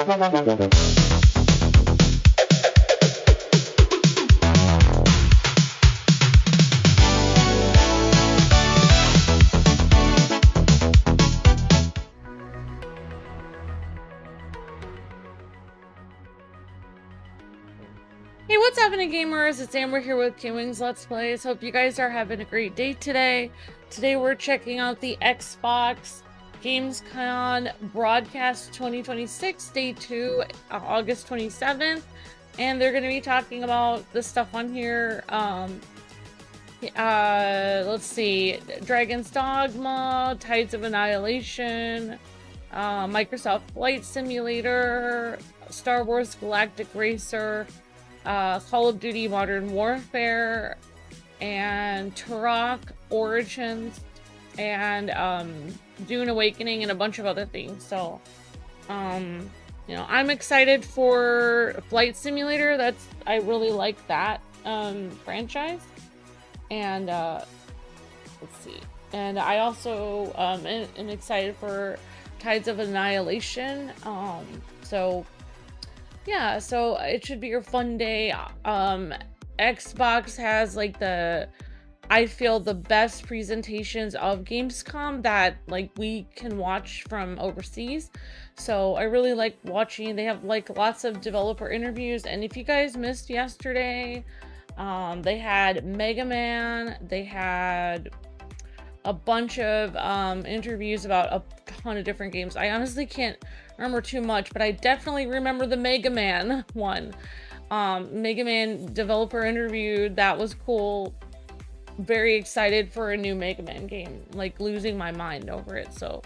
Hey, what's happening, gamers? It's Amber here with KwingsLetsPlays. Hope you guys are having a great day today. Today we're checking out the Xbox Gamescom Broadcast 2026, Day 2, August 27th. And they're going to be talking about the stuff on here. Let's see. Dragon's Dogma, Tides of Annihilation, Microsoft Flight Simulator, Star Wars Galactic Racer, Call of Duty Modern Warfare, and Turok Origins, and Dune Awakening, and a bunch of other things. So, you know, I'm excited for Flight Simulator. I really like that franchise. And let's see. And I also am excited for Tides of Annihilation. So yeah, so it should be a fun day. Xbox has like I feel the best presentations of Gamescom that like we can watch from overseas. So I really like watching. They have like lots of developer interviews, and if you guys missed yesterday, they had Mega Man, they had a bunch of interviews about a ton of different games. I honestly can't remember too much, but I definitely remember the Mega Man one. Mega Man developer interview, that was cool. Very excited for a new Mega Man game, like losing my mind over it. So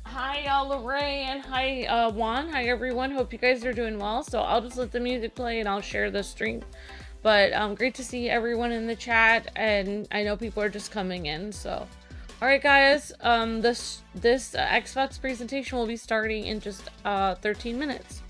hi Lorraine, and hi Juan, hi everyone, hope you guys are doing well. So I'll just let the music play and I'll share the stream. But great to see everyone in the chat, and I know people are just coming in. So alright guys, this Xbox presentation will be starting in just 13 minutes.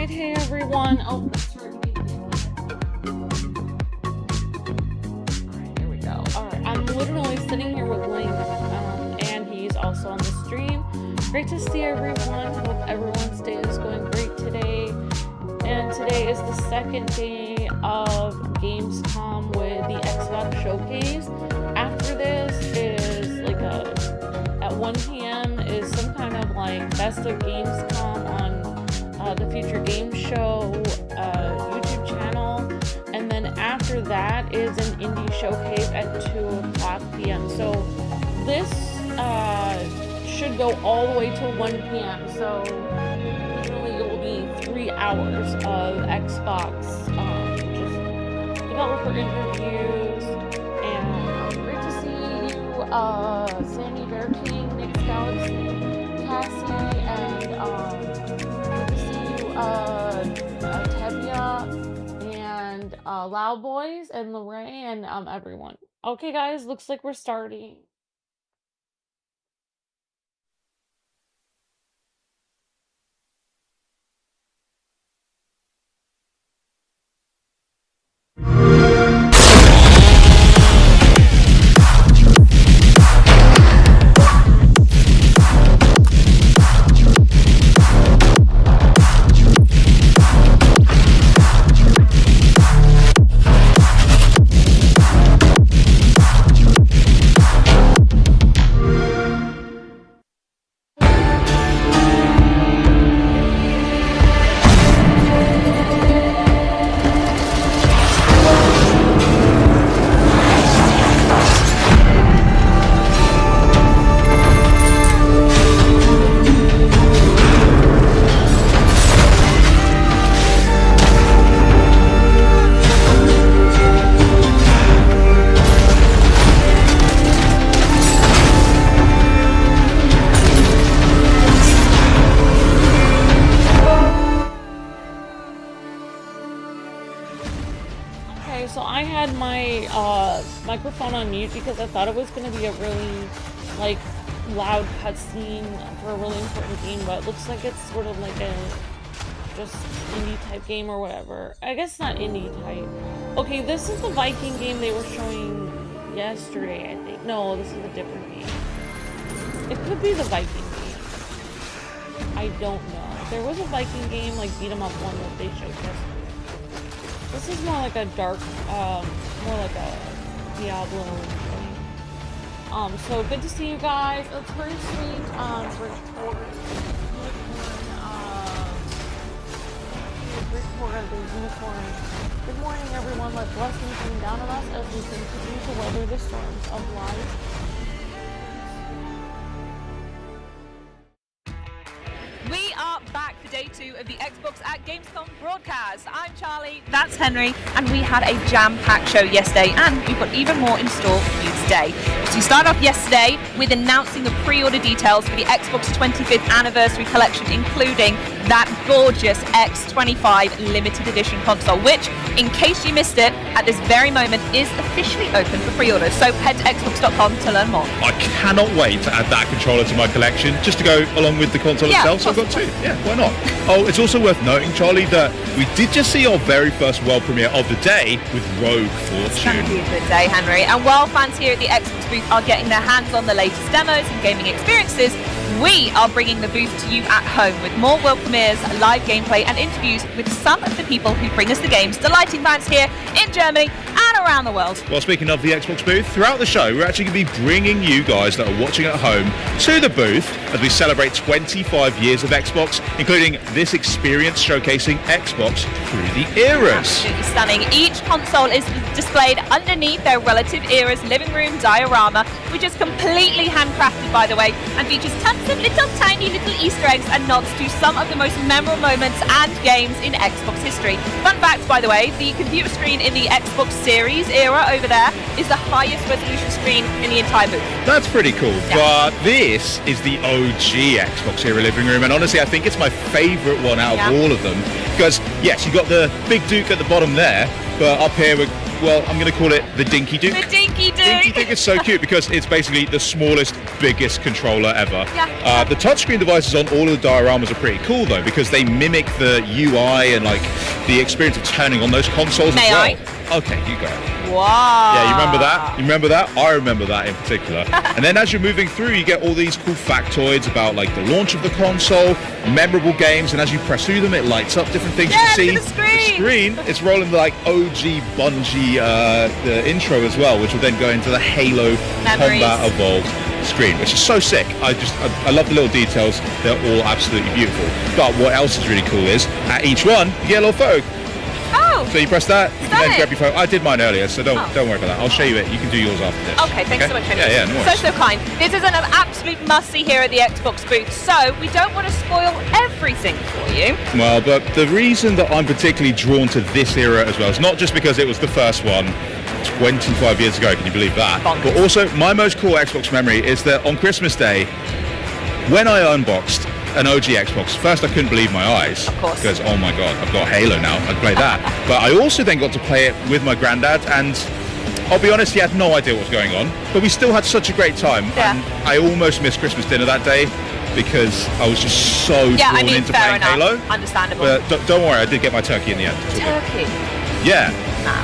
Alright, hey everyone. Oh, sorry. Alright, here we go. Alright, I'm literally sitting here with Link, and he's also on the stream. Great to see everyone. Hope everyone's day is going great today. And today is the second day of Gamescom with the Xbox Showcase. After this is like at 1 p.m. is some kind of like Best of Gamescom on the Future Game Show YouTube channel. And then after that is an indie showcase at 2 p.m. So this should go all the way till 1 p.m. So literally it will be 3 hours of Xbox just developer interviews. And great to see you, Sandy Bear King, Nick's Galaxy, Cassie, and good to see you, Tevia, and Loud Boys, and Lorraine, and everyone. Okay, guys, looks like we're starting. Microphone on mute because I thought it was going to be a really like loud cutscene for a really important game, but it looks like it's sort of like a just indie type game or whatever. I guess not indie type. Okay, this is the Viking game they were showing yesterday, I think. No, this is a different game. It could be the Viking game. I don't know. There was a Viking game, like beat 'em up one that they showed yesterday. This is more like a dark, more like a Diablo thing. So good to see you guys. It's very sweet. The unicorn. Good morning, everyone. Let blessings rain down on us as we continue to weather the storms of life. We are back for day 2 of the Xbox at Gamescom broadcast. I'm Charlie, that's Henry, and we had a jam-packed show yesterday, and we've got even more in store for you today. So we started off yesterday with announcing the pre-order details for the Xbox 25th Anniversary Collection, including that gorgeous X25 limited edition console, which, in case you missed it, at this very moment is officially open for pre-orders. So head to xbox.com to learn more. I cannot wait to add that controller to my collection, just to go along with the console itself. So I've got 2. Yeah, why not? Oh, it's also worth noting, Charlie, that we did just see our very first world premiere of the day with Rogue Fortune. It's going to be a good day, Henry. And while fans here at the Xbox booth are getting their hands on the latest demos and gaming experiences, we are bringing the booth to you at home with more world premieres, live gameplay and interviews with some of the people who bring us the games, delighting fans here in Germany and around the world. Well, speaking of the Xbox booth, throughout the show we're actually going to be bringing you guys that are watching at home to the booth as we celebrate 25 years of Xbox, including this experience showcasing Xbox through the eras. Absolutely stunning. Each console is displayed underneath their relative era's living room diorama, which is completely handcrafted, by the way, and features tons of little tiny little Easter eggs and nods to some of the most memorable moments and games in Xbox history. Fun fact, by the way, the computer screen in the Xbox Series era over there is the highest resolution screen in the entire booth. That's pretty cool, yeah. But this is the OG Xbox era living room, and honestly I think it's my favourite one out of all of them, because yes, you got the big Duke at the bottom there, but up here we're well, I'm going to call it the Dinky Duke. The Dinky Duke. Dinky Duke is so cute because it's basically the smallest, biggest controller ever. Yeah. The touchscreen devices on all of the dioramas are pretty cool though, because they mimic the UI and like the experience of turning on those consoles as well. Okay, you go. Wow. Yeah, you remember that? You remember that? I remember that in particular. And then as you're moving through, you get all these cool factoids about like the launch of the console, memorable games, and as you press through them, it lights up different things. Yeah, You see the screen. It's rolling the like OG Bungie the intro as well, which will then go into the Halo Memories. Combat Evolved screen, which is so sick. I love the little details. They're all absolutely beautiful. But what else is really cool is at each one you get a little photo. Oh. So you press that, you can then grab your phone. I did mine earlier, so don't worry about that. I'll show you it. You can do yours after this. Okay, thanks so much, Henry. Yeah, no worries. So kind. This is an absolute must-see here at the Xbox booth, so we don't want to spoil everything for you. Well, but the reason that I'm particularly drawn to this era as well is not just because it was the first one 25 years ago, can you believe that? Bonkers. But also, my most cool Xbox memory is that on Christmas Day, when I unboxed an OG Xbox, first I couldn't believe my eyes. Of course. Because, oh my god, I've got Halo now, I'd play that. But I also then got to play it with my granddad, and I'll be honest, he had no idea what was going on, but we still had such a great time. Yeah. And I almost missed Christmas dinner that day because I was just so drawn into fair playing enough. Halo. Understandable. But don't worry, I did get my turkey in the end. It's all good. Turkey. Yeah.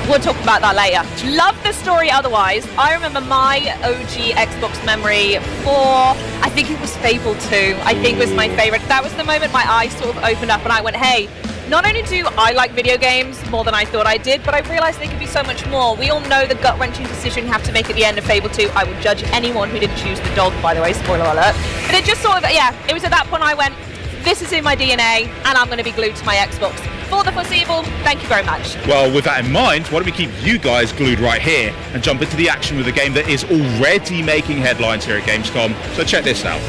We'll talk about that later. Love the story otherwise. I remember my OG Xbox memory for, I think it was Fable 2, I think was my favorite. That was the moment my eyes sort of opened up and I went, hey, not only do I like video games more than I thought I did, but I realized they could be so much more. We all know the gut-wrenching decision you have to make at the end of Fable 2. I would judge anyone who didn't choose the dog, by the way, spoiler alert. But it just sort of, yeah, it was at that point I went, this is in my DNA and I'm going to be glued to my Xbox. For the foreseeable, thank you very much. Well, with that in mind, why don't we keep you guys glued right here and jump into the action with a game that is already making headlines here at Gamescom. So check this out.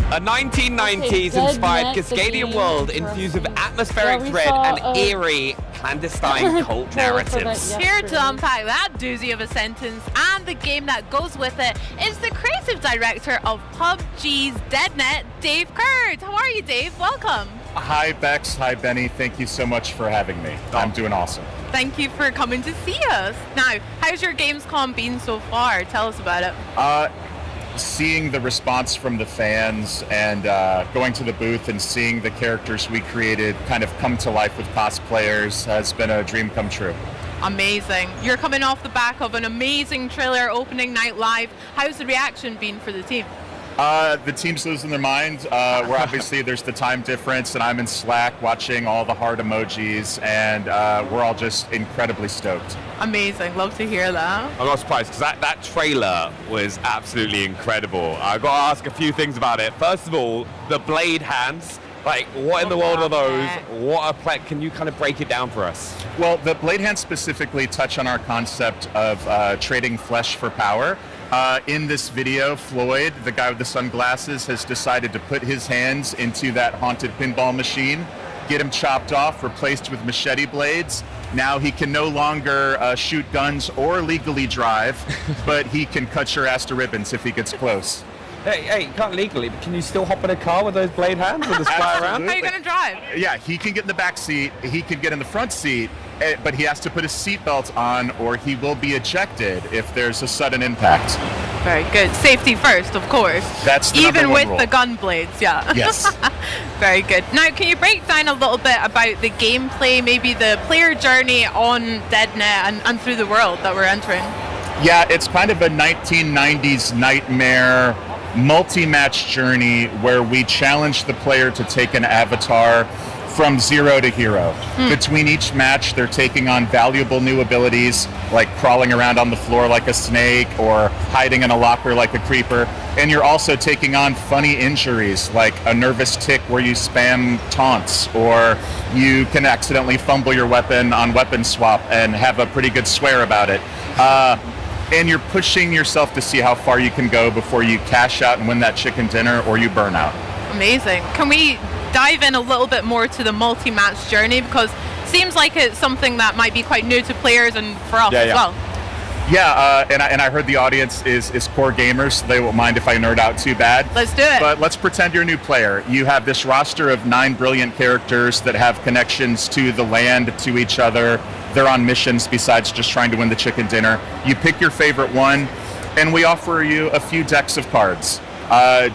A 1990s-inspired Cascadian world infused with atmospheric dread and eerie clandestine cult narratives. Here to unpack that doozy of a sentence and the game that goes with it is the creative director of PUBG's DeadNet, Dave Kurd. How are you, Dave? Welcome. Hi, Bex. Hi, Benny. Thank you so much for having me. I'm doing awesome. Thank you for coming to see us. Now, how's your Gamescom been so far? Tell us about it. Seeing the response from the fans and going to the booth and seeing the characters we created kind of come to life with cosplayers has been a dream come true. Amazing. You're coming off the back of an amazing trailer opening night live. How's the reaction been for the team? The team's losing their mind. We're obviously, there's the time difference, and I'm in Slack watching all the heart emojis, and we're all just incredibly stoked. Amazing. Love to hear that. I'm not surprised because that trailer was absolutely incredible. I've got to ask a few things about it. First of all, the blade hands. Like, what in the world are those? What a play? Can you kind of break it down for us? Well, the blade hands specifically touch on our concept of trading flesh for power. In this video, Floyd, the guy with the sunglasses, has decided to put his hands into that haunted pinball machine get him chopped off, replaced with machete blades. Now he can no longer shoot guns or legally drive, but he can cut your ass to ribbons if he gets close. Hey, you can't legally, but can you still hop in a car with those blade hands and just fly around? How are you going to drive? Yeah, he can get in the back seat, he can get in the front seat, but he has to put his seatbelt on or he will be ejected if there's a sudden impact. Very good. Safety first, of course. That's the even number one with rule. the gun blades, yeah. Yes. Very good. Now, can you break down a little bit about the gameplay, maybe the player journey on DeadNet and through the world that we're entering? Yeah, it's kind of a 1990s nightmare multi-match journey where we challenge the player to take an avatar from zero to hero. Between each match, they're taking on valuable new abilities, like crawling around on the floor like a snake or hiding in a locker like a creeper. And you're also taking on funny injuries, like a nervous tick where you spam taunts, or you can accidentally fumble your weapon on weapon swap and have a pretty good swear about it. And you're pushing yourself to see how far you can go before you cash out and win that chicken dinner or you burn out. Amazing. Can we dive in a little bit more to the multi-match journey, because it seems like it's something that might be quite new to players and for us as well. Yeah, and I heard the audience is core gamers, so they won't mind if I nerd out too bad. Let's do it. But let's pretend you're a new player. You have this roster of 9 brilliant characters that have connections to the land, to each other. They're on missions besides just trying to win the chicken dinner. You pick your favorite one, and we offer you a few decks of cards.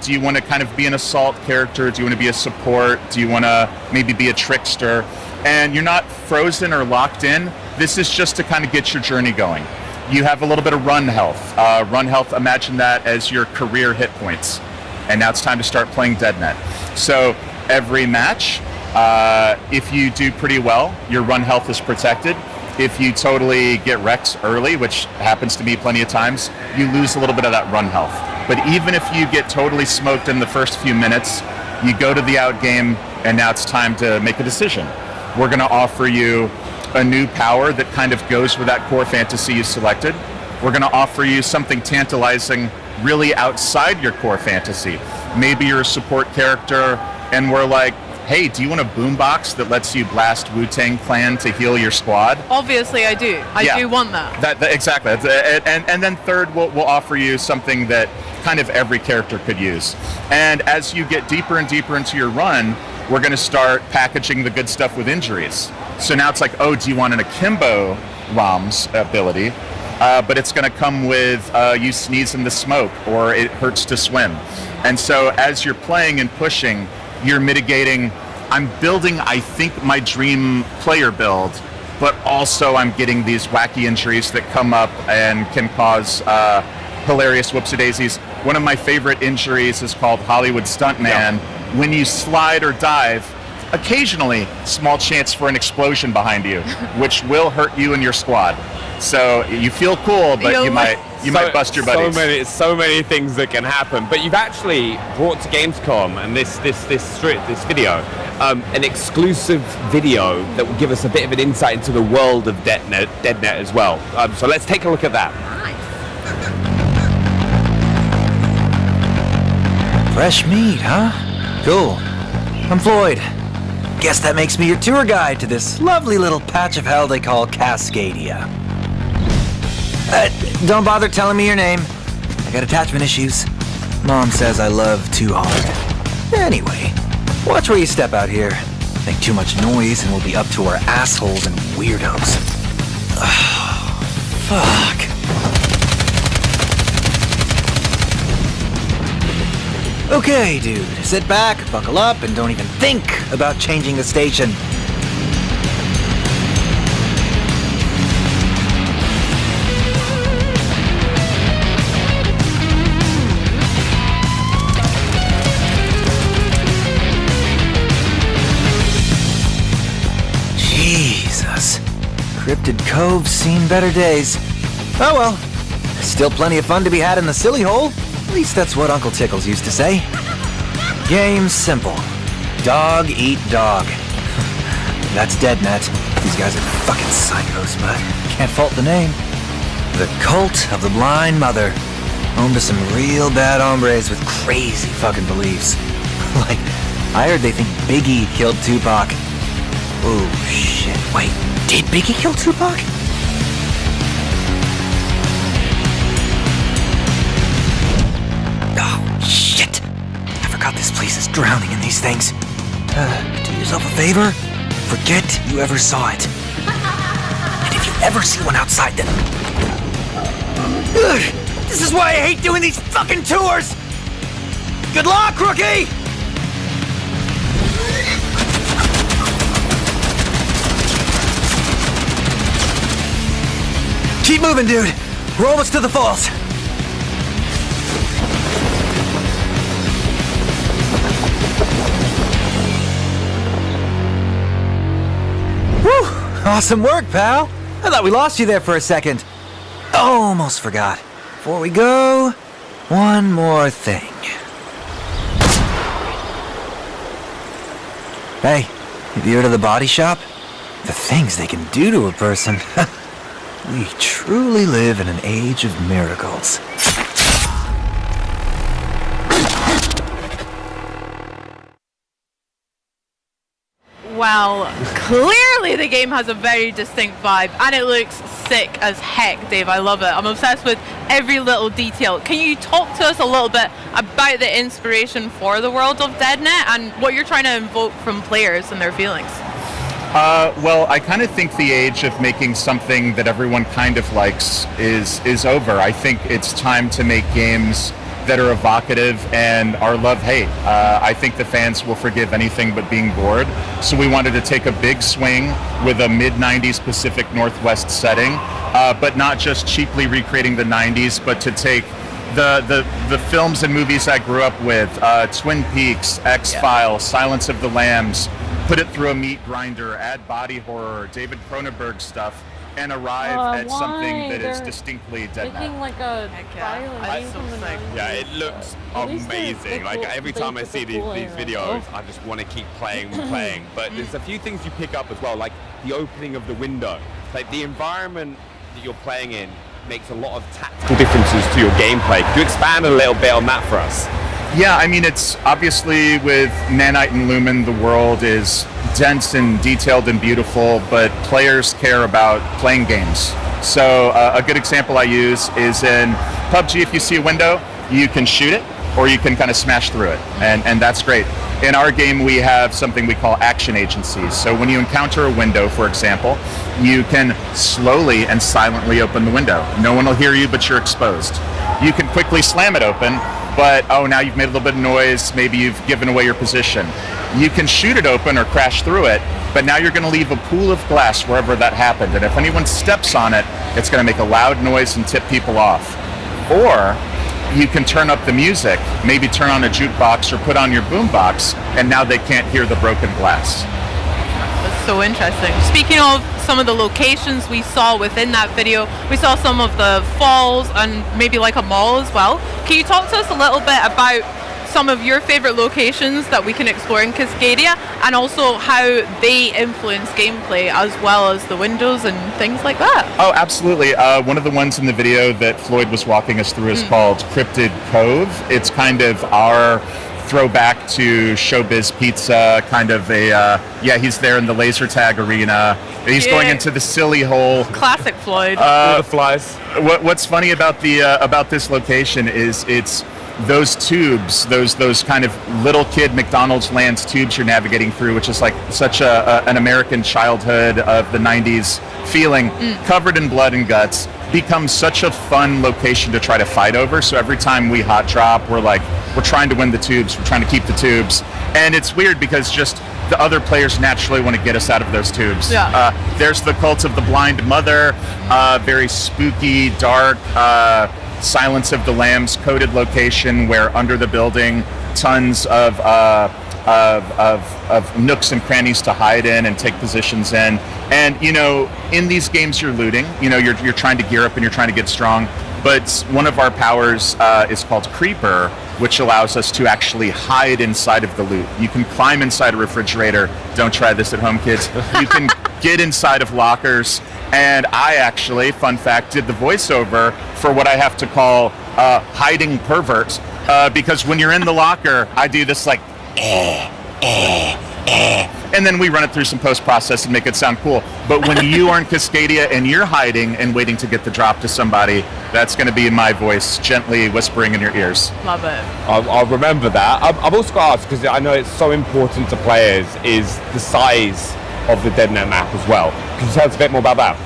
Do you want to kind of be an assault character? Do you want to be a support? Do you want to maybe be a trickster? And you're not frozen or locked in. This is just to kind of get your journey going. You have a little bit of run health. Run health, imagine that as your career hit points. And now it's time to start playing DeadNet. So every match, if you do pretty well, your run health is protected. If you totally get wrecked early, which happens to me plenty of times, you lose a little bit of that run health. But even if you get totally smoked in the first few minutes, you go to the out game, and now it's time to make a decision. We're going to offer you a new power that kind of goes with that core fantasy you selected. We're going to offer you something tantalizing really outside your core fantasy. Maybe you're a support character, and we're like, hey, do you want a boombox that lets you blast Wu-Tang Clan to heal your squad? Obviously, I do. I do want that. Exactly. And then third, we'll offer you something that kind of every character could use. And as you get deeper and deeper into your run, we're going to start packaging the good stuff with injuries. So now it's like, oh, do you want an akimbo ROM's ability? But it's going to come with you sneeze in the smoke, or it hurts to swim. And so as you're playing and pushing, you're mitigating. I'm building, I think, my dream player build, but also I'm getting these wacky injuries that come up and can cause hilarious whoopsie-daisies. One of my favorite injuries is called Hollywood Stuntman. When you slide or dive, occasionally, small chance for an explosion behind you, which will hurt you and your squad. So you feel cool, but you might bust your buddies. So many things that can happen. But you've actually brought to Gamescom and this video, an exclusive video that will give us a bit of an insight into the world of DeadNet as well. So let's take a look at that. Fresh meat, huh? Cool. I'm Floyd. Guess that makes me your tour guide to this lovely little patch of hell they call Cascadia. Don't bother telling me your name. I got attachment issues. Mom says I love too hard. Anyway, watch where you step out here. Make too much noise and we'll be up to our assholes and weirdos. Oh, fuck. Okay, dude, sit back, buckle up, and don't even think about changing the station. Jesus. Cryptid Cove's seen better days. Oh well, still plenty of fun to be had in the silly hole. At least that's what Uncle Tickles used to say. Game's simple. Dog eat dog. That's DeadNet. These guys are fucking psychos, but can't fault the name. The Cult of the Blind Mother. Home to some real bad hombres with crazy fucking beliefs. Like, I heard they think Biggie killed Tupac. Oh, shit. Wait, did Biggie kill Tupac? Oh, shit. I forgot this place is drowning in these things. Do yourself a favor. Forget you ever saw it. And if you ever see one outside, then... Ugh, this is why I hate doing these fucking tours! Good luck, rookie! Keep moving, dude. We're almost to the falls. Whew! Awesome work, pal. I thought we lost you there for a second. Almost forgot. Before we go, one more thing. Hey, have you heard of the body shop? The things they can do to a person. We truly live in an age of miracles. Well, clearly the game has a very distinct vibe, and it looks sick as heck, Dave. I love it. I'm obsessed with every little detail. Can you talk to us a little bit about the inspiration for the world of DeadNet and what you're trying to invoke from players and their feelings? Well, I kind of think the age of making something that everyone kind of likes is over. I think it's time to make games that are evocative and are love-hate. I think the fans will forgive anything but being bored. So we wanted to take a big swing with a mid-90s Pacific Northwest setting, but not just cheaply recreating the 90s, but to take the films and movies I grew up with, Twin Peaks, X-Files, Silence of the Lambs, put it through a meat grinder, add body horror, David Cronenberg stuff, and arrive at something that is distinctly DeadNet. Like a Yeah, it looks amazing. Like every time I see these videos, I just want to keep playing and playing. But there's a few things you pick up as well, like the opening of the window. Like the environment that you're playing in makes a lot of tactical differences to your gameplay. Could you expand a little bit on that for us? Yeah, I mean, it's obviously with Nanite and Lumen, the world is dense and detailed and beautiful, but players care about playing games. So a good example I use is in PUBG. If you see a window, you can shoot it or you can kind of smash through it, and that's great. In our game, we have something we call action agencies. So when you encounter a window, for example, you can slowly and silently open the window. No one will hear you, but you're exposed. You can quickly slam it open, but now you've made a little bit of noise, maybe you've given away your position. You can shoot it open or crash through it, but now you're going to leave a pool of glass wherever that happened, and if anyone steps on it, it's going to make a loud noise and tip people off. Or you can turn up the music, maybe turn on a jukebox or put on your boombox, and now they can't hear the broken glass. That's so interesting. Speaking of some of the locations we saw within that video, we saw some of the falls and maybe like a mall as well. Can you talk to us a little bit about some of your favorite locations that we can explore in Cascadia, and also how they influence gameplay as well as the windows and things like that? Oh, absolutely. One of the ones in the video that Floyd was walking us through is called Cryptid Cove. It's kind of our throwback to Showbiz Pizza, kind of a, he's there in the laser tag arena. He's going into the silly hole. Classic Floyd. All the flies. What's funny about this location is it's those tubes, those kind of little kid McDonald's Land's tubes you're navigating through, which is like such an American childhood of the 90s feeling, covered in blood and guts, becomes such a fun location to try to fight over. So every time we hot drop, we're trying to win the tubes, we're trying to keep the tubes. And it's weird because just the other players naturally want to get us out of those tubes. Yeah. There's the Cult of the Blind Mother, very spooky, dark, Silence of the Lambs coded location where under the building tons of nooks and crannies to hide in and take positions in. And in these games you're looting, you're trying to gear up and you're trying to get strong, but one of our powers is called Creeper, which allows us to actually hide inside of the loot. You can climb inside a refrigerator. Don't try this at home, kids. You can get inside of lockers. And I actually, fun fact, did the voiceover for what I have to call hiding pervert, because when you're in the locker, I do this like, and then we run it through some post-process and make it sound cool. But when you are in Cascadia and you're hiding and waiting to get the drop to somebody, that's going to be my voice gently whispering in your ears. Love it. I'll remember that. I've also got to ask, because I know it's so important to players, is the size of the DeadNet map as well. Can you tell us a bit more about that?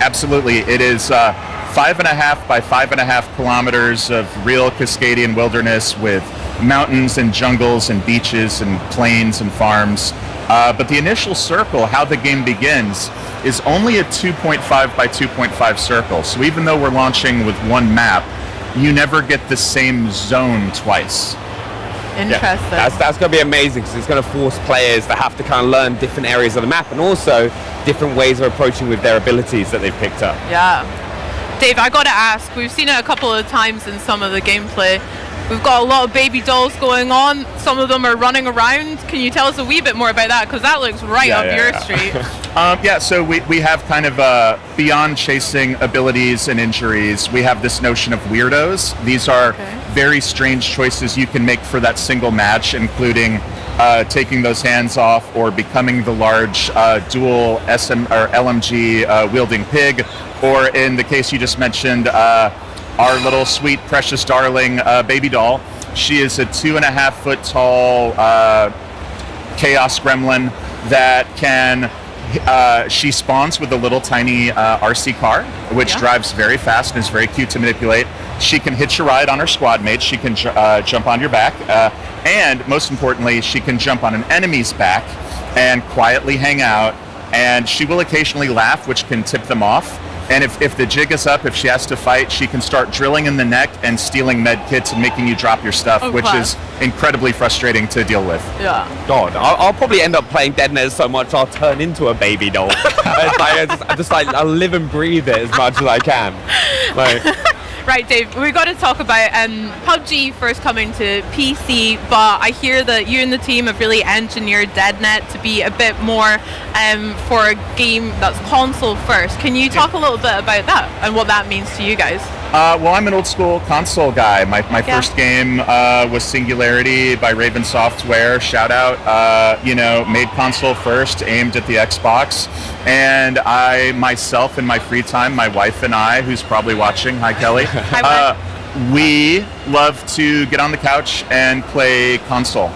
Absolutely. It is 5.5 by 5.5 kilometers of real Cascadian wilderness with mountains and jungles and beaches and plains and farms. But the initial circle, how the game begins, is only a 2.5 by 2.5 circle. So even though we're launching with one map, you never get the same zone twice. Interesting. Yeah, that's going to be amazing, because it's going to force players to have to kind of learn different areas of the map and also different ways of approaching with their abilities that they've picked up. Yeah. Dave, I got to ask, we've seen it a couple of times in some of the gameplay. We've got a lot of baby dolls going on. Some of them are running around. Can you tell us a wee bit more about that? Because that looks right up your street. So we have kind of beyond chasing abilities and injuries, we have this notion of weirdos. These are very strange choices you can make for that single match, including taking those hands off or becoming the large dual SM or LMG wielding pig, or in the case you just mentioned, our little sweet precious darling baby doll. She is a 2.5 foot tall chaos gremlin that can she spawns with a little tiny RC car, which drives very fast and is very cute to manipulate. She can hitch a ride on her squad mates. She can jump on your back, and most importantly, she can jump on an enemy's back and quietly hang out. And she will occasionally laugh, which can tip them off. And if the jig is up, if she has to fight, she can start drilling in the neck and stealing med kits and making you drop your stuff, which is incredibly frustrating to deal with. Yeah. God, I'll probably end up playing DeadNet so much I'll turn into a baby doll. I just I live and breathe it as much as I can. Right, Dave, we've got to talk about PUBG first coming to PC, but I hear that you and the team have really engineered DeadNet to be a bit more for a game that's console first. Can you talk a little bit about that and what that means to you guys? Well, I'm an old school console guy. My first game was Singularity by Raven Software. Shout out, made console first, aimed at the Xbox. And I myself, in my free time, my wife and I, who's probably watching, hi Kelly, we love to get on the couch and play console.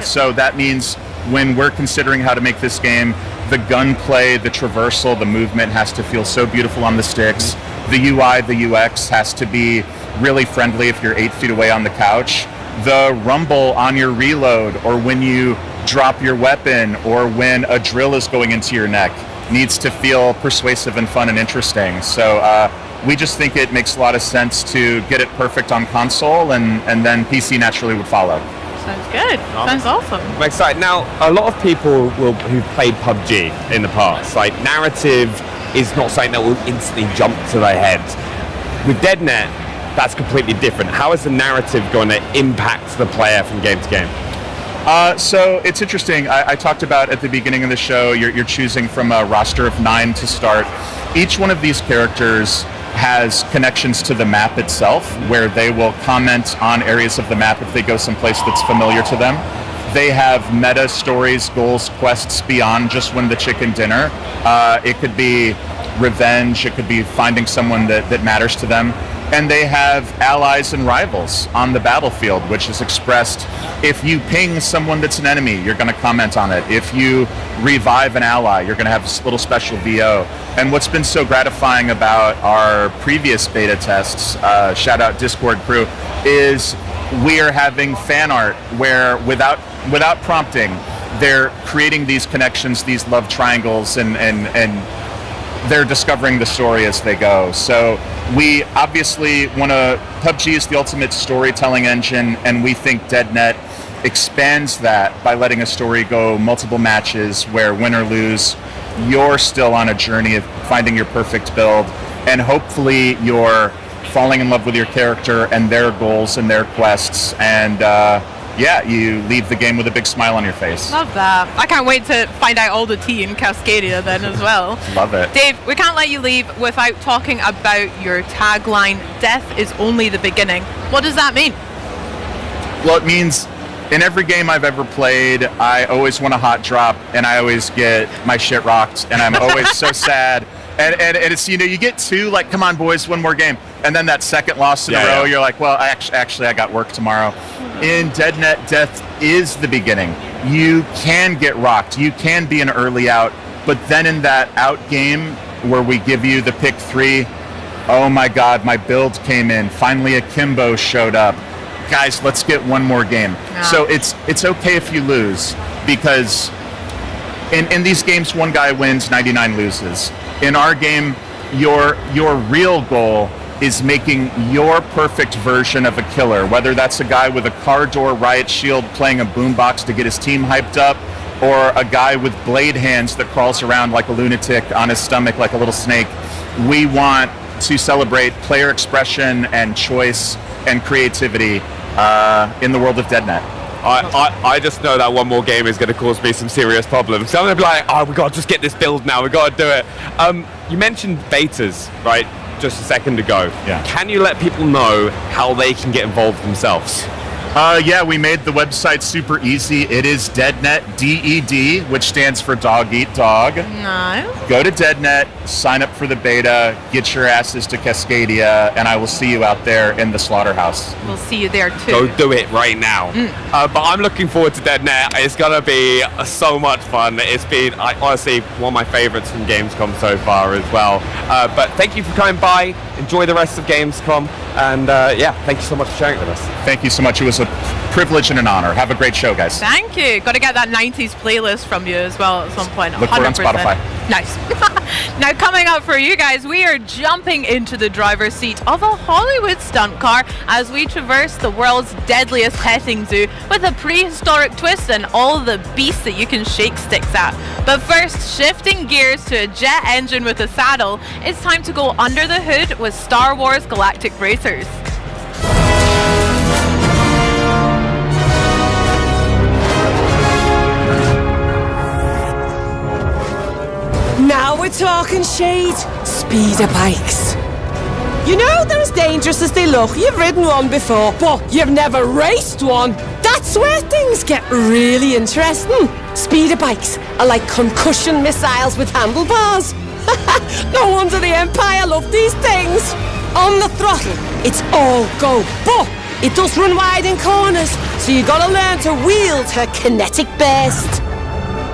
So that means when we're considering how to make this game, the gunplay, the traversal, the movement has to feel so beautiful on the sticks. The UI, the UX has to be really friendly if you're 8 feet away on the couch. The rumble on your reload, or when you drop your weapon, or when a drill is going into your neck, needs to feel persuasive and fun and interesting. So we just think it makes a lot of sense to get it perfect on console, and then PC naturally would follow. Sounds good. Sounds awesome. I'm excited. Now, a lot of people who've played PUBG in the past, like, narrative is not something that will instantly jump to their heads. With DeadNet, that's completely different. How is the narrative going to impact the player from game to game? So it's interesting. I talked about at the beginning of the show, you're choosing from a roster of 9 to start. Each one of these characters has connections to the map itself, where they will comment on areas of the map if they go someplace that's familiar to them. They have meta stories, goals, quests beyond just win the chicken dinner. It could be revenge, it could be finding someone that matters to them. And they have allies and rivals on the battlefield, which is expressed. If you ping someone that's an enemy, you're going to comment on it. If you revive an ally, you're going to have this little special VO. And what's been so gratifying about our previous beta tests, shout out Discord crew, is we are having fan art where without prompting, they're creating these connections, these love triangles, and they're discovering the story as they go. So we obviously PUBG is the ultimate storytelling engine, and we think DeadNet expands that by letting a story go multiple matches where, win or lose, you're still on a journey of finding your perfect build, and hopefully you're falling in love with your character and their goals and their quests, and you leave the game with a big smile on your face. Love that. I can't wait to find out all the tea in Cascadia then as well. Love it. Dave, we can't let you leave without talking about your tagline, "Death is only the beginning." What does that mean? Well, it means in every game I've ever played, I always want a hot drop, and I always get my shit rocked, and I'm always so sad. And it's, you know, you get two, like, come on, boys, one more game. And then that second loss in a row, you're like, well, actually, I got work tomorrow. In DeadNet, death is the beginning. You can get rocked. You can be an early out. But then in that out game where we give you the pick 3, oh my God, my build came in. Finally, Akimbo showed up. Guys, let's get one more game. Yeah. So it's okay if you lose, because in these games, one guy wins, 99 loses. In our game, your real goal is making your perfect version of a killer, whether that's a guy with a car door riot shield playing a boombox to get his team hyped up, or a guy with blade hands that crawls around like a lunatic on his stomach like a little snake. We want to celebrate player expression and choice and creativity in the world of DeadNet. I just know that one more game is going to cause me some serious problems. So I'm going to be like, oh, we got to just get this build now. We got to do it. You mentioned betas, right? Just a second ago. Yeah. Can you let people know how they can get involved themselves? Yeah, we made the website super easy. It is DeadNet, D-E-D, which stands for Dog Eat Dog. No. Go to DeadNet, sign up for the beta, get your asses to Cascadia, and I will see you out there in the slaughterhouse. We'll see you there too. Go do it right now. But I'm looking forward to DeadNet. It's going to be so much fun. It's been, honestly, one of my favorites from Gamescom so far as well. But thank you for coming by. Enjoy the rest of Gamescom. And yeah, thank you so much for sharing it with us. Thank you so much. It was a privilege and an honor. Have a great show, guys. Thank you. Got to get that 90s playlist from you as well at some point. Look for it on Spotify. Nice. Now, coming up for you guys, we are jumping into the driver's seat of a Hollywood stunt car as we traverse the world's deadliest petting zoo with a prehistoric twist and all the beasts that you can shake sticks at. But first, shifting gears to a jet engine with a saddle, it's time to go under the hood with Star Wars Galactic Racers. Now we're talking shade. Speeder bikes. You know they're as dangerous as they look. You've ridden one before, but you've never raced one. That's where things get really interesting. Speeder bikes are like concussion missiles with handlebars. No wonder the Empire love these things. On the throttle, it's all go, but it does run wide in corners, so you gotta learn to wield her kinetic burst.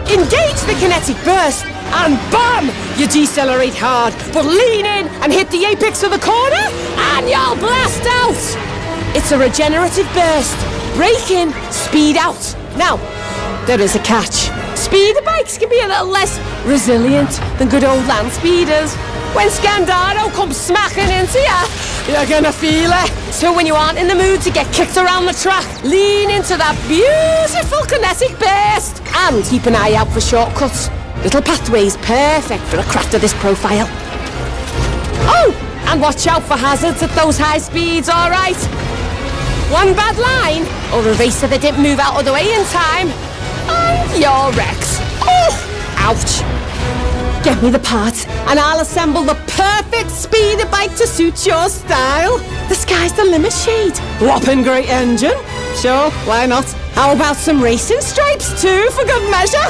Engage the kinetic burst, and bam! You decelerate hard, but lean in and hit the apex of the corner, and you'll blast out! It's a regenerative burst. Brake in, speed out. Now, there is a catch. Speeder bikes can be a little less resilient than good old land speeders. When Scandaro comes smacking into you, you're gonna feel it. So when you aren't in the mood to get kicked around the track, lean into that beautiful kinetic burst and keep an eye out for shortcuts. Little pathways perfect for a craft of this profile. Oh, and watch out for hazards at those high speeds, alright? One bad line, or a racer that didn't move out of the way in time, and you're wrecked. Oh, ouch. Get me the parts, and I'll assemble the perfect speeder bike to suit your style. The sky's the limit, Shade. Whopping great engine. Sure, why not? How about some racing stripes too, for good measure?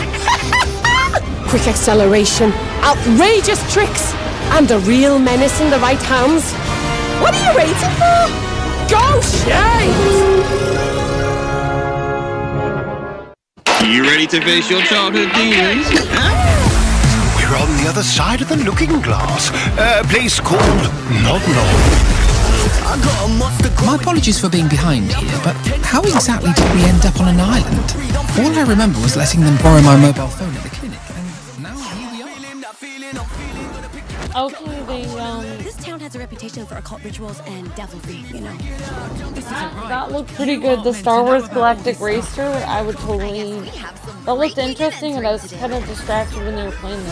Quick acceleration, outrageous tricks, and a real menace in the right hands. What are you waiting for? Go, Shade! You ready to face your childhood demons? We're on the other side of the looking glass. A place called Nod Nod. My apologies for being behind here, but how exactly did we end up on an island? All I remember was letting them borrow my mobile phone at the clinic, and now here we are. Okay, This town has a reputation for occult rituals and devilry, you know. that looked pretty good. The Star Wars Galactic Racer, I would totally... That looked interesting, and I was kind of distracted when they were playing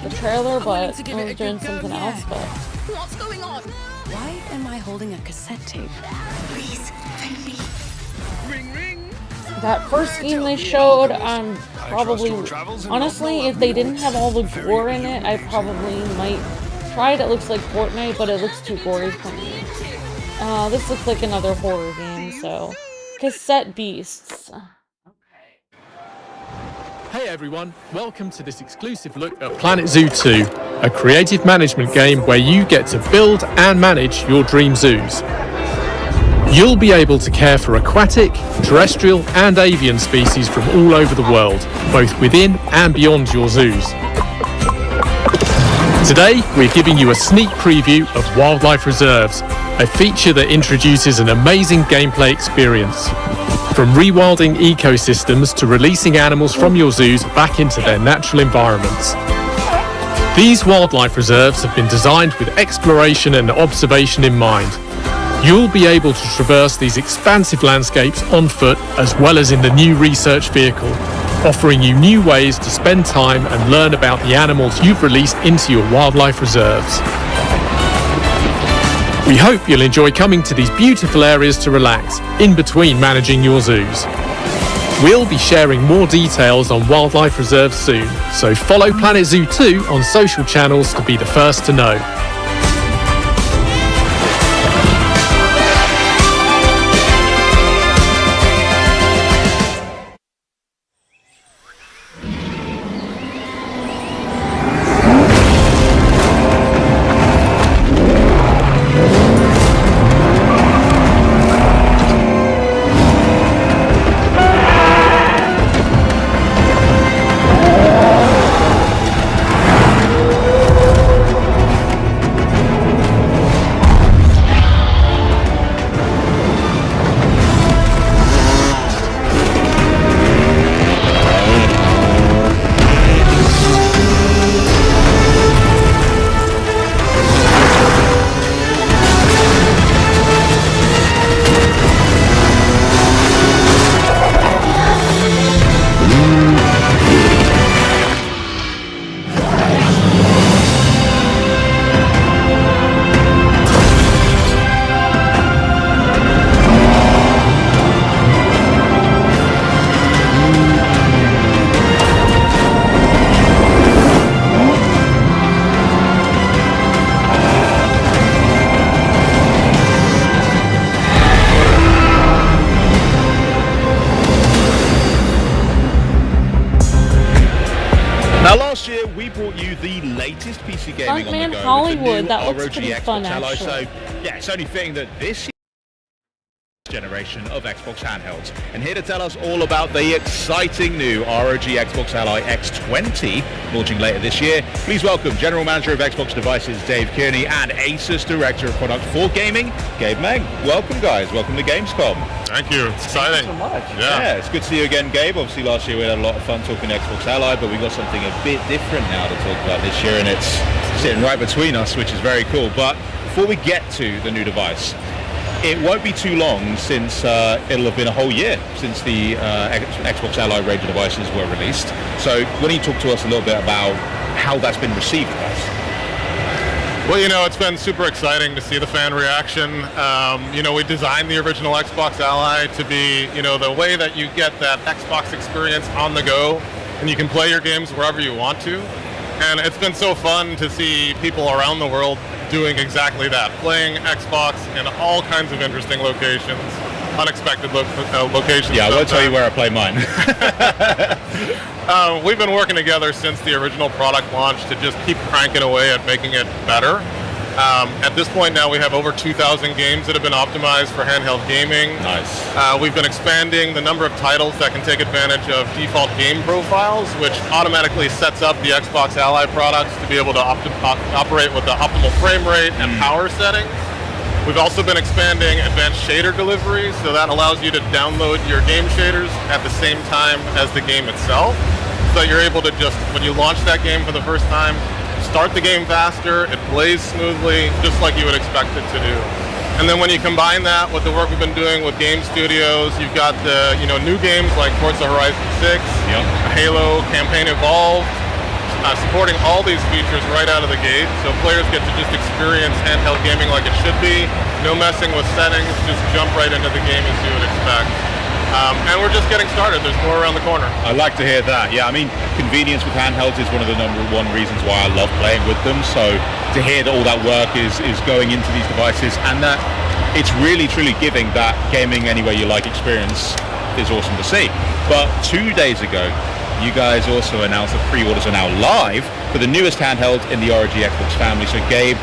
the trailer, but I was doing something else, but... What's going on? Why am I holding a cassette tape? Please, thank me. Ring, ring. That first game they showed, probably... Honestly, if they didn't have all the gore in it, I probably might try it. It looks like Fortnite, but it looks too gory for me. This looks like another horror game, so... Cassette Beasts. Hey everyone, welcome to this exclusive look at Planet Zoo 2, a creative management game where you get to build and manage your dream zoos. You'll be able to care for aquatic, terrestrial and avian species from all over the world, both within and beyond your zoos. Today, we're giving you a sneak preview of Wildlife Reserves, a feature that introduces an amazing gameplay experience. From rewilding ecosystems to releasing animals from your zoos back into their natural environments. These wildlife reserves have been designed with exploration and observation in mind. You'll be able to traverse these expansive landscapes on foot as well as in the new research vehicle, offering you new ways to spend time and learn about the animals you've released into your wildlife reserves. We hope you'll enjoy coming to these beautiful areas to relax, in between managing your zoos. We'll be sharing more details on Wildlife Reserves soon, so follow Planet Zoo 2 on social channels to be the first to know. Now last year we brought you the latest PC gaming on the go. Hollywood, that ROG looks pretty Xbox fun Ally. actually. So yeah, it's only fitting that this generation of Xbox handhelds. And here to tell us all about the exciting new ROG Xbox Ally X20 launching later this year, please welcome General Manager of Xbox Devices Dave Kearney and Asus Director of Product for Gaming, Gabe Meng. Welcome guys, welcome to Gamescom. Thank you, it's exciting. Thank you so much. Yeah, it's good to see you again, Gabe. Obviously last year we had a lot of fun talking Xbox Ally, but we've got something a bit different now to talk about this year, and it's sitting right between us, which is very cool. But before we get to the new device, it won't be too long since it'll have been a whole year since the Xbox Ally range of devices were released. So why don't you talk to us a little bit about how that's been received, guys? well, you know, it's been super exciting to see the fan reaction. You know, we designed the original Xbox Ally to be, you know, the way that you get that Xbox experience on the go, and you can play your games wherever you want to. And it's been so fun to see people around the world doing exactly that, playing Xbox in all kinds of interesting locations, unexpected locations. Yeah, I won't tell you where I play mine. We've been working together since the original product launch to just keep cranking away at making it better. At this point now we have over 2,000 games that have been optimized for handheld gaming. Nice. We've been expanding the number of titles that can take advantage of default game profiles, which automatically sets up the Xbox Ally products to be able to operate with the optimal frame rate and power settings. We've also been expanding advanced shader delivery, so that allows you to download your game shaders at the same time as the game itself. So you're able to just, when you launch that game for the first time, start the game faster, it plays smoothly, just like you would expect it to do. And then when you combine that with the work we've been doing with game studios, you've got the, you know, new games like Forza Horizon 6, Halo, Campaign Evolved, supporting all these features right out of the gate, so players get to just experience handheld gaming like it should be. No messing with settings, just jump right into the game as you would expect. And we're just getting started. There's more around the corner. I like to hear that. Yeah, I mean, convenience with handhelds is one of the number one reasons why I love playing with them. So to hear that all that work is going into these devices, and that it's really truly giving that gaming anywhere you like experience is awesome to see. But 2 days ago, you guys also announced that pre-orders are now live for the newest handheld in the ROG Xbox family. So Gabe,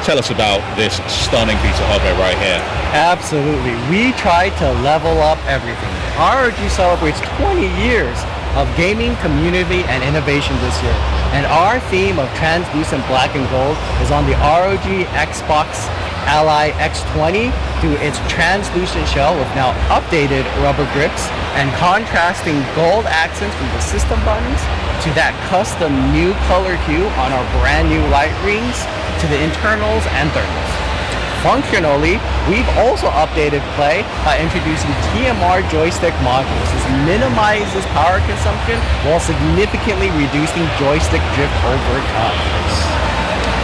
tell us about this stunning piece of hardware right here. Absolutely. We try to level up everything. ROG celebrates 20 years of gaming, community, and innovation this year. And our theme of translucent black and gold is on the ROG Xbox Ally X20 through its translucent shell with now updated rubber grips and contrasting gold accents from the system buttons to that custom new color hue on our brand new light rings to the internals and thermals. Functionally, we've also updated play by introducing TMR joystick modules. This minimizes power consumption while significantly reducing joystick drift over time.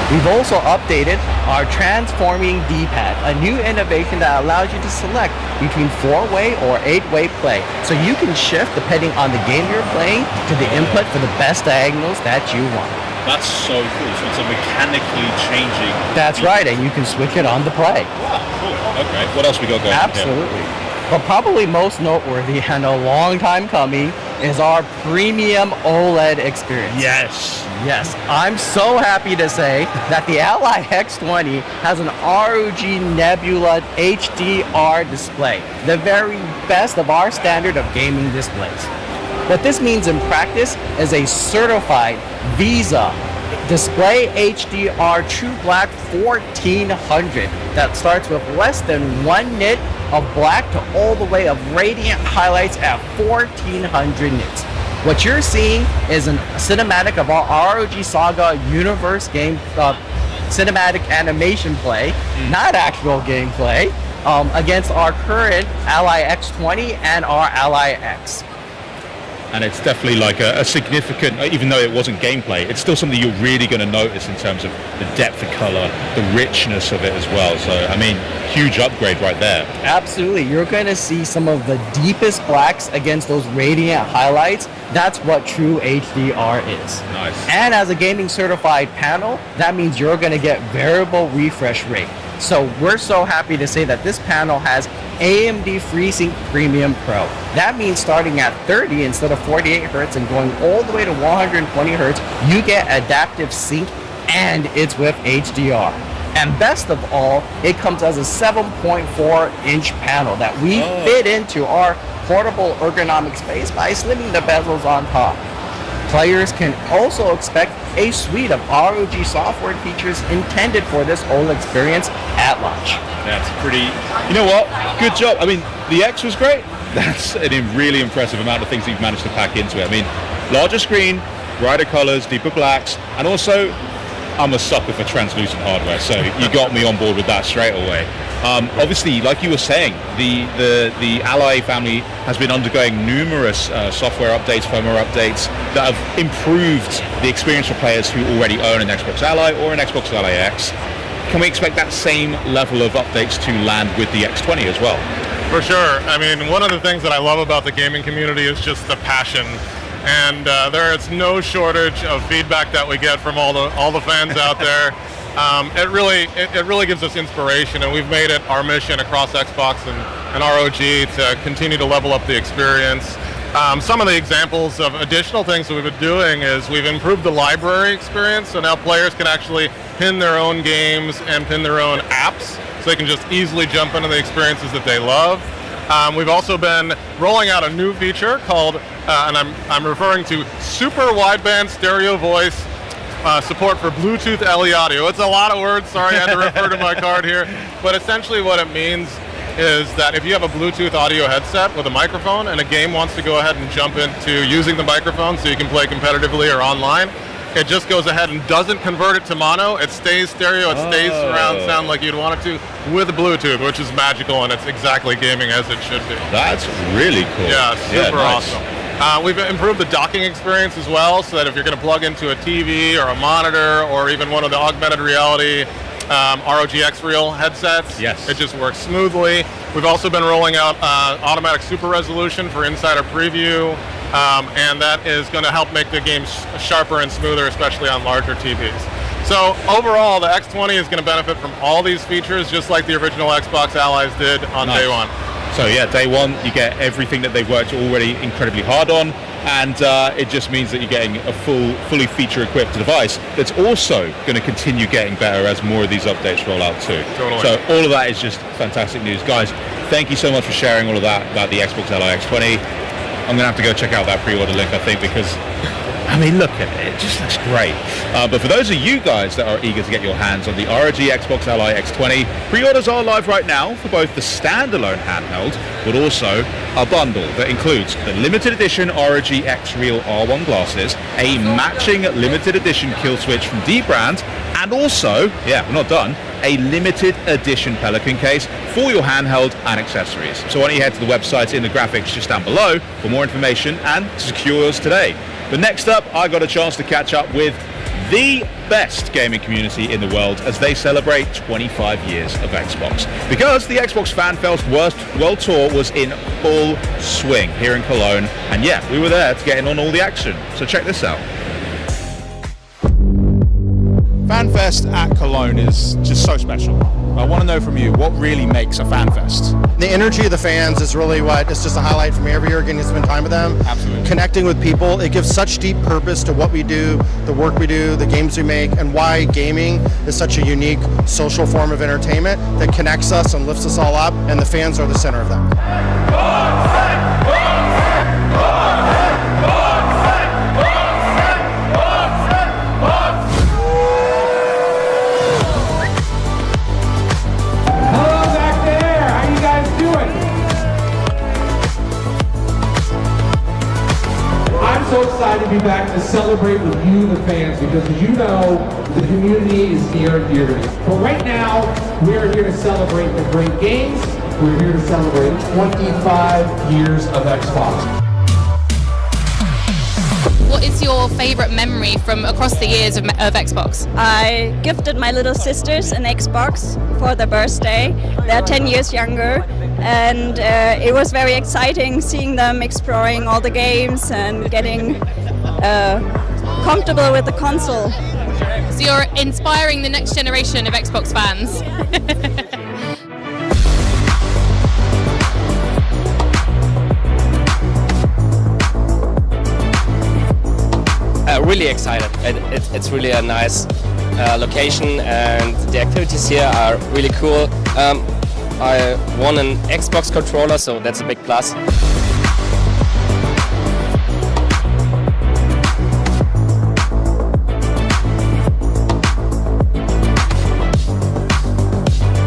We've also updated our transforming D-pad, a new innovation that allows you to select between 4-way or 8-way play. So you can shift depending on the game you're playing to the input for the best diagonals that you want. That's so cool. So it's a mechanically changing... That's right, and you can switch it on the play. Wow, cool. Okay, what else we got going on here? Absolutely. But probably most noteworthy and a long time coming is our premium OLED experience. Yes. Yes. I'm so happy to say that the Ally X20 has an ROG Nebula HDR display, the very best of our standard of gaming displays. What this means in practice is a certified VISA Display HDR True Black 1400 that starts with less than 1 nit of black to all the way of radiant highlights at 1400 nits. What you're seeing is a cinematic of our ROG Saga universe game cinematic animation play, not actual gameplay, against our current Ally X20 and our Ally X. And it's definitely like a significant, even though it wasn't gameplay, it's still something you're really going to notice in terms of the depth of color, the richness of it as well. So, I mean, huge upgrade right there. Absolutely. You're going to see some of the deepest blacks against those radiant highlights. That's what true HDR is. Nice. And as a gaming certified panel, that means you're going to get variable refresh rate. So we're so happy to say that this panel has AMD FreeSync Premium Pro. That means starting at 30 instead of 48 Hz and going all the way to 120 Hz, you get adaptive sync and it's with HDR. And best of all, it comes as a 7.4-inch panel that we fit into our portable ergonomic space by slimming the bezels on top. Players can also expect a suite of ROG software features intended for this OLED experience at launch. That's pretty... You know what? Good job. I mean, the X was great. That's a really impressive amount of things that you've managed to pack into it. I mean, larger screen, brighter colors, deeper blacks, and also I'm a sucker for translucent hardware, so you got me on board with that straight away. Obviously, like you were saying, the Ally family has been undergoing numerous software updates, firmware updates that have improved the experience for players who already own an Xbox Ally or an Xbox Ally X. Can we expect that same level of updates to land with the X20 as well? For sure. I mean, one of the things that I love about the gaming community is just the passion. And there is no shortage of feedback that we get from all the fans out there. It really gives us inspiration, and we've made it our mission across Xbox and ROG to continue to level up the experience. Some of the examples of additional things that we've been doing is we've improved the library experience, so now players can actually pin their own games and pin their own apps, so they can just easily jump into the experiences that they love. We've also been rolling out a new feature called, and I'm referring to Super Wideband Stereo Voice support for Bluetooth LE audio. It's a lot of words, sorry, I had to refer to my card here. But essentially what it means is that if you have a Bluetooth audio headset with a microphone and a game wants to go ahead and jump into using the microphone so you can play competitively or online, it just goes ahead and doesn't convert it to mono. It stays stereo, it stays surround sound like you'd want it to with Bluetooth, which is magical, and it's exactly gaming as it should be. That's really cool. Yeah, super awesome. We've improved the docking experience as well, so that if you're going to plug into a TV or a monitor or even one of the augmented reality ROG X-Real headsets, it just works smoothly. We've also been rolling out automatic super resolution for insider preview, and that is going to help make the games sharper and smoother, especially on larger TVs. So overall, the X20 is going to benefit from all these features, just like the original Xbox Allies did on day one. So yeah, day one, you get everything that they've worked already incredibly hard on, and it just means that you're getting a fully feature-equipped device that's also going to continue getting better as more of these updates roll out too. Totally. So all of that is just fantastic news. Guys, thank you so much for sharing all of that about the Xbox Ally X20. I'm going to have to go check out that pre-order link, I think, because I mean, look at it. It just looks great. But for those of you guys that are eager to get your hands on the ROG Xbox Ally X20, pre-orders are live right now for both the standalone handheld, but also a bundle that includes the limited edition ROG X Real R1 glasses, a matching limited edition kill switch from D-Brand, and also, yeah, we're not done, a limited edition Pelican case for your handheld and accessories. So why don't you head to the website in the graphics just down below for more information and secure yours today. But next up, I got a chance to catch up with the best gaming community in the world as they celebrate 25 years of Xbox. Because the Xbox FanFest World Tour was in full swing here in Cologne. And yeah, we were there to get in on all the action. So check this out. FanFest at Cologne is just so special. I want to know from you, what really makes a FanFest? The energy of the fans is really what is just a highlight for me every year, getting to spend time with them. Absolutely. Connecting with people. It gives such deep purpose to what we do, the work we do, the games we make, and why gaming is such a unique social form of entertainment that connects us and lifts us all up, and the fans are the center of that. So excited to be back to celebrate with you, the fans, because as you know, the community is near and dear to me. But right now, we're here to celebrate the great games. We're here to celebrate 25 years of Xbox. What is your favorite memory from across the years of Xbox? I gifted my little sisters an Xbox for their birthday. They're 10 years younger, and it was very exciting seeing them exploring all the games and getting comfortable with the console. So you're inspiring the next generation of Xbox fans. Really excited. It's really a nice location, and the activities here are really cool. I won an Xbox controller, so that's a big plus.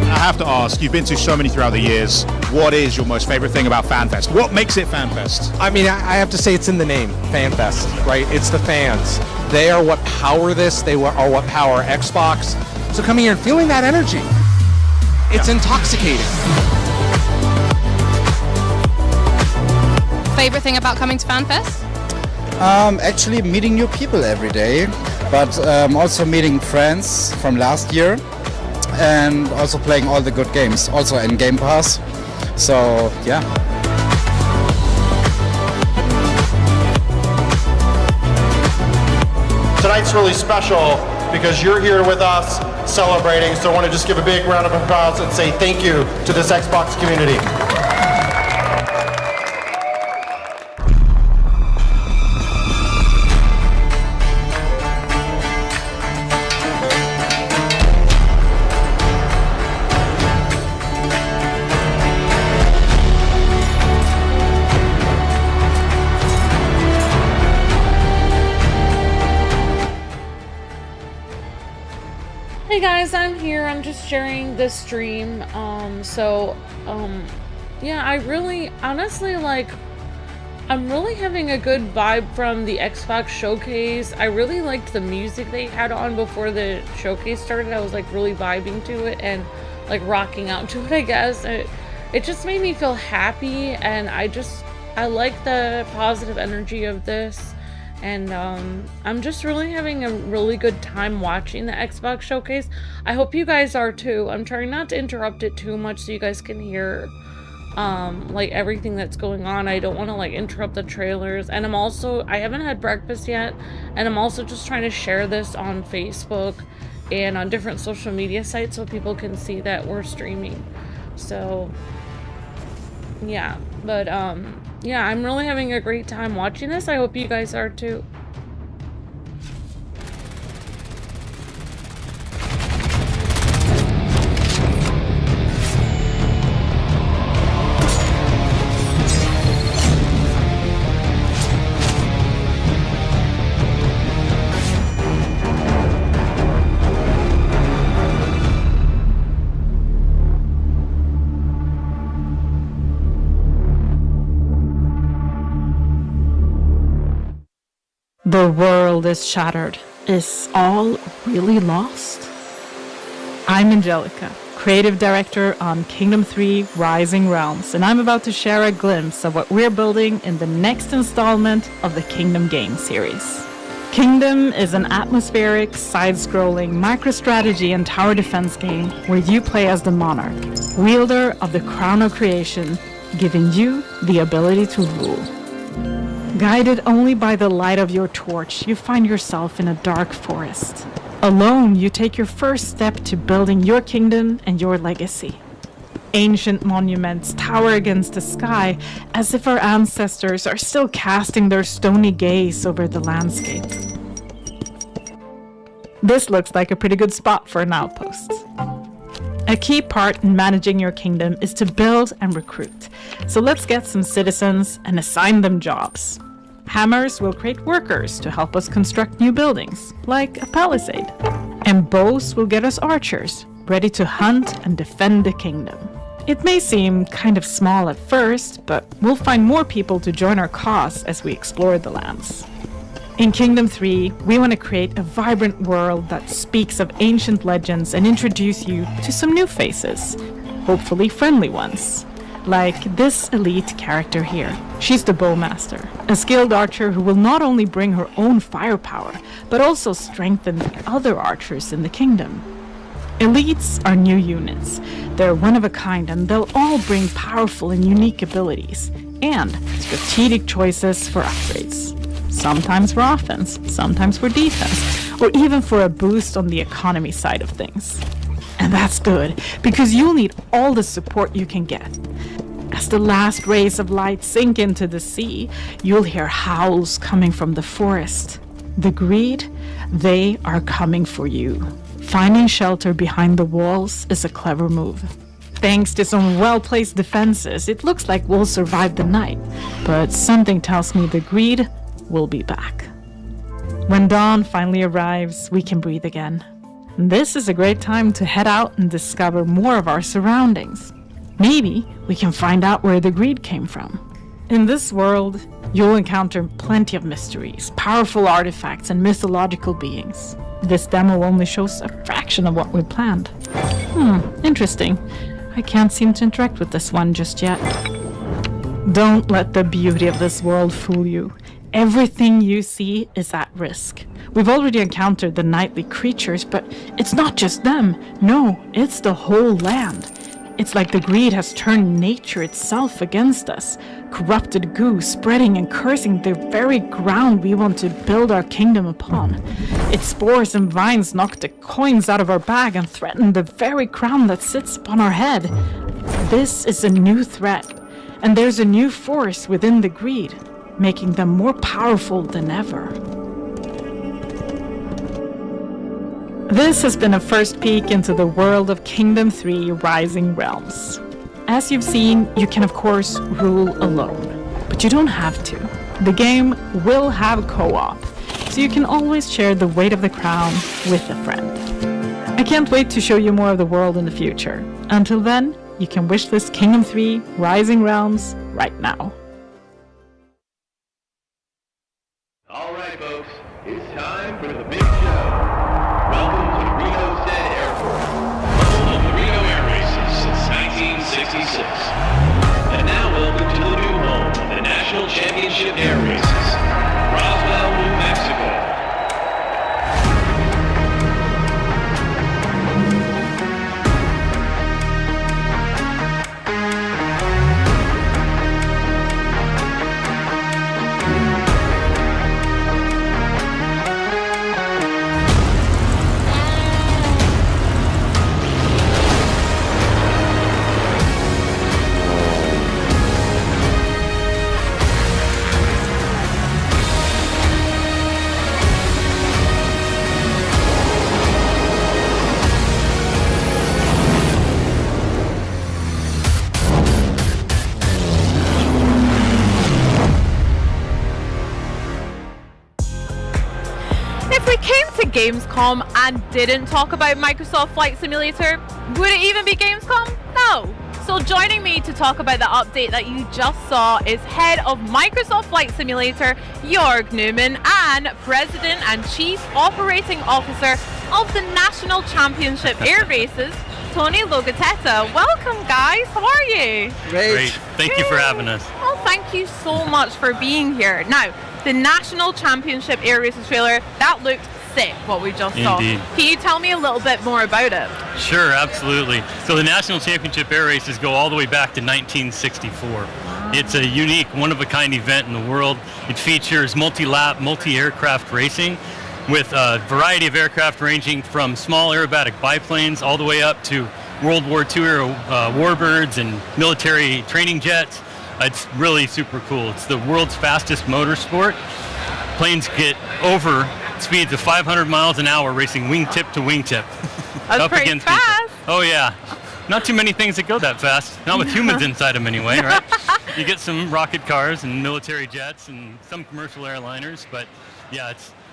I have to ask, you've been to so many throughout the years, what is your most favorite thing about FanFest? What makes it FanFest? I mean, I have to say it's in the name, FanFest, right? It's the fans. They are what power this, they are what power Xbox. So coming here and feeling that energy, it's intoxicating. Favorite thing about coming to FanFest? Actually meeting new people every day, but also meeting friends from last year, and also playing all the good games, also in Game Pass. So, yeah. Tonight's really special because you're here with us celebrating, so I want to just give a big round of applause and say thank you to this Xbox community. Hey guys, I'm here. I'm just sharing this stream. Yeah, I really, honestly, I'm really having a good vibe from the Xbox showcase. I really liked the music they had on before the showcase started. I was really vibing to it and rocking out to it, I guess. It just made me feel happy, and I like the positive energy of this. And I'm just really having a really good time watching the Xbox showcase. I hope you guys are too. I'm trying not to interrupt it too much so you guys can hear everything that's going on. I don't want to interrupt the trailers. And I haven't had breakfast yet, and I'm also just trying to share this on Facebook and on different social media sites so people can see that we're streaming. So yeah, but yeah, I'm really having a great time watching this. I hope you guys are too. The world is shattered. Is all really lost? I'm Angelica, creative director on Kingdom 3 Rising Realms, and I'm about to share a glimpse of what we're building in the next installment of the Kingdom game series. Kingdom is an atmospheric, side-scrolling, micro-strategy and tower defense game where you play as the monarch, wielder of the crown of creation, giving you the ability to rule. Guided only by the light of your torch, you find yourself in a dark forest. Alone, you take your first step to building your kingdom and your legacy. Ancient monuments tower against the sky as if our ancestors are still casting their stony gaze over the landscape. This looks like a pretty good spot for an outpost. A key part in managing your kingdom is to build and recruit. So let's get some citizens and assign them jobs. Hammers will create workers to help us construct new buildings, like a palisade. And bows will get us archers, ready to hunt and defend the kingdom. It may seem kind of small at first, but we'll find more people to join our cause as we explore the lands. In Kingdom 3, we want to create a vibrant world that speaks of ancient legends and introduce you to some new faces, hopefully friendly ones. Like this elite character here. She's the Bowmaster, a skilled archer who will not only bring her own firepower, but also strengthen the other archers in the kingdom. Elites are new units. They're one of a kind and they'll all bring powerful and unique abilities, and strategic choices for upgrades. Sometimes for offense, sometimes for defense, or even for a boost on the economy side of things. And that's good, because you'll need all the support you can get. As the last rays of light sink into the sea, you'll hear howls coming from the forest. The greed, they are coming for you. Finding shelter behind the walls is a clever move. Thanks to some well-placed defenses, it looks like we'll survive the night, but something tells me the greed will be back. When dawn finally arrives, we can breathe again. This is a great time to head out and discover more of our surroundings. Maybe we can find out where the greed came from. In this world, you'll encounter plenty of mysteries, powerful artifacts, and mythological beings. This demo only shows a fraction of what we planned. Interesting. I can't seem to interact with this one just yet. Don't let the beauty of this world fool you. Everything you see is at risk. We've already encountered the nightly creatures, but it's not just them. No, it's the whole land. It's like the greed has turned nature itself against us. Corrupted goo spreading and cursing the very ground we want to build our kingdom upon. Its spores and vines knock the coins out of our bag and threaten the very crown that sits upon our head. This is a new threat, and there's a new force within the greed, making them more powerful than ever. This has been a first peek into the world of Kingdom 3 Rising Realms. As you've seen, you can of course rule alone, but you don't have to. The game will have co-op, so you can always share the weight of the crown with a friend. I can't wait to show you more of the world in the future. Until then, you can wishlist Kingdom 3 Rising Realms right now. Alright folks, it's time for the big show. Welcome to Reno Stead Airport, home of the Reno Air Races since 1966. And now welcome to the new home of the National Championship Air Races, Roswell, New Mexico. Gamescom and didn't talk about Microsoft Flight Simulator, would it even be Gamescom? No. So joining me to talk about the update that you just saw is head of Microsoft Flight Simulator, Jörg Newman, and President and Chief Operating Officer of the National Championship Air Races, Tony Logatetta. Welcome, guys. How are you? Great. Thank you for having us. Well, thank you so much for being here. Now, the National Championship Air Races trailer, that looked sick, what we just saw. Indeed. Can you tell me a little bit more about it? Sure, absolutely. So the National Championship Air Races go all the way back to 1964. It's a unique, one-of-a-kind event in the world. It features multi-lap, multi-aircraft racing with a variety of aircraft ranging from small aerobatic biplanes all the way up to World War II era warbirds and military training jets. It's really super cool. It's the world's fastest motorsport. Planes get over speeds of 500 miles an hour racing wingtip to wingtip. That's up pretty against fast. each other. Oh yeah. Not too many things that go that fast. Not with humans inside them anyway, right? You get some rocket cars and military jets and some commercial airliners, but yeah,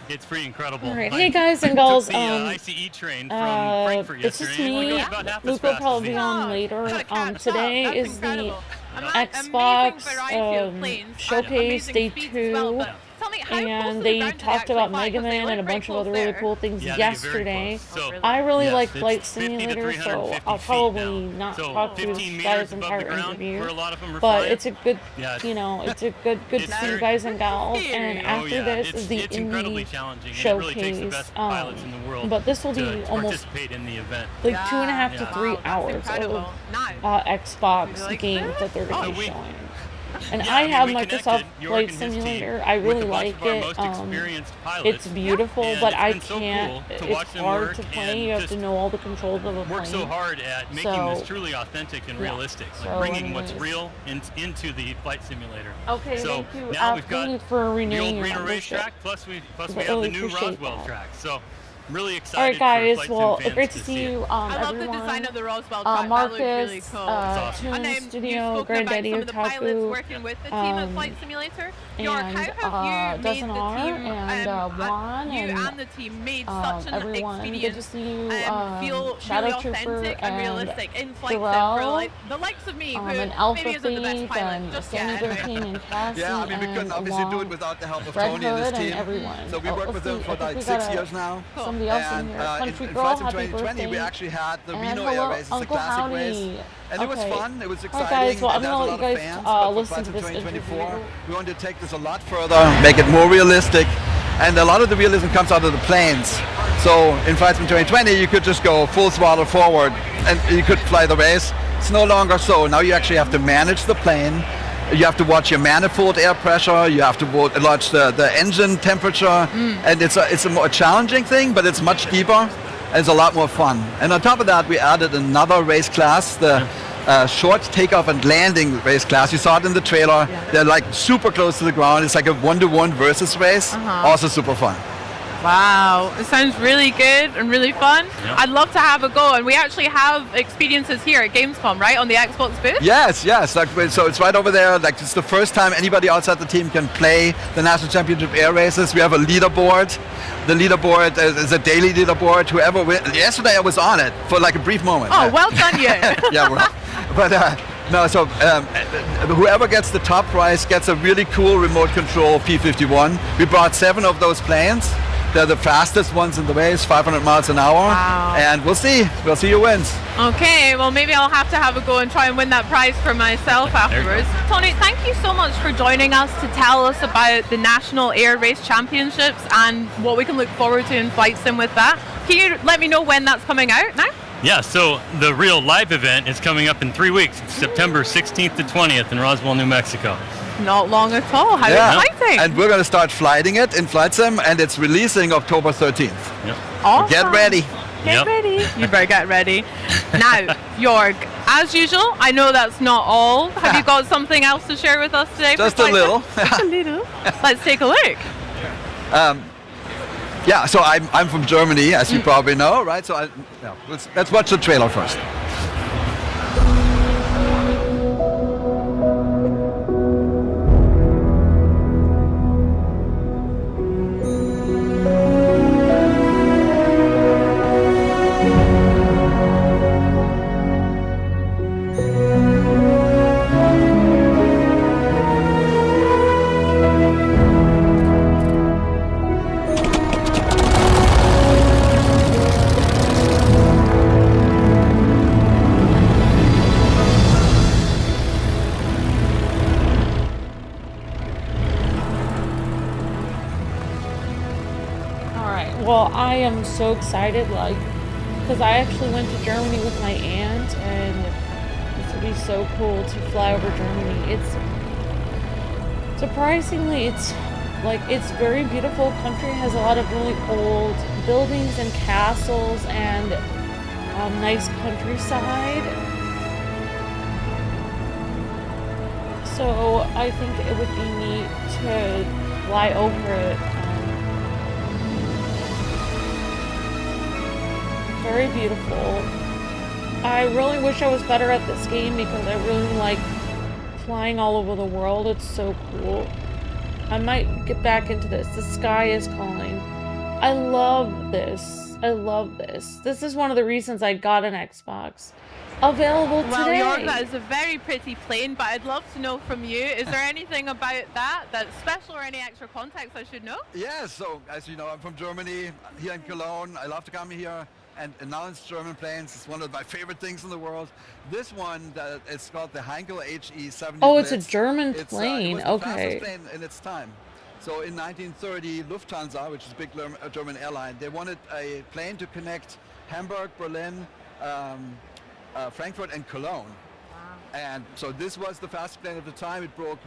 it's pretty incredible. All right, hey guys and girls. Took the ICE train from Frankfurt It's just yesterday. me. Luke will probably be on later. Today is the Xbox Showcase Day 2. And they talked about Mega Man and a bunch of other really cool things yesterday. I really like Flight Simulator, so I'll probably not talk through this guy's entire interview. But it's a good, it's a good to see you guys and gals. And after this is the Indie Showcase. But this will be almost like 2.5 to 3 hours of Xbox games that they're going to be showing. And I have Microsoft Flight Simulator. I really like it. It's beautiful, but I can't. It's hard to play. You have to know all the controls of a plane. Work so hard at making this truly authentic and realistic, like bringing what's real into the flight simulator. Okay, so thank you. now we've got for renewing the old your Reno racetrack, plus we have the new Roswell track. So really excited. All right, guys. For well, fans great to see you. I love everyone. the design of the Roswell track. Marcus, that looks really cool. Toon Studio, Granddaddy Otaku, working with the team at Flight Simulator. Jörg, and how have you made Dozen the R team and Juan you and the team made such an everyone. Good to experience see you. feel Shadow really Trooper authentic and realistic in flight sim for Pharrell, like the likes of me who and Alpha maybe isn't the best Thief pilot and just Sammy yet. 13 and Cassie Yeah, I mean, we couldn't obviously do it without the help of Tony and his team. And everyone. So we worked with them for like 6 years now. Somebody else in here. Country in Girl, Flight Sim happy 2020, birthday. we actually had the And Reno Air Race, the Uncle classic Howdy. race. And it was fun, it was All exciting, right, guys, well, I'm and there gonna was a let lot you of guys fans, but listen for to Flight this Sim 2024, interview. we want to take this a lot further, make it more realistic, and a lot of the realism comes out of the planes. So in Flight Sim 2020, you could just go full throttle forward, and you could fly the race. It's no longer so. Now you actually have to manage the plane. You have to watch your manifold air pressure. You have to watch the engine temperature, and it's a more challenging thing, but it's much deeper. And it's a lot more fun. And on top of that, we added another race class, the short takeoff and landing race class. You saw it in the trailer. They're like super close to the ground. It's like a 1-to-1 versus race. Also super fun. Wow, it sounds really good and really fun. I'd love to have a go, and we actually have experiences here at Gamescom, right, on the Xbox booth? Yes. Like, so it's right over there. Like, it's the first time anybody outside the team can play the National Championship Air Races. We have a leaderboard. The leaderboard is a daily leaderboard. Whoever yesterday I was on it for like a brief moment. Oh, well done, you. Yeah, well, but no. So whoever gets the top prize gets a really cool remote control P-51. We brought 7 of those planes. They're the fastest ones in the race, 500 miles an hour. Wow. And we'll see who wins. Okay, well maybe I'll have to have a go and try and win that prize for myself afterwards. Tony, thank you so much for joining us to tell us about the National Air Race Championships and what we can look forward to in Flight Sim with that. Can you let me know when that's coming out now? Yeah, so the real live event is coming up in 3 weeks. It's September 16th to 20th in Roswell, New Mexico. Not long at all. How exciting! And we're going to start flighting it in Flight Sim, and it's releasing October 13th. Awesome. Get ready. Get ready. You better get ready. Now, Jörg, as usual, I know that's not all. Have you got something else to share with us today? Just a little. Just a little. Let's take a look. Yeah, so I'm from Germany, as you probably know, right? So let's watch the trailer first. Well, I am so excited, like, because I actually went to Germany with my aunt, and this would be so cool to fly over Germany. It's surprisingly, it's very beautiful country. It has a lot of really old buildings and castles and nice countryside. So I think it would be neat to fly over it. Very beautiful. I really wish I was better at this game because I really like flying all over the world. It's so cool. I might get back into this. The sky is calling. I love this. I love this. This is one of the reasons I got an Xbox. Available today. Well, York, that is a very pretty plane, but I'd love to know from you, is there anything about that that's special or any extra context I should know? Yeah, so as you know, I'm from Germany, here in Cologne. I love to come here and announce German planes. It's one of my favorite things in the world. This one, it's called the Heinkel HE-70 Oh, it's a Blitz. German plane. It was the Okay. fastest plane in its time. So in 1930, Lufthansa, which is a big German airline, they wanted a plane to connect Hamburg, Berlin, Frankfurt and Cologne. And so this was the fastest plane at the time. It broke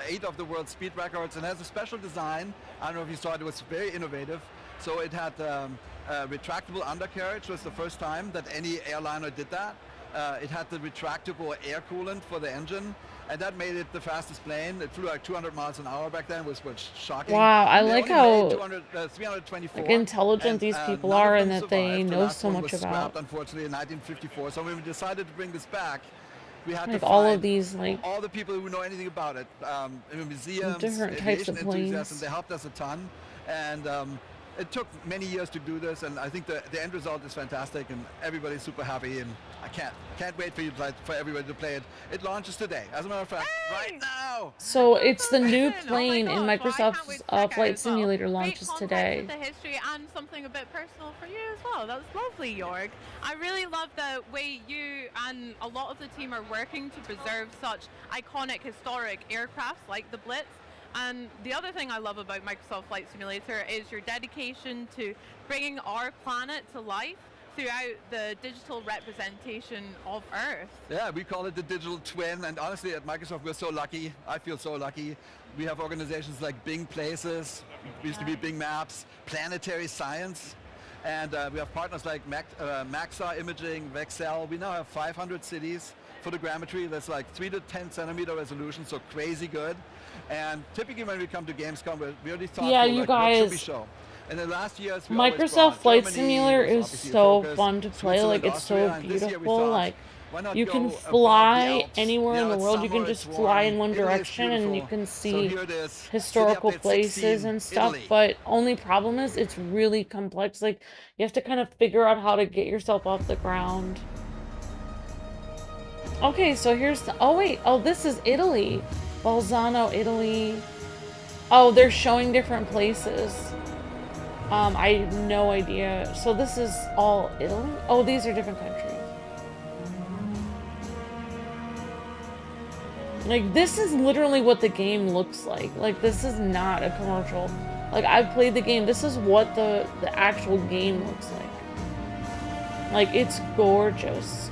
8 of the world's speed records and has a special design. I don't know if you saw it, it was very innovative. So it had a retractable undercarriage. It was the first time that any airliner did that. It had the retractable air coolant for the engine, and that made it the fastest plane. It flew like 200 miles an hour back then, which was shocking. Wow, I They like only how made 324, like intelligent and, these people none of are them and that they survived. The know last so one much was about scrapped, unfortunately, in 1954. So when we decided to bring this back, we had like to all find of these like all the people who know anything about it, museums, different types of aviation enthusiasts, and planes. they helped us a ton. And it took many years to do this, and I think the end result is fantastic, and everybody's super happy. And I can't wait for everybody to play it. It launches today, as a matter of fact, right now. So it's the new plane in Microsoft's Flight Simulator launches today. The history and something a bit personal for you as well. That's lovely, Jorg. I really love the way you and a lot of the team are working to preserve such iconic historic aircrafts like the Blitz. And the other thing I love about Microsoft Flight Simulator is your dedication to bringing our planet to life throughout the digital representation of Earth. Yeah, we call it the digital twin, and honestly at Microsoft we're so lucky. I feel so lucky. We have organizations like Bing Places, we used to be Bing Maps, Planetary Science, and we have partners like Maxa Imaging, Vexel. We now have 500 cities. Photogrammetry that's like 3 to 10 centimeter resolution, so crazy good. And typically when we come to Gamescom, we're really thoughtful, Yeah, you like, what should we guys. show? And the last years we always Microsoft brought Flight Germany, Simulator was is obviously a so focus, fun to play. Switzerland, Like it's Austria, so and this year we beautiful. thought, Like why not you go can above the fly Alps? anywhere You in know, the it's world. You can summer, just it's fly warm. in one Italy is direction and you beautiful. can So see here it is, City historical Update places 16, and stuff. Italy. But only problem is it's really complex. Like you have to kind of figure out how to get yourself off the ground. Okay, so here's the, oh wait, oh this is Italy. Bolzano, Italy. Oh, they're showing different places. I have no idea. So this is all Italy? Oh, these are different countries. Like, this is literally what the game looks like. Like, this is not a commercial. Like, I've played the game. This is what the actual game looks like. Like, it's gorgeous.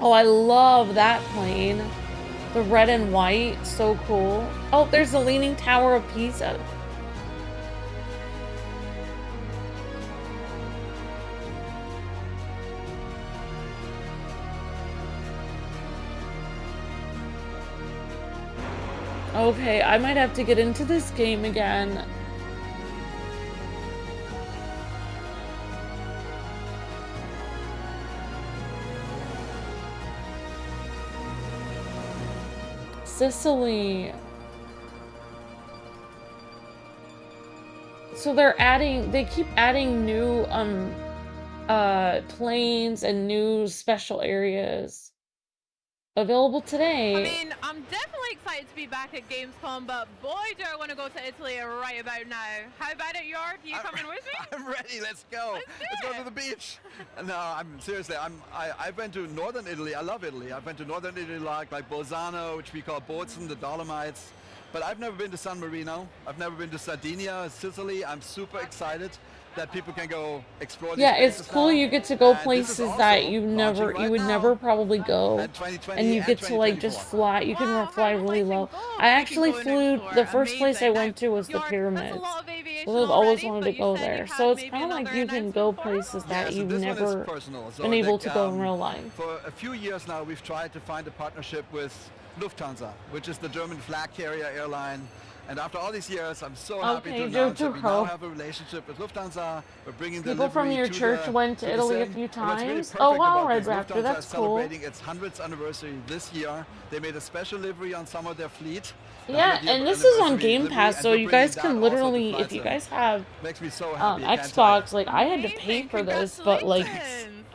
Oh, I love that plane. The red and white. So cool. Oh, there's the Leaning Tower of Pisa. Okay, I might have to get into this game again. Sicily. So they keep adding new planes and new special areas. Available today. I mean, I'm definitely excited to be back at Gamescom, but boy, do I want to go to Italy right about now. How about it, York? You coming with me? I'm ready. Let's go. Let's go to the beach. No, I'm seriously. I've been to northern Italy. I love Italy. I've been to northern Italy, like Bolzano, which we call Bozen, the Dolomites. But I've never been to San Marino. I've never been to Sardinia, Sicily. I'm super excited that people can go explore. Yeah, it's cool. You get to go places that you would never probably go, and you get to like just fly. You can fly really low. I actually flew. The first place I went to was the pyramids. I've always wanted to go there. So it's kind of like you can go places that you've never been able to go in real life. For a few years now, we've tried to find a partnership with Lufthansa, which is the German flag carrier airline. And after all these years, I'm so happy to announce that we now have a relationship with Lufthansa. We're bringing people from your church went to Italy a few times. Oh wow, Red Raptor, that's cool. Celebrating its 100th anniversary this year. They made a special livery on some of their fleet. Yeah, and this is on Game Pass, so you guys can literally, if you guys have Xbox, like I had to pay for this, but like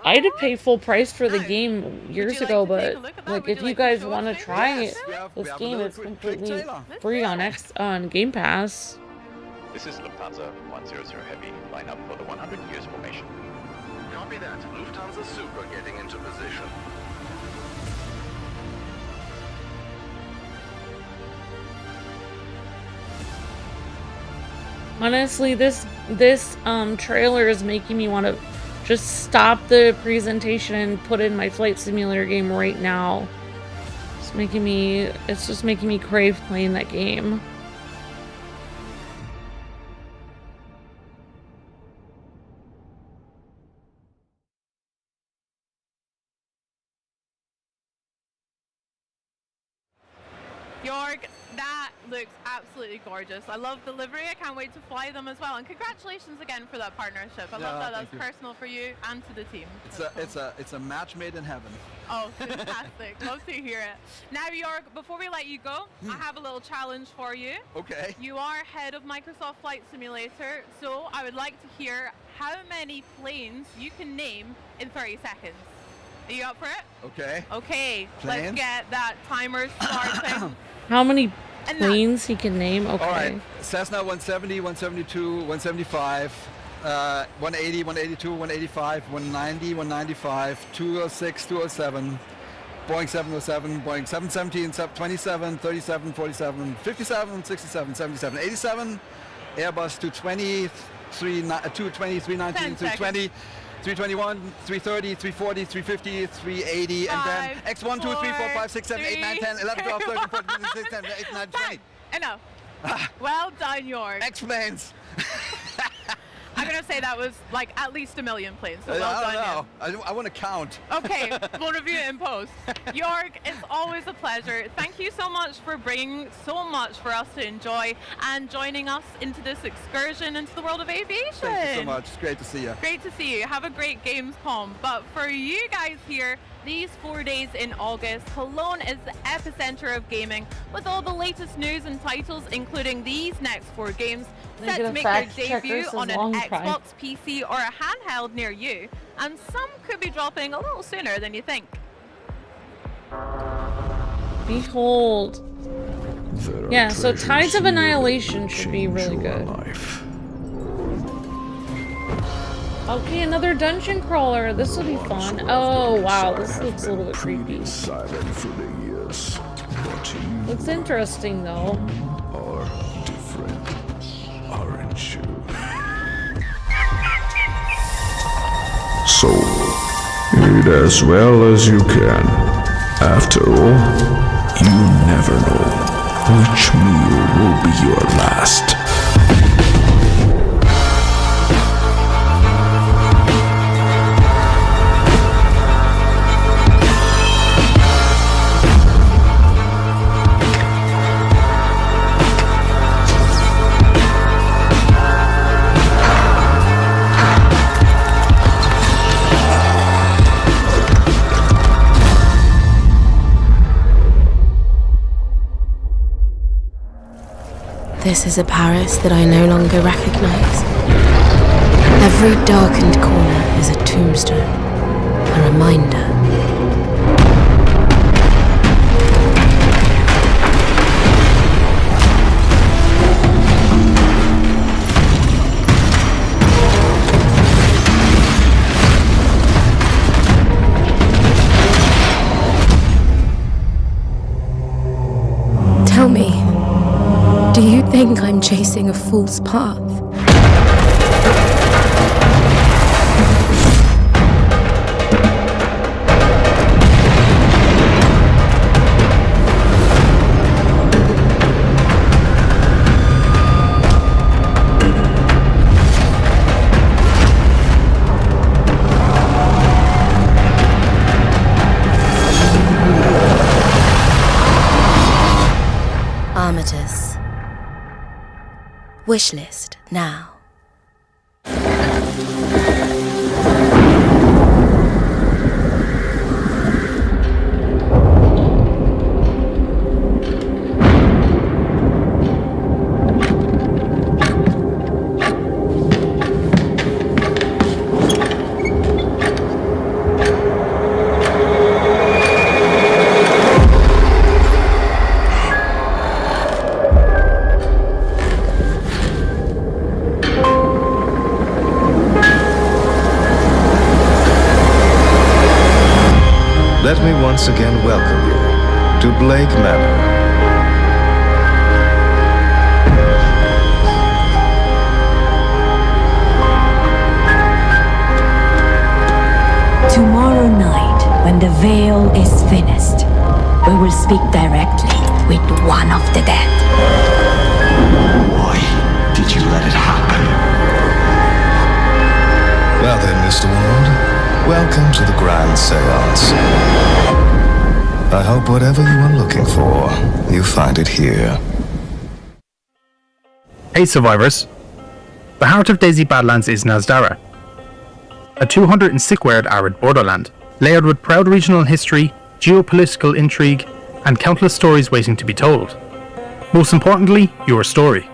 I had to pay full price for the game years ago, but like if you guys want to try it, this game is completely free on Game Pass. This is Lufthansa 100 Heavy. Line up for the 100 years formation. Copy that. Lufthansa Super getting into position. Honestly, this trailer is making me want to just stop the presentation and put in my flight simulator game right now. It's just making me crave playing that game. York, that looks absolutely gorgeous. I love the livery. I can't wait to fly them as well. And congratulations again for that partnership. I love that. That's personal for you and to the team. It's a match made in heaven. Oh, fantastic. Love to hear it. Now, York, before we let you go, I have a little challenge for you. Okay. You are head of Microsoft Flight Simulator, so I would like to hear how many planes you can name in 30 seconds. Are you up for it? Okay. Okay, Planes? let's get that timer starting. How many planes he can name? Okay. All right. Cessna 170, 172, 175, 180, 182, 185, 190, 195, 206, 207, Boeing 707, Boeing 717, 27, 37, 47, 57, 67, 77, 87, Airbus 220, 220, 319, 320. 321, 330, 340, 350, 380, and then X1, 2, 3, 4, 5, 6, 7, 8, 9, 10, 11, 12, 13, 14, 15, 16, 17, 18, 19, 20. Enough. Well done, York. X-planes. I'm going to say that was like at least 1 million planes. So well I done. don't know. I want to count. Okay, we'll review it in post. York, it's always a pleasure. Thank you so much for bringing so much for us to enjoy and joining us into this excursion into the world of aviation. Thank you so much. It's great to see you. Great to see you. Have a great Gamescom. But for you guys here, these 4 days in August, Cologne is the epicenter of gaming with all the latest news and titles, including these next 4 games set to make their debut on an Xbox, PC, or a handheld near you, and some could be dropping a little sooner than you think. Behold. Yeah, so Tides of Annihilation should be really good. Okay, another dungeon crawler. This will be fun. Oh wow, this looks a little bit creepy. Silent for the years, but you Looks interesting though. are different, aren't you? So, eat as well as you can. After all, you never know which meal will be your last. This is a Paris that I no longer recognize. Every darkened corner is a tombstone, a reminder. Tell me, do you think I'm chasing a fool's path? ARMATUS. Wishlist now. Let me once again welcome you to Blake Manor. Tomorrow night, when the veil is finished, we will speak directly with one of the dead. Why did you let it happen? Well then, Mr. Ward, welcome to the Grand Seance. I hope whatever you are looking for, you find it here. Hey survivors! The heart of Daisy Badlands is Nazdara, a 206-squared arid borderland, layered with proud regional history, geopolitical intrigue, and countless stories waiting to be told. Most importantly, your story.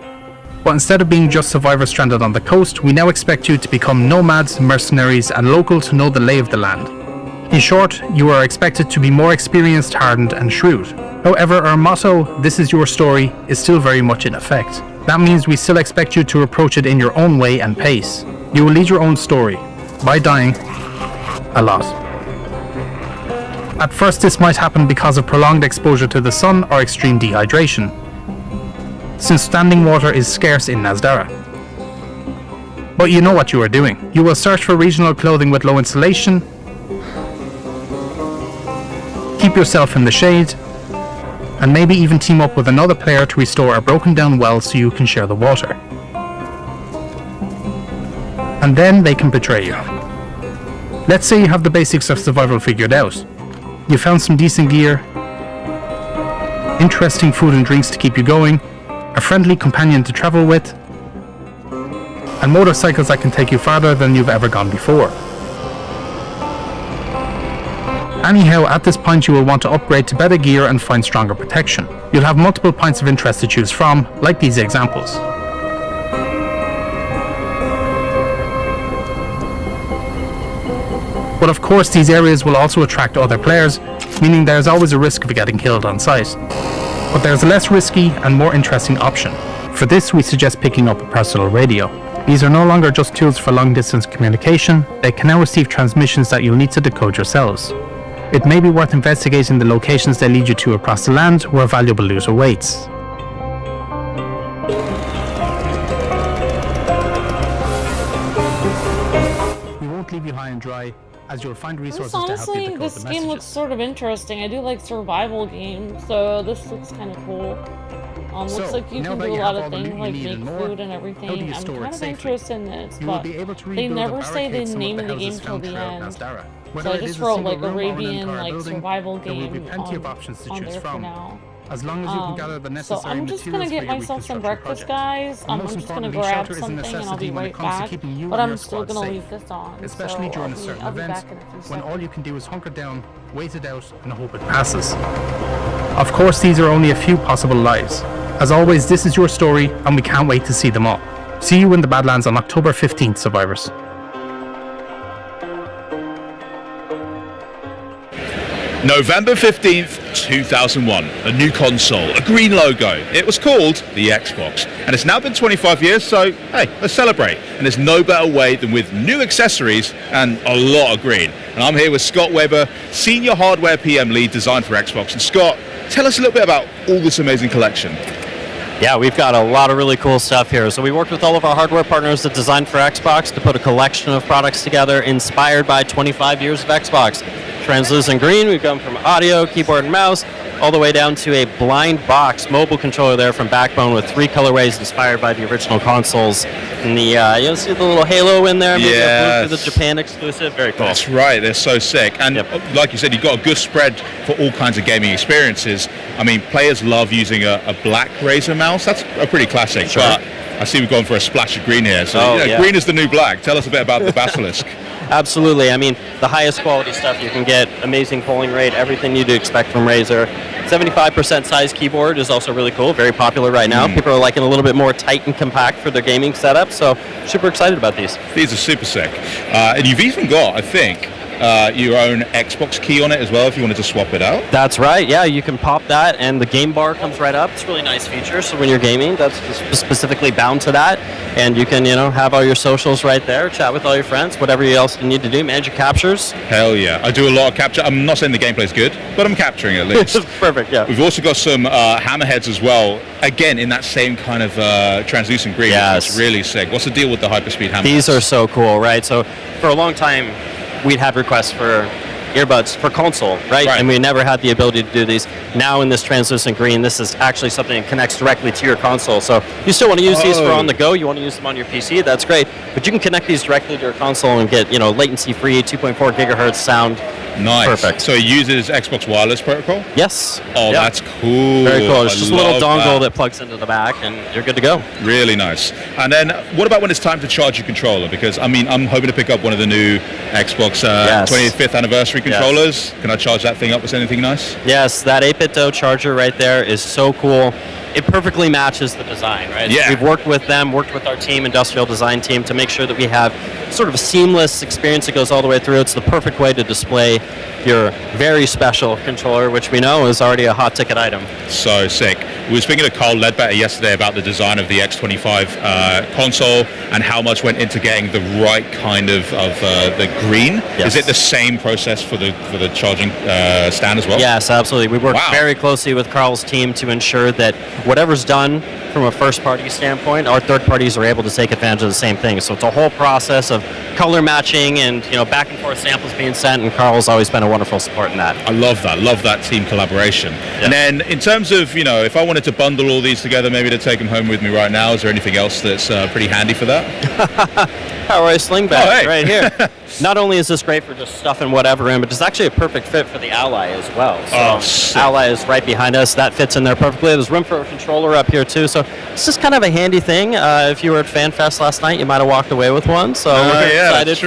But instead of being just survivors stranded on the coast, we now expect you to become nomads, mercenaries, and local to know the lay of the land. In short, you are expected to be more experienced, hardened, and shrewd. However, our motto, "This is your story," is still very much in effect. That means we still expect you to approach it in your own way and pace. You will lead your own story, by dying a lot. At first, this might happen because of prolonged exposure to the sun or extreme dehydration, since standing water is scarce in Nazdara. But you know what you are doing. You will search for regional clothing with low insulation, keep yourself in the shade, and maybe even team up with another player to restore a broken down well so you can share the water. And then they can betray you. Let's say you have the basics of survival figured out. You found some decent gear, interesting food and drinks to keep you going, a friendly companion to travel with, and motorcycles that can take you farther than you've ever gone before. Anyhow, at this point you will want to upgrade to better gear and find stronger protection. You'll have multiple points of interest to choose from, like these examples. But of course these areas will also attract other players, meaning there's always a risk of getting killed on sight. But there's a less risky and more interesting option. For this we suggest picking up a personal radio. These are no longer just tools for long distance communication, they can now receive transmissions that you'll need to decode yourselves. It may be worth investigating the locations they lead you to across the land where valuable loot awaits. We won't leave you high and dry, as you'll find resources to help you Honestly, decode this the game messages. looks sort of interesting. I do like survival games, so this looks kind of cool. Looks like you now can that do a you lot have of all the things, loot you like need make and more, food and how do everything. you I'm store kind it of safely? interested in this, You will but be able to they rebuild never or say the barricade some name of the houses game till found the throughout end. Nazdara. So Whether I it just is a wrote single like room or an Arabian entire like building, survival there will be game plenty of on, options to on choose there for from. now. As long as you can gather the necessary So I'm just gonna materials get for your myself some reconstruction breakfast, project. guys. And I'm most just gonna importantly, grab shelter is a something and I'll necessity be when it right comes to back. keeping you But and I'm your still squad gonna safe, leave this on. especially so during a certain I'll be event back in a few when all seconds. you can do is hunker down, wait it out, and hope it passes. Of course, these are only a few possible lives. As always, this is your story, and we can't wait to see them all. See you in the Badlands on October 15th, survivors. November 15th, 2001, a new console, a green logo. It was called the Xbox, and it's now been 25 years, so hey, let's celebrate. And there's no better way than with new accessories and a lot of green. And I'm here with Scott Weber, Senior Hardware PM Lead Design for Xbox. And Scott, Tell us a little bit about all this amazing collection. Yeah, we've got a lot of really cool stuff here. So we worked with all of our hardware partners that designed for Xbox to put a collection of products together inspired by 25 years of Xbox. Translucent green, we've gone from audio, keyboard, and mouse, all the way down to a blind box mobile controller there from Backbone with 3 colorways inspired by the original consoles. And the you'll see the little halo in there, maybe a blue for the Japan exclusive. Very cool. That's right, they're so sick. And like you said, you've got a good spread for all kinds of gaming experiences. I mean, players love using a black Razer mouse. That's a pretty classic. Sure. But I see we've gone for a splash of green here. So green is the new black. Tell us a bit about the Basilisk. Absolutely. I mean, the highest quality stuff you can get, amazing polling rate, everything you'd expect from Razer. 75% size keyboard is also really cool, very popular right now. People are liking a little bit more tight and compact for their gaming setup, so super excited about these. These are super sick. And you've even got, I think, your own Xbox key on it as well if you wanted to swap it out. That's right, yeah, you can pop that and the game bar comes right up. It's a really nice feature, so when you're gaming, that's specifically bound to that. And you can, have all your socials right there, chat with all your friends, whatever else you need to do, manage your captures. Hell yeah, I do a lot of capture. I'm not saying the gameplay's good, but I'm capturing at least. Perfect, yeah. We've also got some hammerheads as well, again in that same kind of translucent green. Yes. It's really sick. What's the deal with the hyperspeed hammerheads? These are so cool, right? So for a long time, we'd have requests for earbuds for console, right? And we never had the ability to do these. Now in this translucent green, this is actually something that connects directly to your console. So you still want to use these for on the go, you want to use them on your PC, that's great. But you can connect these directly to your console and get, latency-free 2.4 gigahertz sound. Nice. Perfect. So it uses Xbox Wireless Protocol? Yes. Oh, that's cool. Very cool. It's just a little dongle that plugs into the back and you're good to go. Really nice. And then what about when it's time to charge your controller? Because, I mean, I'm hoping to pick up one of the new Xbox 25th anniversary controllers. Can I charge that thing up with anything nice? Yes, that 8-bit charger right there is so cool. It perfectly matches the design, right? Yeah. We've worked with them, worked with our team, industrial design team, to make sure that we have sort of a seamless experience that goes all the way through. It's the perfect way to display your very special controller, which we know is already a hot ticket item. So sick. We were speaking to Carl Ledbetter yesterday about the design of the X25 console and how much went into getting the right kind of the green. Yes. Is it the same process for the charging stand as well? Yes, absolutely. We work very closely with Carl's team to ensure that whatever's done from a first-party standpoint, our third parties are able to take advantage of the same thing. So it's a whole process of color matching and back and forth samples being sent, and Carl's always been a wonderful support in that. I love that team collaboration. And then in terms of, if I wanted to bundle all these together, maybe to take them home with me right now, is there anything else that's pretty handy for that? Power sling bag right here. Not only is this great for just stuffing whatever in, but it's actually a perfect fit for the Ally as well. So Ally is right behind us. That fits in there perfectly. There's room for a controller up here too. So it's just kind of a handy thing. If you were at FanFest last night, you might have walked away with one. So we're excited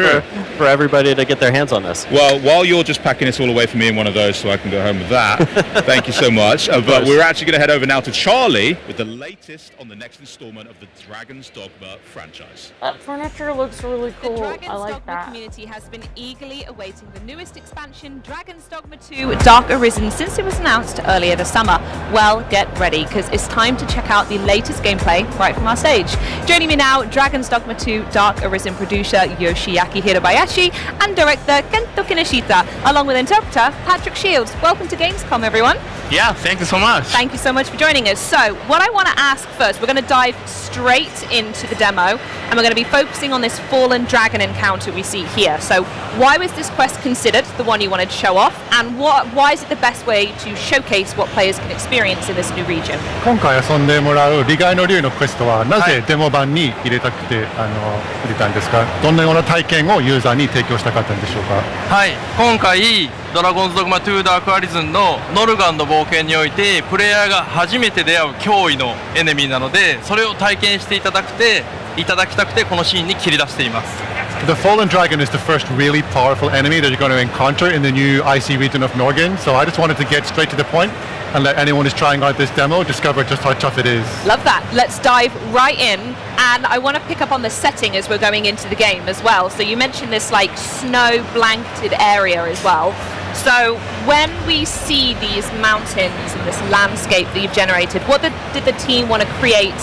for everybody to get their hands on this. Well, while you're just packing this all away for me in one of those so I can go home with that, thank you so much. But we're actually going to head over now to Charlie with the latest on the next installment of the Dragon's Dogma franchise. That furniture looks really cool. I like Dogma that. community has been eagerly awaiting the newest expansion, Dragon's Dogma 2 Dark Arisen, since it was announced earlier this summer. Well, get ready, because it's time to check out the latest gameplay right from our stage. Joining me now, Dragon's Dogma 2 Dark Arisen producer Yoshiaki Hirabayashi and director Kento Kinoshita, along with interpreter Patrick Shields. Welcome to Gamescom, everyone. Yeah, thank you so much. Thank you so much for joining us. So, what I want to ask first, we're going to dive straight into the demo, and we're going to be focusing on this fallen dragon encounter we see here. So, why was this quest considered the one you wanted to show off, and why is it the best way to showcase what players can experience in this new region? 今回遊んでもらう利害の竜のクエストはなぜデモ版に入れたくて入れたんですか？どんなような体験をユーザーに提供したかったんでしょうか？はい、今回ドラゴンズドグマ2ダークアリズンのノルガンの冒険においてプレイヤーが初めて出会う脅威のエネミーなので、それを体験していただきたくてこのシーンに切り出しています。The Fallen Dragon is the first really powerful enemy that you're going to encounter in the new IC region of Norgin, so I just wanted to get straight to the point and let anyone who's trying out this demo discover just how tough it is. Love that. Let's dive right in, and I want to pick up on the setting as we're going into the game as well. So you mentioned this like snow blanketed area as well. So when we see these mountains and this landscape that you've generated, what did the team want to create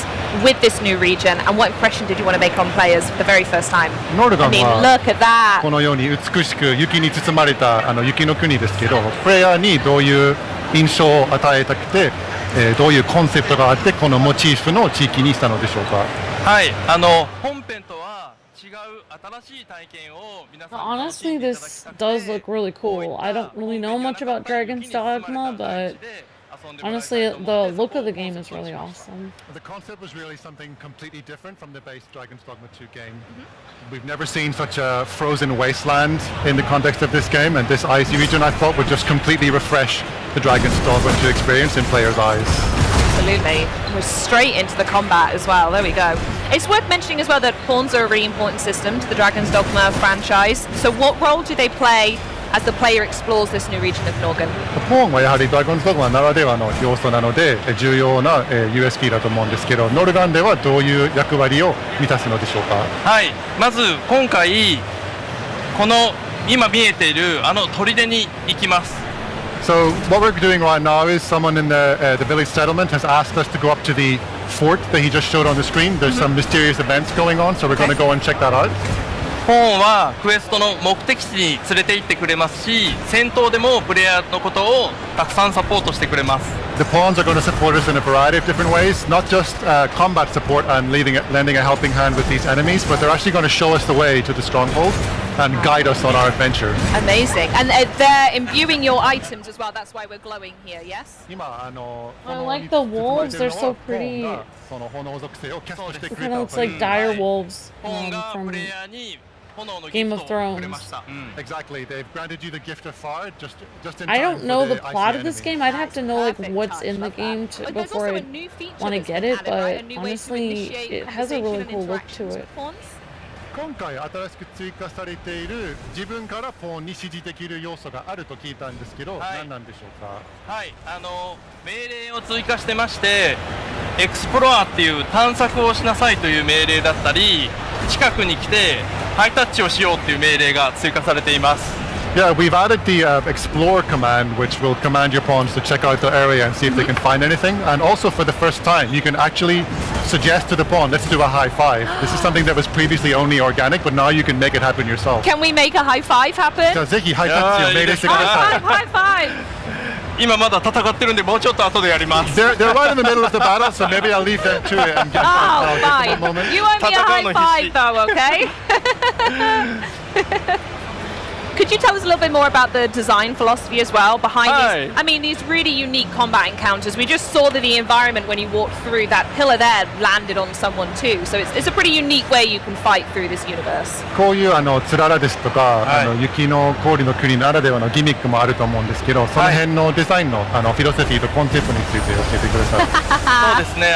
with this new region, and what impression did you want to make on players for the very first time? ノルガン I mean, は look at that. このように美しく雪に包まれた雪の国ですけど、プレイヤーにどういう印象を与えたくて、どういうコンセプトがあってこのモチーフの地域にしたのでしょうか。はい、本編とは違う新しい体験を皆さん Honestly, this does look really cool. I don't really know much about Dragon's Dogma, but honestly, the look of the game is really awesome. The concept was really something completely different from the base Dragon's Dogma 2 game. We've never seen such a frozen wasteland in the context of this game, and this icy region I thought would just completely refresh the Dragon's Dogma 2 experience in players' eyes. Absolutely. We're straight into the combat as well. There we go. It's worth mentioning as well that pawns are a really important system to the Dragon's Dogma franchise. So what role do they play as the player explores this new region of Norgan? ポーンはやはりドラゴンズドグマならではの要素なので重要な USP だと思うんですけど、ノルガンではどういう役割を満たすのでしょうか。はい、まず今回この今見えている砦に行きます。So what we're doing right now is someone in the village settlement has asked us to go up to the fort that he just showed on the screen. There's some mysterious events going on, so we're going to go and check that out. ポーンはクエストの目的地に連れて行ってくれますし、戦闘でもプレイヤーのことをたくさんサポートしてくれます。The pawns are going to support us in a variety of different ways, not just combat support and lending a helping hand with these enemies, but they're actually going to show us the way to the stronghold and guide us on our adventure. Amazing. And they're imbuing your items as well. That's why we're glowing here, yes? I like the wolves. They're so pretty. It kind of looks like dire wolves from Game of Thrones. Exactly. They've granted you the gift of fire just in time. I don't know the plot of this enemy. game. I'd have to know like what's in the game before I want to get it, but honestly, it has a really cool look to it. 今回新しく追加されている自分からポーンに指示できる要素があると聞いたんですけど、何なんでしょうか。はい、命令を追加してまして、エクスプロアっていう探索をしなさいという命令だったり、近くに来てハイタッチをしようっていう命令が追加されています。Yeah, we've added the explore command, which will command your pawns to check out the area and see if they can find anything. And also, for the first time, you can actually suggest to the pawn, let's do a high five. This is something that was previously only organic, but now you can make it happen yourself. Can we make a high five happen? じゃあぜひハイタッチを命令してください。High five! 今まだ戦ってるんでもうちょっと後でやります。They're right in the middle of the battle, so maybe I'll leave them to it and get fine. You owe me a high five though, okay? Could you tell us a little bit more about the design philosophy as well behind these? I mean, these really unique combat encounters. We just saw that the environment when you walked through that pillar there landed on someone too. So it's a pretty unique way you can fight through this universe. こういうつららですとか、雪の氷の国ならではのギミックもあると思うんですけど、その辺のデザインのフィロソフィーとコンセプトについて教えてください。そうですね。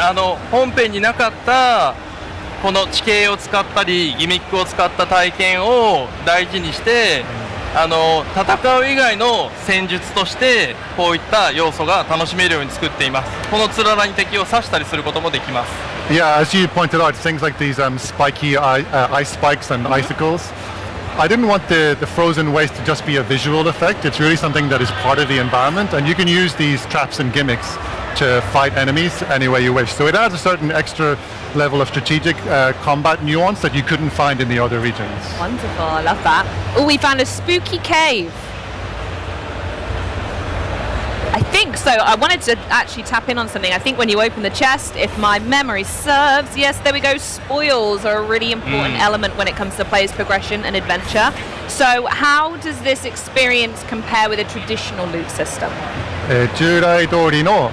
本編になかったこの地形を使ったりギミックを使った体験を大事にして。戦う以外の戦術としてこういった要素が楽しめるように作っています。このつららに敵を刺したりすることもできます。Yeah, as you pointed out, things like these spiky ice spikes and icicles. I didn't want the frozen waste to just be a visual effect. It's really something that is part of the environment, and you can use these traps and gimmicks to fight enemies any way you wish. So it adds a certain extra level of strategic combat nuance that you couldn't find in the other regions. Wonderful, I love that. Oh, we found a spooky cave. I think so. I wanted to actually tap in on something. I think when you open the chest, if my memory serves, yes, there we go. Spoils are a really important element when it comes to players' progression and adventure. So how does this experience compare with a traditional loot system? 従来通りの、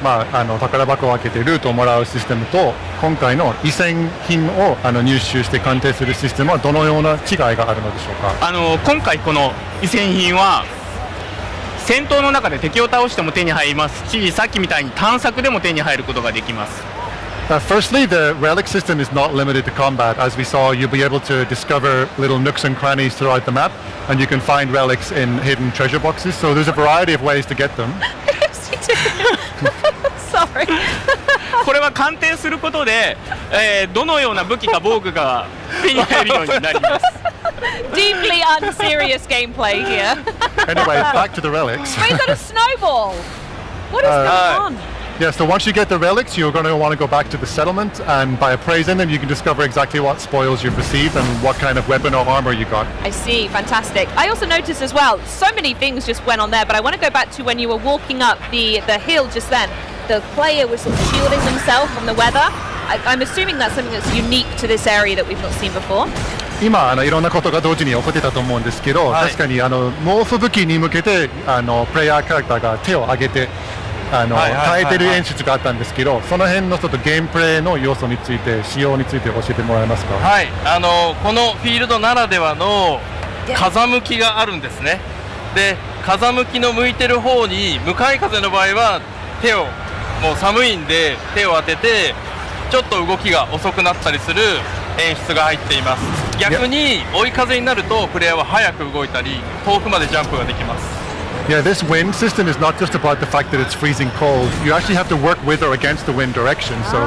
宝箱を開けてルートをもらうシステムと今回の遺産品を入手して鑑定するシステムはどのような違いがあるのでしょうか。今回この遺産品は戦闘の中で敵を倒しても手に入りますし、さっきみたいに探索でも手に入ることができます。Firstly, the relic system is not limited to combat. As we saw, you'll be able to discover little nooks and crannies throughout the map, and you can find relics in hidden treasure boxes. So there's a variety of ways to get them. Sorry. これは鑑定することで、どのような武器か防具が手に入るようになります。Deeply unserious gameplay here. Anyway, back to the relics. Wait, is that a snowball? What is going on? Yeah, so once you get the relics, you're going to want to go back to the settlement, and by appraising them, you can discover exactly what spoils you've received and what kind of weapon or armor you got. I see, fantastic. I also noticed as well, so many things just went on there, but I want to go back to when you were walking up the hill just then. The player was sort of shielding himself from the weather. I'm assuming that's something that's unique to this area that we've not seen before. 今いろんなことが同時に起こってたと思うんですけど、確かに猛吹雪に向けてプレイヤーキャラクターが手を上げて耐えてる演出があったんですけど、その辺のちょっとゲームプレイの要素について、仕様について教えてもらえますか？はい、このフィールドならではの風向きがあるんですね。で、風向きの向いてる方に向かい風の場合はもう寒いんで手を当ててちょっと動きが遅くなったりする演出が入っています。逆に追い風になるとプレイヤーは早く動いたり遠くまでジャンプができます。Yeah, this wind system is not just about the fact that it's freezing cold. You actually have to work with or against the wind direction. So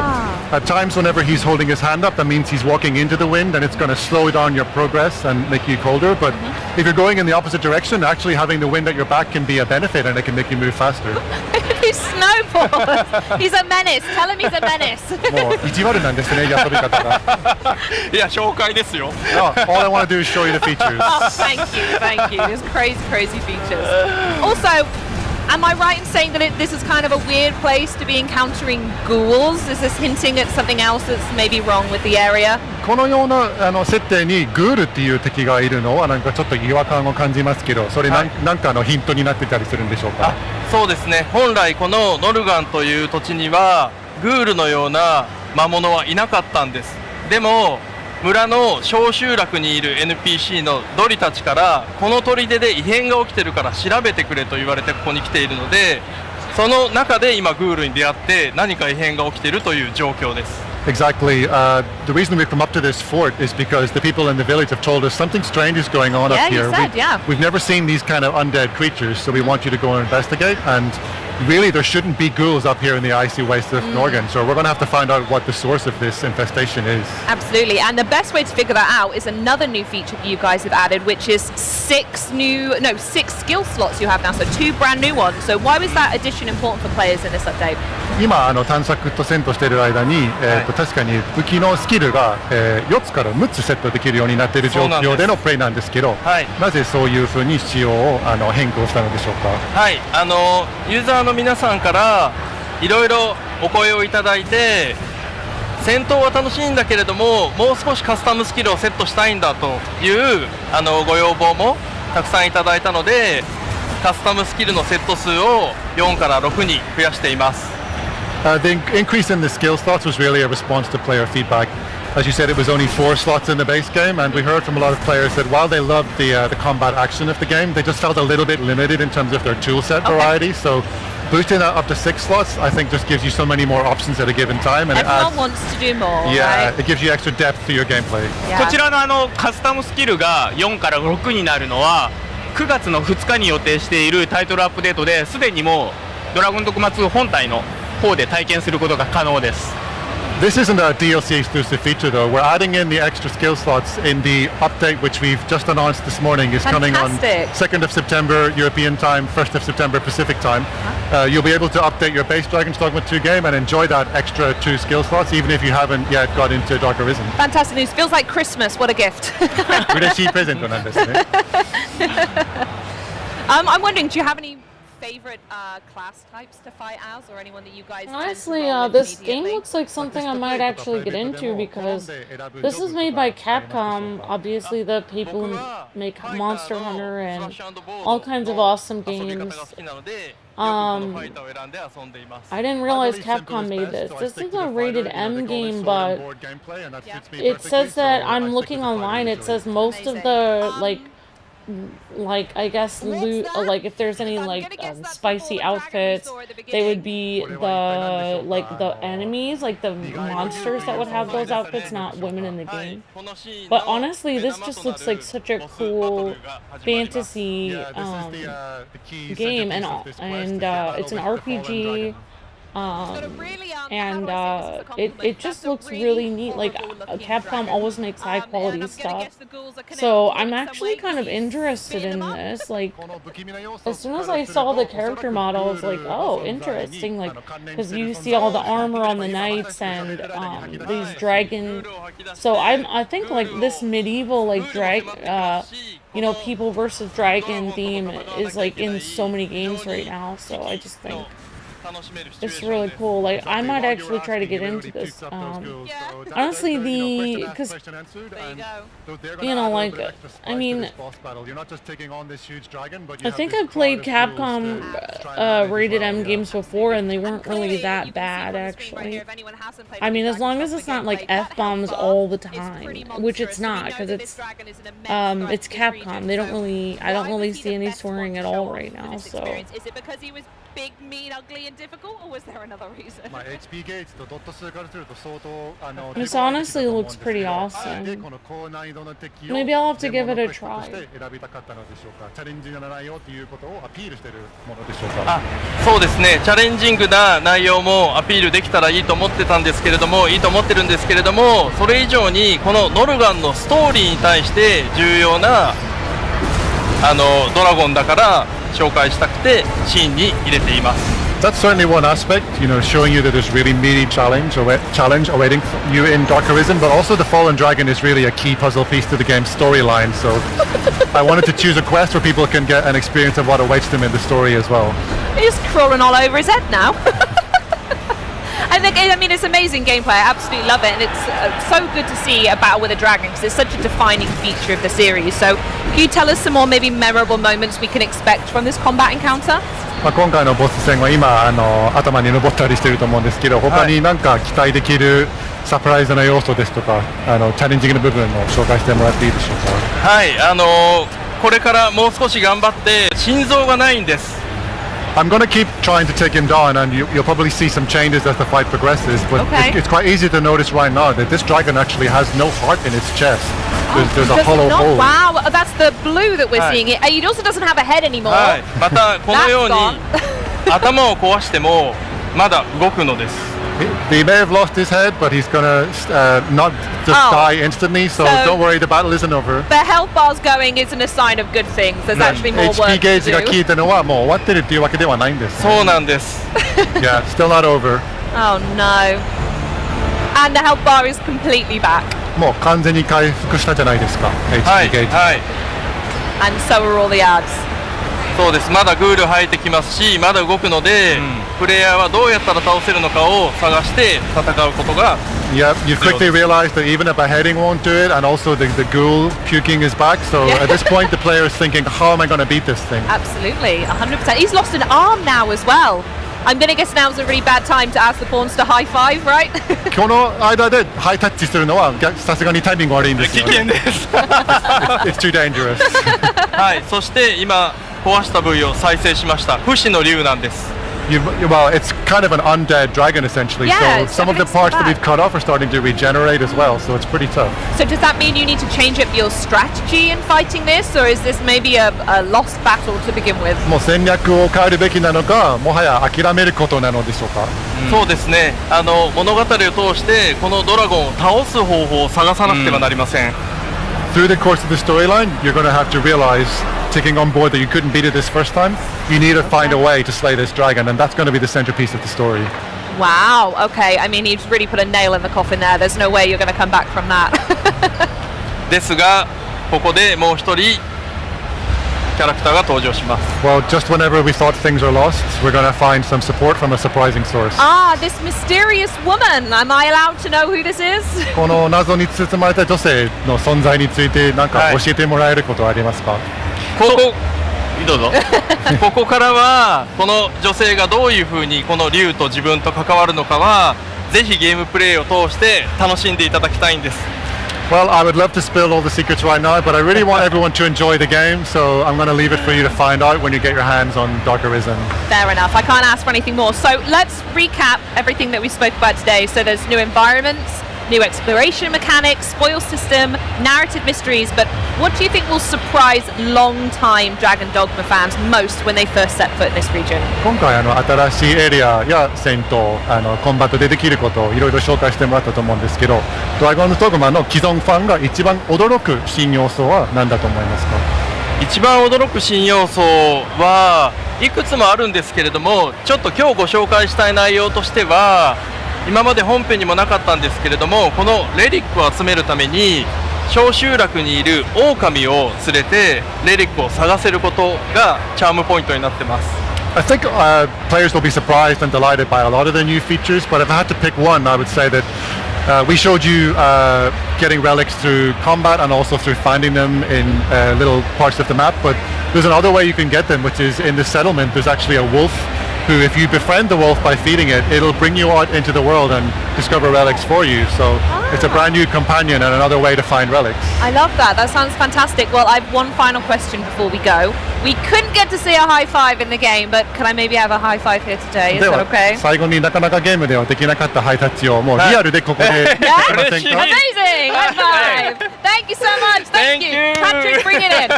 at times whenever he's holding his hand up, that means he's walking into the wind and it's going to slow down your progress and make you colder. But if you're going in the opposite direction, actually having the wind at your back can be a benefit and it can make you move faster. He snowballs! He's a menace! Tell him he's a menace! もう意地悪なんですね、遊び方が。いや、紹介ですよ。All I want to do is show you the features. Thank you. There's crazy features. Also, am I right in saying that this is kind of a weird place to be encountering ghouls? Is this hinting at something else that's maybe wrong with the area? このような設定にグールっていう敵がいるのはなんかちょっと違和感を感じますけど、それなんかのヒントになってたりするんでしょうか？そうですね。本来このノルガンという土地にはグールのような魔物はいなかったんです。でも村の小集落にいる NPC のドリたちからこの砦で異変が起きてるから調べてくれと言われてここに来ているので、その中で今グールに出会って何か異変が起きているという状況です。Exactly. The reason we've come up to this fort is because the people in the village have told us something strange is going on up here. We've never seen these kind of undead creatures, so we want you to go and investigate. And really, there shouldn't be ghouls up here in the icy waste of Norgan, so we're going to have to find out what the source of this infestation is. Absolutely, and the best way to figure that out is another new feature that you guys have added, which is 6 skill slots you have now, so 2 brand new ones. So why was that addition important for players in this update? 今探索と戦闘している間に、確かに武器のスキルが、4つから6つセットできるようになっている状況でのプレイなんですけど、なぜそういうふうに仕様を変更したのでしょうか？はい、ユーザーの皆さんからいろいろお声をいただいて、戦闘は楽しいんだけれどももう少しカスタムスキルをセットしたいんだというご要望もたくさんいただいたので、カスタムスキルのセット数を4から6に増やしています。The increase in the skill slots was really a response to player feedback. As you said, it was only 4 slots in the base game, and we heard from a lot of players that while they loved the combat action of the game, they just felt a little bit limited in terms of their toolset variety. So boosting that up to 6 slots, I think, just gives you so many more options at a given time, and everyone wants to do more. Yeah, it gives you extra depth to your gameplay. こちらのカスタムスキルが4から6になるのは9月の2日に予定しているタイトルアップデートですでにもうドラゴンドグマ2本体の方で体験することが可能です。This isn't a DLC exclusive feature though. We're adding in the extra skill slots in the update which we've just announced this morning is coming on 2nd of September European time, 1st of September Pacific time. You'll be able to update your base Dragon's Dogma 2 game and enjoy that extra 2 skill slots even if you haven't yet got into Dark Arisen. Fantastic news. Feels like Christmas. What a gift. 嬉しいプレゼントなんですね。I'm wondering, do you have any favorite class types to fight as, or anyone that you guys honestly this game looks like something I might actually get into because this is made by Capcom, obviously the people who make Monster Hunter and all kinds of awesome games. I didn't realize Capcom made this. This is a rated M game, but it says that I'm looking online, it says most of the like I guess loot, like if there's any spicy outfits, they would be the enemies, like the monsters that would have those outfits, not women in the game. But honestly, this just looks like such a cool fantasy game, and it's an RPG. And it just looks really neat. Like Capcom always makes high quality stuff, so I'm actually kind of interested in this. Like as soon as I saw the character model, I was like, oh, interesting. Like because you see all the armor on the knights and these dragon. So I think like this medieval like you know, people versus dragon theme is like in so many games right now. So I just think it's really cool. Like I might actually try to get into this. Honestly, because you know, like I mean, I think I've played Capcom rated M games before, and they weren't really that bad actually. I mean, as long as it's not like F-bombs all the time, which it's not, because it's Capcom. They don't really, I don't really see any swearing at all right now. So. Is it because he was big, mean, ugly, and difficult, or was there another reason? This honestly looks pretty awesome. Maybe I'll have to give it a try. そうですね、チャレンジングな内容もアピールできたらいいと思ってたんですけれども、いいと思ってるんですけれども、それ以上にこのノルガンのストーリーに対して重要なドラゴンだから紹介したくてシーンに入れています。 That's certainly one aspect, you know, showing you that there's really meaty challenge awaiting you in Dark Arisen, but also the Fallen Dragon is really a key puzzle piece to the game's storyline, so I wanted to choose a quest where people can get an experience of what awaits them in the story as well. He's crawling all over his head now. I mean, it's amazing gameplay. I absolutely love it, and it's so good to see a battle with a dragon because it's such a defining feature of the series. So, can you tell us some more maybe memorable moments we can expect from this combat encounter? 今回のボス戦は今頭に登ったりしてると思うんですけど、他に何か期待できるサプライズな要素ですとか、チャレンジングな部分を紹介してもらっていいでしょうか。はい、これからもう少し頑張って心臓がないんです。 I'm going to keep trying to take him down, and you'll probably see some changes as the fight progresses. But it's quite easy to notice right now that this dragon actually has no heart in its chest. There's a hollow hole. Wow, that's the blue that we're seeing. It also doesn't have a head anymore. またこのように頭を壊してもまだ動くのです。 He may have lost his head, but he's gonna not just die instantly. So don't worry, the battle isn't over. The health bar's going isn't a sign of good things. There's actually more work HP ゲージが to 効 do. いたのはもう終わってるっていうわけではないんです。そうなんです。Yeah, still not over. Oh no. And the health bar is completely back. もう完全に回復したじゃないですか。HP ゲージ。はい。 And so are all the ads. そうです。まだグール入ってきますし、まだ動くので、プレイヤーはどうやったら倒せるのかを探して戦うことが。Yeah, you quickly realize that even a beheading won't do it, and also the ghoul puking is back. So at this point, the player is thinking, how am I going to beat this thing? Absolutely, 100%. He's lost an arm now as well. I'm going to guess now's a really bad time to ask the pawns to high five, right? この間でハイタッチするのはさすがにタイミング悪いんですよ。危険です。It's too dangerous. はい、そして今壊した部位を再生しました。不死の竜なんです。 Well, it's kind of an undead dragon essentially. Yeah, so some of the parts that we've cut off are starting to regenerate as well. So it's pretty tough. So does that mean you need to change up your strategy in fighting this, or is this maybe a lost battle to begin with? もう戦略を変えるべきなのか、もはや諦めることなのでしょうか。そうですね。物語を通してこのドラゴンを倒す方法を探さなくてはなりません。Through the course of the storyline, you're going to have to realize, taking on board that you couldn't beat it this first time, you need to find a way to slay this dragon, and that's going to be the centerpiece of the story. Wow, okay. I mean, you've really put a nail in the coffin there. There's no way you're going to come back from that. ですが、ここでもう一人キャラクターが登場します。 Well, just whenever we thought things are lost, we're going to find some support from a surprising source. Ah, this mysterious woman. Am I allowed to know who this is? この謎に包まれた女性の存在について何か教えてもらえることはありますか？どうぞ。ここからはこの女性がどういう風にこの竜と自分と関わるのかはぜひゲームプレイを通して楽しんでいただきたいんです。 Well, I would love to spill all the secrets right now, but I really want everyone to enjoy the game, so I'm going to leave it for you to find out when you get your hands on Dark Arisen. Fair enough. I can't ask for anything more. So let's recap everything that we spoke about today. So there's new environments, new exploration mechanics, spoil system, narrative mysteries, but what do you think will surprise long-time Dragon Dogma fans most when they first set foot in this region? 今回新しいエリアや戦闘コンバットでできることをいろいろ紹介してもらったと思うんですけど、ドラゴンズドグマの既存ファンが一番驚く新要素は何だと思いますか？一番驚く新要素はいくつもあるんですけれども、ちょっと今日ご紹介したい内容としては今まで本編にもなかったんですけれども、このレリックを集めるために小集落にいる狼を連れてレリックを探せることがチャームポイントになってます。I think players will be surprised and delighted by a lot of the new features, but if I had to pick one, I would say that we showed you getting relics through combat and also through finding them in little parts of the map, but there's another way you can get them, which is in the settlement there's actually a wolf who, if you befriend the wolf by feeding it, it'll bring you out into the world and discover relics for you. So it's a brand new companion and another way to find relics. I love that. That sounds fantastic. Well, I have one final question before we go. We couldn't get to see a high five in the game, but can I maybe have a high five here today? Is that okay? 最後になかなかゲームではできなかったハイタッチをもうリアルでここでできませんか？ Amazing! High five! Thank you so much. Thank you. Patrick, bring it in.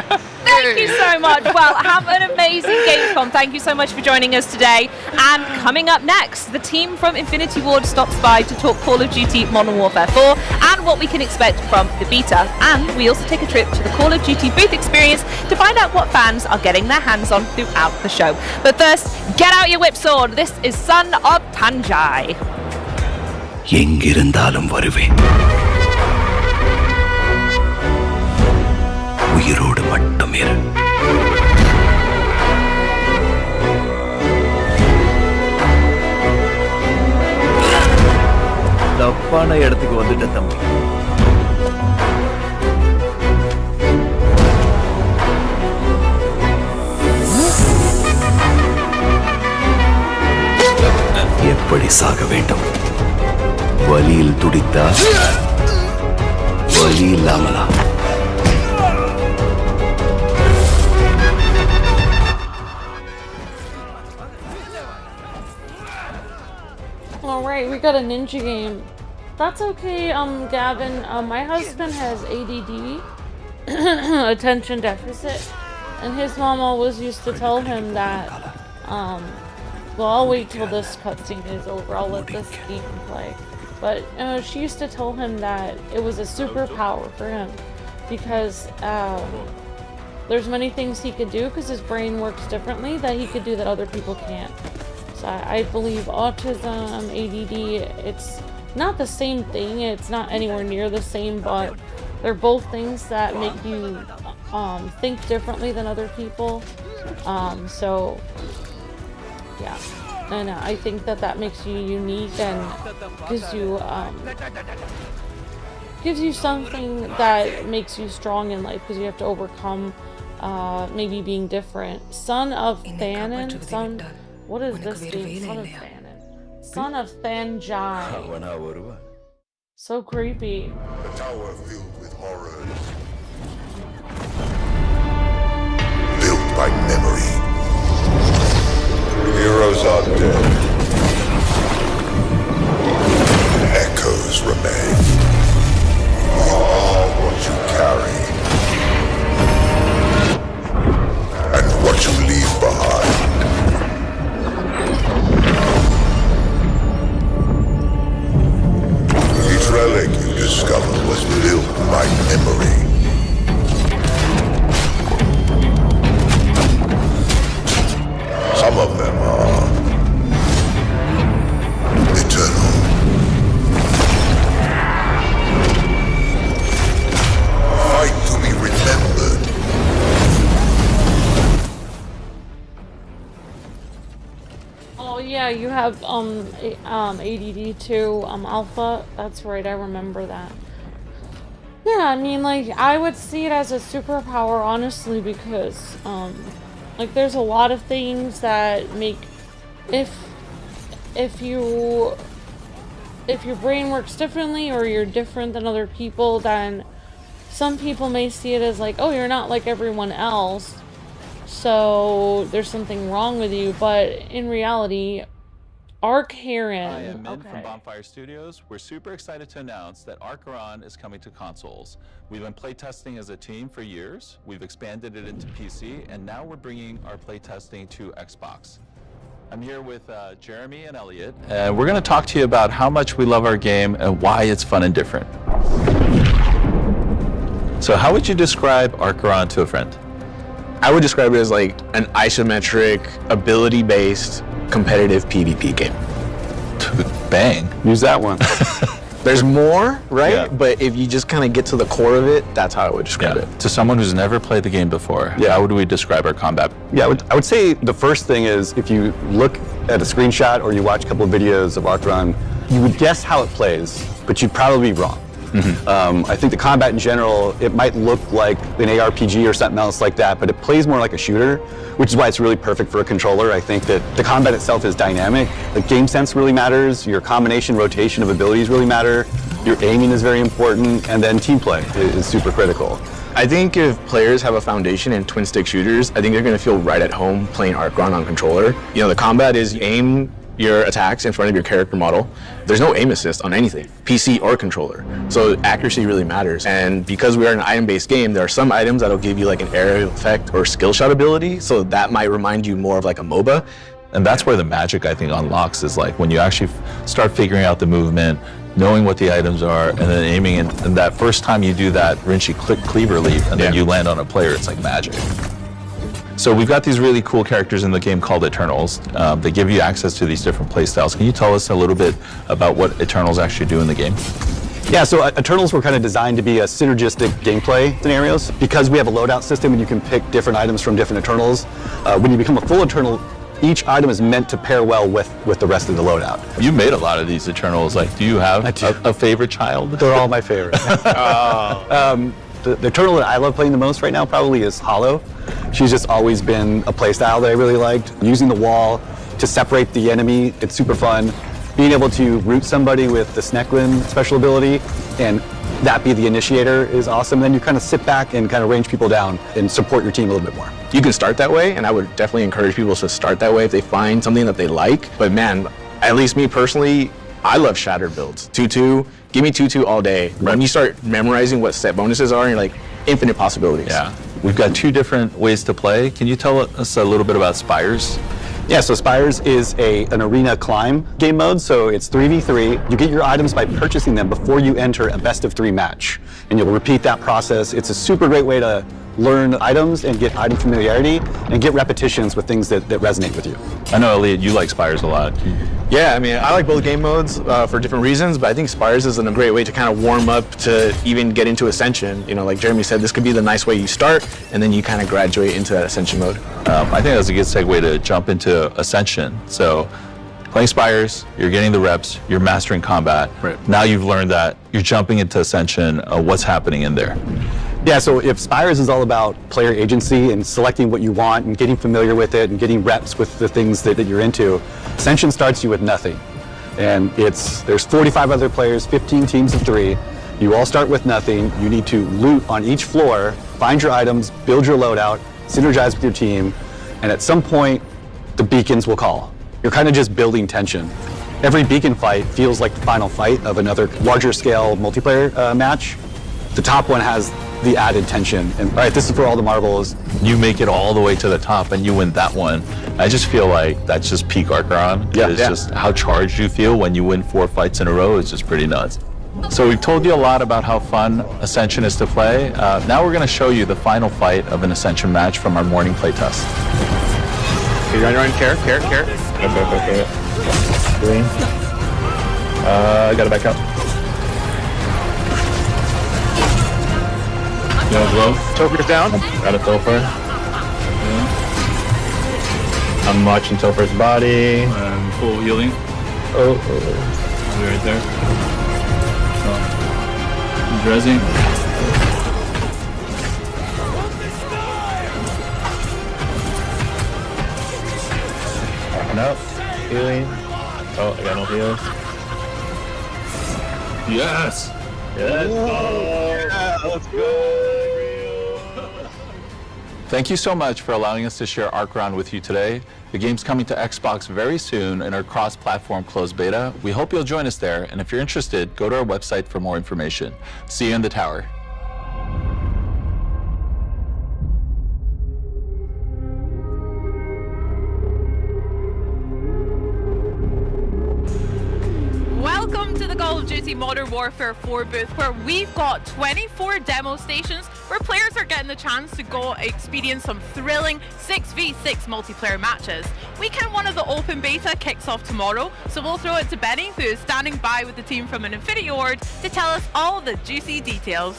Thank you so much. Well, have an amazing Gamescom. Thank you so much for joining us today. And coming up next, the team from Infinity Ward stops by to talk Call of Duty Modern Warfare 4 and what we can expect from the beta. And we also take a trip to the Call of Duty booth experience to find out what fans are getting their hands on throughout the show. But first, get out your whipsword. This is Son of THANJAI. எங்கிருந்தாலும் வருவேன். உயிரோடு மட்டும் இரு. தப்பான இடத்துக்கு வந்துட்ட தம்பி. எப்படி சாக வேண்டும்? வலியில் துடித்தா வலி இல்லாமலா? Alright, we got a ninja game. That's okay, Gavin. My husband has ADD, attention deficit, and his mom always used to tell him that, well, I'll wait till this cutscene is over, I'll let this game play. But she used to tell him that it was a superpower for him, because there's many things he could do because his brain works differently that he could do that other people can't. So I believe autism, ADD, it's not the same thing, it's not anywhere near the same, but they're both things that make you think differently than other people. So yeah, and I think that that makes you unique and gives you something that makes you strong in life, because you have to overcome maybe being different. Son of THANJAI. What is this game? Son of THANJAI. Son of THANJAI. So creepy. A tower filled with horrors. Built by memory. Heroes are dead. Echoes remain. We are what you carry. And what you leave behind. Each relic you discover was built by memory. Some of them are eternal. Fight to be remembered. Oh yeah, you have ADD too, Alpha. That's right, I remember that. Yeah, I mean, like, I would see it as a superpower, honestly, because like, there's a lot of things that make, if your brain works differently or you're different than other people, then some people may see it as like, oh, you're not like everyone else, so there's something wrong with you. But in reality, ARKHERON. Hi, I'm Min from Bonfire Studios. We're super excited to announce that ARKHERON is coming to consoles. We've been playtesting as a team for years. We've expanded it into PC, and now we're bringing our playtesting to Xbox. I'm here with Jeremy and Elliot, and we're going to talk to you about how much we love our game and why it's fun and different. So how would you describe ARKHERON to a friend? I would describe it as like an isometric, ability-based, competitive PvP game. Bang. Use that one. There's more, right? Yeah. But if you just kind of get to the core of it, that's how I would describe it. To someone who's never played the game before, how would we describe our combat? Yeah, I would say the first thing is if you look at a screenshot or you watch a couple of videos of ARKHERON, you would guess how it plays, but you'd probably be wrong. I think the combat in general, it might look like an ARPG or something else like that, but it plays more like a shooter, which is why it's really perfect for a controller. I think that the combat itself is dynamic. The game sense really matters, your combination, rotation of abilities really matter, your aiming is very important, and then team play is super critical. I think if players have a foundation in twin stick shooters, I think they're going to feel right at home playing ARKHERON on controller. You know, the combat is you aim your attacks in front of your character model. There's no aim assist on anything, PC or controller. So accuracy really matters. And because we are an item-based game, there are some items that'll give you like an aerial effect or skill shot ability. So that might remind you more of like a MOBA. And that's where the magic, I think, unlocks, is like when you actually start figuring out the movement, knowing what the items are, and then aiming. And that first time you do that Rinchi cleaver leap, and then you land on a player, it's like magic. So we've got these really cool characters in the game called Eternals. They give you access to these different playstyles. Can you tell us a little bit about what Eternals actually do in the game? Yeah, so Eternals were kind of designed to be a synergistic gameplay scenarios. Because we have a loadout system and you can pick different items from different Eternals, when you become a full Eternal, each item is meant to pair well with the rest of the loadout. You made a lot of these Eternals. Like, do you have a favorite child? They're all my favorite. The Eternal that I love playing the most right now probably is Hollow. She's just always been a playstyle that I really liked. Using the wall to separate the enemy, it's super fun. Being able to root somebody with the Sneklin special ability and that be the initiator is awesome. Then you kind of sit back and kind of range people down and support your team a little bit more. You can start that way, and I would definitely encourage people to start that way if they find something that they like. But man, at least me personally, I love shattered builds. 2-2, give me 2-2 all day. Right. When you start memorizing what set bonuses are, you're like, infinite possibilities. Yeah. We've got two different ways to play. Can you tell us a little bit about Spires? Yeah, so Spires is an arena climb game mode, so it's 3v3. You get your items by purchasing them before you enter a best of 3 match. And you'll repeat that process. It's a super great way to learn items and get item familiarity and get repetitions with things that resonate with you. I know, Elliot, you like Spires a lot. Yeah, I mean, I like both game modes for different reasons, but I think Spires is a great way to kind of warm up to even get into Ascension. You know, like Jeremy said, this could be the nice way you start, and then you kind of graduate into that Ascension mode. I think that's a good segue to jump into Ascension. So, playing Spires, you're getting the reps, you're mastering combat. Right. Now you've learned that, you're jumping into Ascension. What's happening in there? Yeah, so if Spires is all about player agency and selecting what you want and getting familiar with it and getting reps with the things that you're into, Ascension starts you with nothing. And there's 45 other players, 15 teams of 3. You all start with nothing. You need to loot on each floor, find your items, build your loadout, synergize with your team, and at some point, the beacons will call. You're kind of just building tension. Every beacon fight feels like the final fight of another larger scale multiplayer match. The top one has the added tension. And all right, this is for all the marbles. You make it all the way to the top and you win that one. I just feel like that's just peak ARKHERON. Yeah, it's just how charged you feel when you win 4 fights in a row. It's just pretty nuts. So we've told you a lot about how fun Ascension is to play. Now we're going to show you the final fight of an Ascension match from our morning playtest. Okay, run, carrot. Okay. Green. Gotta back up. No glow. Topher's down. Got a Topher. Yeah. I'm watching Topher's body. Full healing. Oh. Right there. Dressing. Backing up. Healing. Oh, I got no heals. Yes. Yes. Oh, yeah, let's go. Thank you so much for allowing us to share ARKHERON with you today. The game's coming to Xbox very soon in our cross-platform closed beta. We hope you'll join us there, and if you're interested, go to our website for more information. See you in the tower. Welcome to the Call of Duty Modern Warfare 4 booth, where we've got 24 demo stations where players are getting the chance to go experience some thrilling 6v6 multiplayer matches. Weekend 1 of the open beta kicks off tomorrow, so we'll throw it to Benny, who is standing by with the team from an Infinity Ward, to tell us all the juicy details.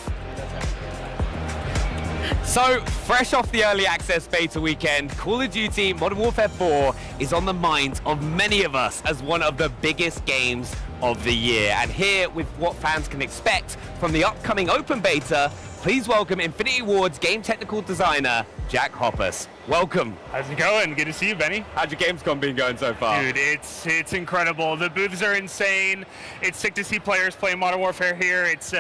So, fresh off the early access beta weekend, Call of Duty Modern Warfare 4 is on the minds of many of us as one of the biggest games of the year. And here, with what fans can expect from the upcoming open beta, please welcome Infinity Ward's game technical designer, Jack Hoppus. Welcome. How's it going? Good to see you, Benny. How's your Gamescom been going so far? Dude, it's incredible. The booths are insane. It's sick to see players playing Modern Warfare here. It's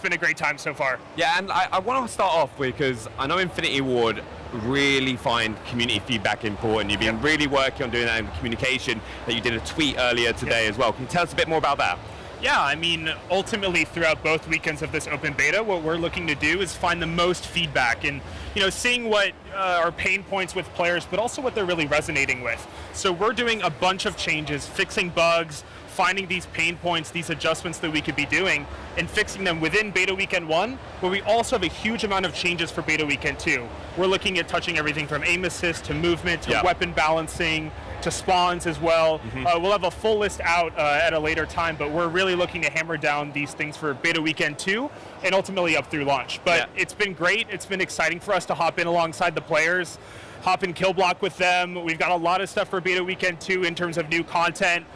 been a great time so far. Yeah, and I want to start off because I know Infinity Ward really find community feedback important. You've been really working on doing that in communication, that you did a tweet earlier today as well. Can you tell us a bit more about that? Yeah, I mean, ultimately throughout both weekends of this open beta, what we're looking to do is find the most feedback and, you know, seeing what are pain points with players, but also what they're really resonating with. So we're doing a bunch of changes, fixing bugs, finding these pain points, these adjustments that we could be doing, and fixing them within beta weekend 1, but we also have a huge amount of changes for beta weekend 2. We're looking at touching everything from aim assist to movement to weapon balancing to spawns as well. We'll have a full list out at a later time, but we're really looking to hammer down these things for beta weekend 2 and ultimately up through launch. But it's been great. It's been exciting for us to hop in alongside the players, hop in kill block with them. We've got a lot of stuff for beta weekend 2 in terms of new content,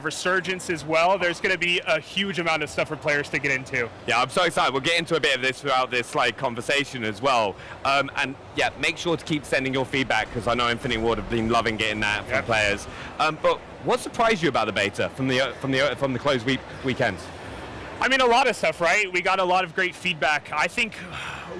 Resurgence as well. There's going to be a huge amount of stuff for players to get into. Yeah, I'm so excited. We'll get into a bit of this throughout this conversation as well. And yeah, make sure to keep sending your feedback, because I know Infinity Ward have been loving getting that from players. But what surprised you about the beta from the closed weekends? I mean, a lot of stuff, right? We got a lot of great feedback. I think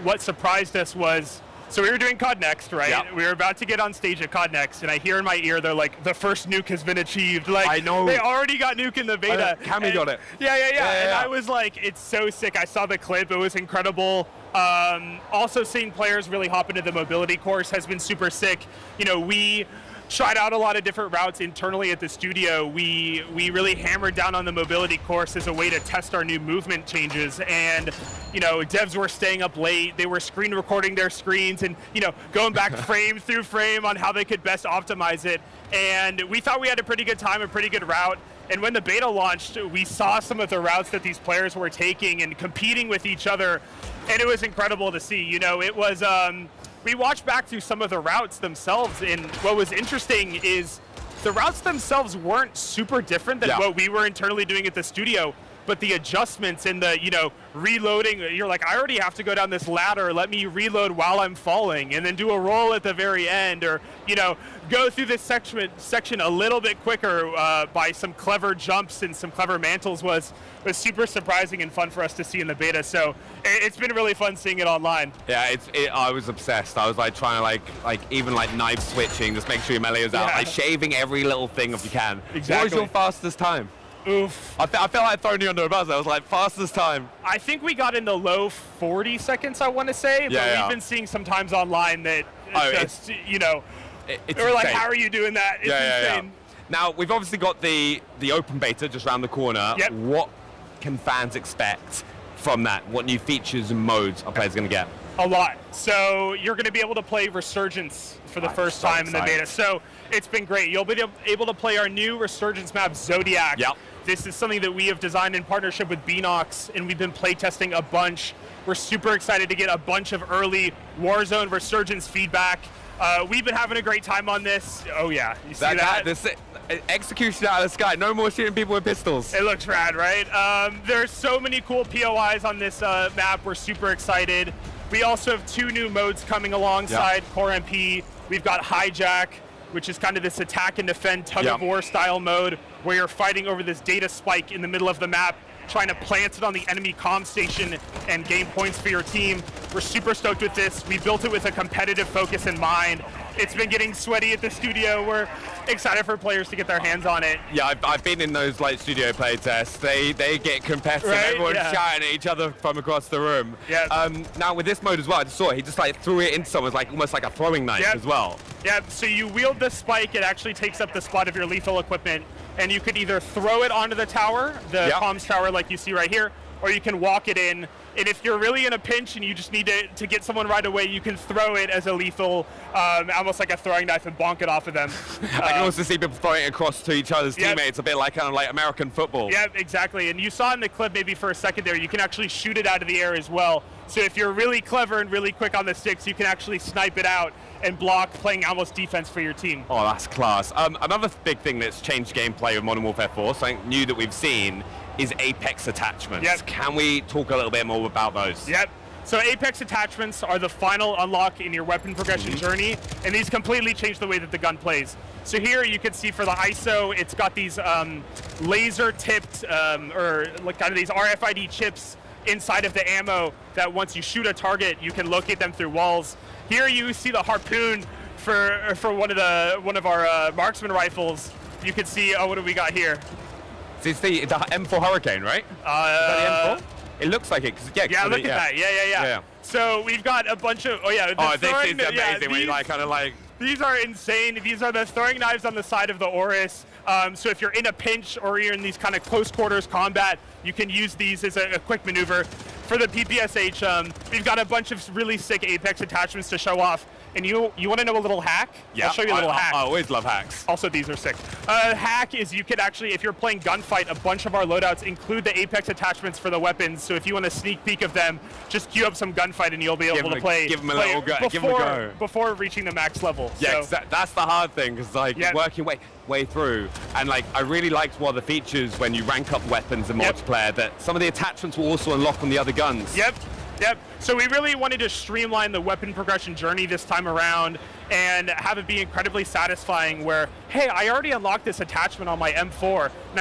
what surprised us was, so we were doing COD Next, right? Yep. We were about to get on stage at COD Next, and I hear in my ear, they're like, the first nuke has been achieved. Like, I know. They already got nuke in the beta. Cammy got it. Yeah. And I was like, it's so sick. I saw the clip. It was incredible. Also seeing players really hop into the mobility course has been super sick. You know, we tried out a lot of different routes internally at the studio. We really hammered down on the mobility course as a way to test our new movement changes. And, you know, devs were staying up late. They were screen recording their screens and, you know, going back frame through frame on how they could best optimize it. And we thought we had a pretty good time, a pretty good route. And when the beta launched, we saw some of the routes that these players were taking and competing with each other. And it was incredible to see. You know, it was, we watched back through some of the routes themselves, and what was interesting is the routes themselves weren't super different than what we were internally doing at the studio, but the adjustments and the, you know, reloading, you're like, I already have to go down this ladder, let me reload while I'm falling, and then do a roll at the very end, or, you know, go through this section a little bit quicker by some clever jumps and some clever mantles was super surprising and fun for us to see in the beta. So it's been really fun seeing it online. Yeah, I was obsessed. I was like trying to like even like knife switching, just make sure your melee is out, like shaving every little thing if you can. Exactly. What was your fastest time? Oof. I felt like throwing you under a bus. I was like, fastest time. I think we got in the low 40 seconds, I want to say, but we've been seeing sometimes online that just, you know, we're like, how are you doing that? It's insane. Now, we've obviously got the open beta just around the corner. What can fans expect from that? What new features and modes are players going to get? A lot. So you're going to be able to play Resurgence for the first time in the beta. So it's been great. You'll be able to play our new Resurgence map, Zodiac. This is something that we have designed in partnership with Beanox, and we've been playtesting a bunch. We're super excited to get a bunch of early Warzone Resurgence feedback. We've been having a great time on this. Oh yeah, you see that? This execution out of the sky. No more shooting people with pistols. It looks rad, right? There's so many cool POIs on this map. We're super excited. We also have 2 new modes coming alongside Core MP. We've got Hijack, which is kind of this attack and defend tug of war style mode where you're fighting over this data spike in the middle of the map. trying to plant it on the enemy comm station and gain points for your team. We're super stoked with this. We built it with a competitive focus in mind. It's been getting sweaty at the studio. We're excited for players to get their hands on it. Yeah, I've been in those like studio play tests. They get competitive. Right? Everyone's Yeah. shouting at each other from across the room. Yeah. Now with this mode as well, I just saw he just like threw it into someone's like almost like a throwing knife Yep. as well. Yeah, so you wield the spike, it actually takes up the spot of your lethal equipment, and you could either throw it onto the tower, the comms tower like you see right here, or you can walk it in. And if you're really in a pinch and you just need to get someone right away, you can throw it as a lethal, almost like a throwing knife, and bonk it off of them. I can also see people throwing it across to each other's Yep. teammates, a bit like kind of like American football. Yeah, exactly. And you saw in the clip maybe for a second there, you can actually shoot it out of the air as well. So if you're really clever and really quick on the sticks, you can actually snipe it out and block, playing almost defense for your team. Oh, that's class. Another big thing that's changed gameplay with Modern Warfare 4, something new that we've seen, is Apex attachments. Yep. Can we talk a little bit more about those? Yep. So Apex attachments are the final unlock in your weapon progression journey, and these completely change the way that the gun plays. So here you can see for the ISO, it's got these laser-tipped, or like kind of these RFID chips inside of the ammo that once you shoot a target, you can locate them through walls. Here you see the harpoon for one of our marksman rifles. You can see, what do we got here? It's the M4 Hurricane, right? Is that the M4? It looks like it. Look at that. Yeah. So we've got a bunch of, this is amazing. When you like kind of like. These are insane. These are the throwing knives on the side of the Oris. So if you're in a pinch or you're in these kind of close quarters combat, you can use these as a quick maneuver. For the PPSH, we've got a bunch of really sick Apex attachments to show off. And you want to know a little hack? Yeah, I'll show you a little hack. I always love hacks. Also, these are sick. Hack is you could actually, if you're playing gunfight, a bunch of our loadouts include the Apex attachments for the weapons. So if you want a sneak peek of them, just queue up some gunfight and you'll be able to play. Give them a little go. Give them a go. Before reaching the max level. Yeah, so, that's the hard thing, because like working way through, and like I really liked one of the features when you rank up weapons in multiplayer, that some of the attachments will also unlock on the other guns. Yep. So we really wanted to streamline the weapon progression journey this time around and have it be incredibly satisfying where, hey, I already unlocked this attachment on my M4 and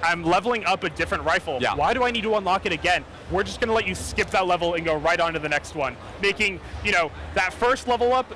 I'm leveling up a different rifle. Yeah. Why do I need to unlock it again? We're just going to let you skip that level and go right on to the next one, making, that first level up,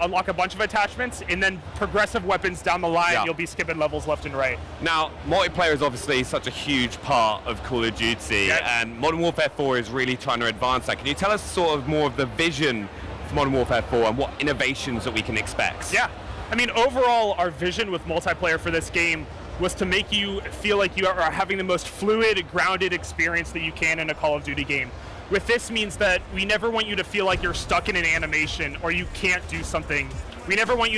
unlock a bunch of attachments, and then progressive weapons down the line. You'll be skipping levels left and right. Now, multiplayer is obviously such a huge part of Call of Duty, and Modern Warfare 4 is really trying to advance that. Can you tell us sort of more of the vision for Modern Warfare 4 and what innovations that we can expect? Yeah. I mean, overall, our vision with multiplayer for this game was to make you feel like you are having the most fluid, grounded experience that you can in a Call of Duty game. With this means that we never want you to feel like you're stuck in an animation or you can't do something. We never want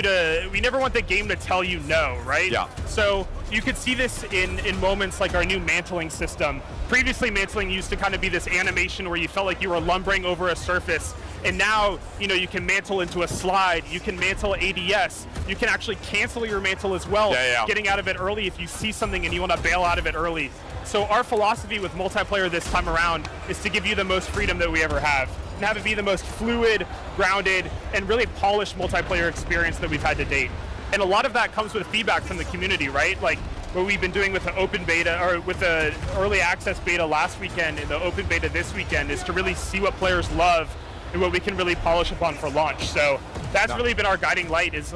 the game to tell you no, right? Yeah. So you could see this in moments like our new mantling system. Previously, mantling used to kind of be this animation where you felt like you were lumbering over a surface. And now, you can mantle into a slide, you can mantle ADS, you can actually cancel your mantle as well, getting out of it early if you see something and you want to bail out of it early. So our philosophy with multiplayer this time around is to give you the most freedom that we ever have, and have it be the most fluid, grounded, and really polished multiplayer experience that we've had to date. And a lot of that comes with feedback from the community, right? Like what we've been doing with the open beta, or with the early access beta last weekend and the open beta this weekend, is to really see what players love and what we can really polish upon for launch. So that's really been our guiding light, is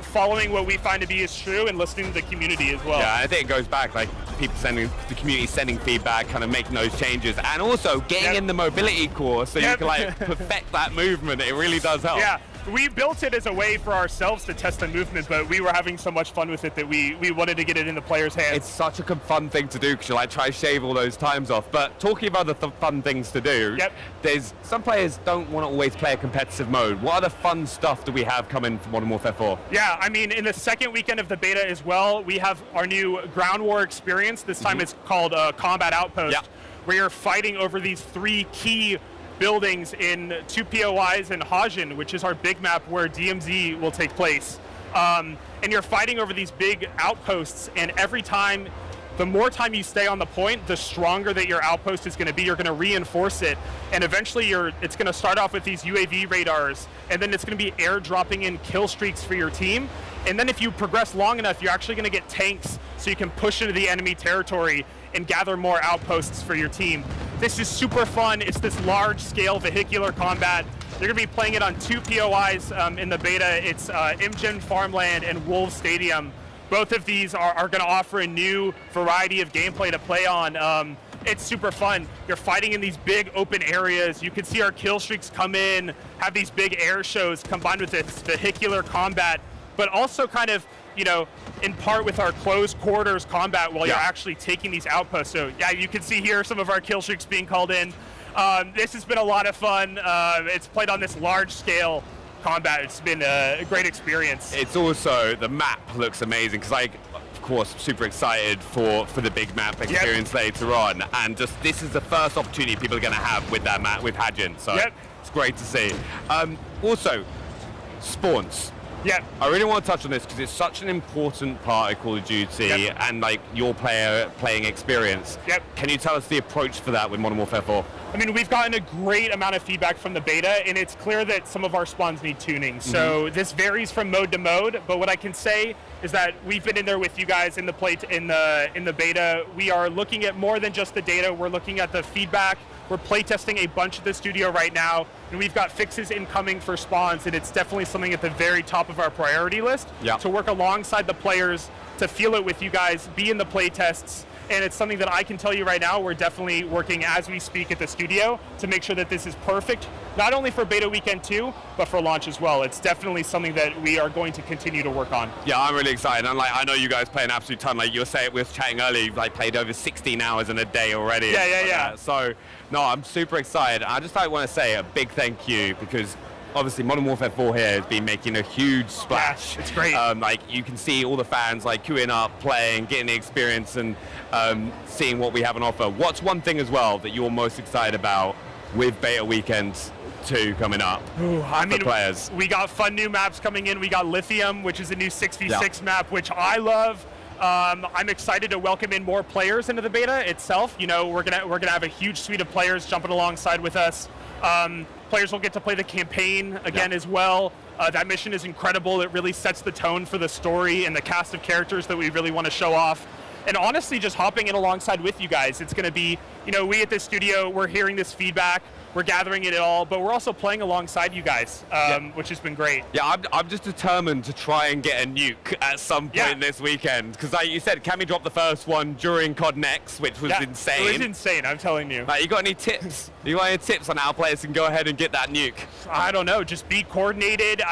following what we find to be is true and listening to the community as well. Yeah, I think it goes back, like the community sending feedback, kind of making those changes, and also getting in the mobility course so you can like perfect that movement. It really does help. Yeah. We built it as a way for ourselves to test the movement, but we were having so much fun with it that we wanted to get it in the players' hands. It's such a fun thing to do because you like try to shave all those times off. But talking about the fun things to do, there's some players don't want to always play a competitive mode. What other fun stuff do we have coming for Modern Warfare 4? Yeah, I mean, in the second weekend of the beta as well, we have our new ground war experience. This time it's called Combat Outpost, where you're fighting over these 3 key buildings in 2 POIs in Hajin, which is our big map where DMZ will take place. And you're fighting over these big outposts, and every time, the more time you stay on the point, the stronger that your outpost is going to be. You're going to reinforce it, and eventually it's going to start off with these UAV radars, and then it's going to be airdropping in kill streaks for your team. And then if you progress long enough, you're actually going to get tanks so you can push into the enemy territory and gather more outposts for your team. This is super fun. It's this large-scale vehicular combat. You're going to be playing it on 2 POIs in the beta. It's Imgen Farmland and Wolves Stadium. Both of these are going to offer a new variety of gameplay to play on. It's super fun. You're fighting in these big open areas. You can see our kill streaks come in, have these big air shows combined with this vehicular combat, but also kind of, you know, in part with our close quarters combat while you're actually taking these outposts. So yeah, you can see here some of our kill streaks being called in. This has been a lot of fun. It's played on this large scale combat. It's been a great experience. It's also, the map looks amazing because of course, super excited for the big map experience later on, and just this is the first opportunity people are going to have with that map with Hajin, so it's great to see. Also, spawns. Yeah, I really want to touch on this because it's such an important part of Call of Duty and like your playing experience. Can you tell us the approach for that with Modern Warfare 4? I mean, we've gotten a great amount of feedback from the beta, and it's clear that some of our spawns need tuning. So this varies from mode to mode, but what I can say is that we've been in there with you guys in the beta. We are looking at more than just the data. We're looking at the feedback. We're playtesting a bunch at the studio right now, and we've got fixes incoming for spawns, and it's definitely something at the very top of our priority list to work alongside the players, to feel it with you guys, be in the playtests. And it's something that I can tell you right now, we're definitely working as we speak at the studio to make sure that this is perfect, not only for beta weekend 2, but for launch as well. It's definitely something that we are going to continue to work on. Yeah, I'm really excited. And like, I know you guys play an absolute ton. Like you were saying, we were chatting earlier, you've like played over 16 hours in a day already. Yeah. So, no, I'm super excited. I just want to say a big thank you because obviously Modern Warfare 4 here has been making a huge splash. Yeah, it's great. Like you can see all the fans like queuing up, playing, getting the experience, and seeing what we have on offer. What's one thing as well that you're most excited about with Beta Weekend 2 coming up? I mean, players. We got fun new maps coming in. We got Lithium, which is a new 6v6 map, which I love. I'm excited to welcome in more players into the beta itself. You know, we're gonna have a huge suite of players jumping alongside with us. Players will get to play the campaign again as well. That mission is incredible. It really sets the tone for the story and the cast of characters that we really want to show off. And honestly, just hopping in alongside with you guys, it's going to be, you know, we at this studio, we're hearing this feedback, we're gathering it all, but we're also playing alongside you guys, which has been great. Yeah, I'm just determined to try and get a nuke at some point this weekend. Because like you said, Cammy dropped the first one during COD Next, which was insane. It was insane, I'm telling you. Like, you got any tips? You got any tips on how players can go ahead and get that nuke? I don't know, just be coordinated.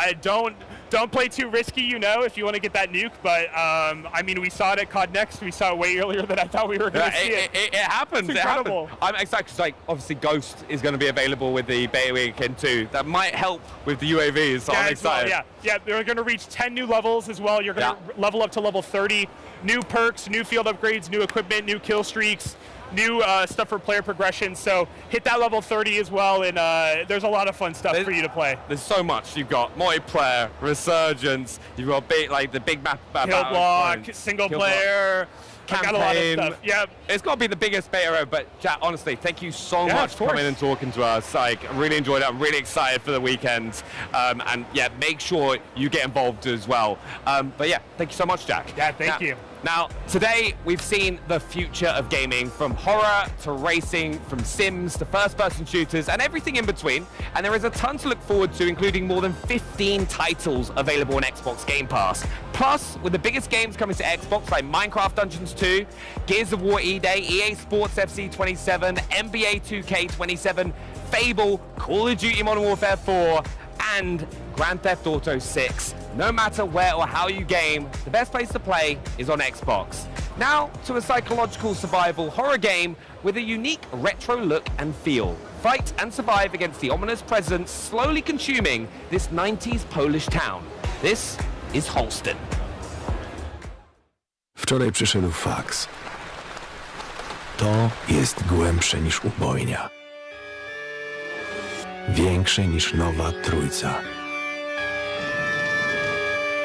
Don't play too risky, you know, if you want to get that nuke. But, I mean, we saw it at COD Next. We saw it way earlier than I thought we were going to see it. It happens. It's incredible. It happens. I'm excited because, like, obviously Ghost is going to be available with the beta weekend too. That might help with the UAVs, so I'm excited. Yeah, they're going to reach 10 new levels as well. You're going to level up to level 30. New perks, new field upgrades, new equipment, new kill streaks, new stuff for player progression. So hit that level 30 as well, and there's a lot of fun stuff for you to play. There's so much. You've got multiplayer, resurgence. You've got the big map, kill block, single player. Campaign. Got a lot of stuff. Yeah, it's got to be the biggest beta ever. But Jack, honestly, thank you so much for coming and talking to us. Like, I really enjoyed it. I'm really excited for the weekend. And yeah, make sure you get involved as well. But yeah, thank you so much, Jack. Yeah, thank you. Now, today we've seen the future of gaming, from horror to racing, from sims to first-person shooters, and everything in between. And there is a ton to look forward to, including more than 15 titles available on Xbox Game Pass. Plus, with the biggest games coming to Xbox like Minecraft Dungeons 2, Gears of War E-Day, EA Sports FC 27, NBA 2K 27, Fable, Call of Duty Modern Warfare 4, and Grand Theft Auto 6. No matter where or how you game, the best place to play is on Xbox. Now to a psychological survival horror game with a unique retro look and feel. Fight and survive against the ominous presence slowly consuming this 90s Polish town. This is Holston. Wczoraj przyszedł faks. To jest głębsze niż ubojnia. Większe niż nowa trójca.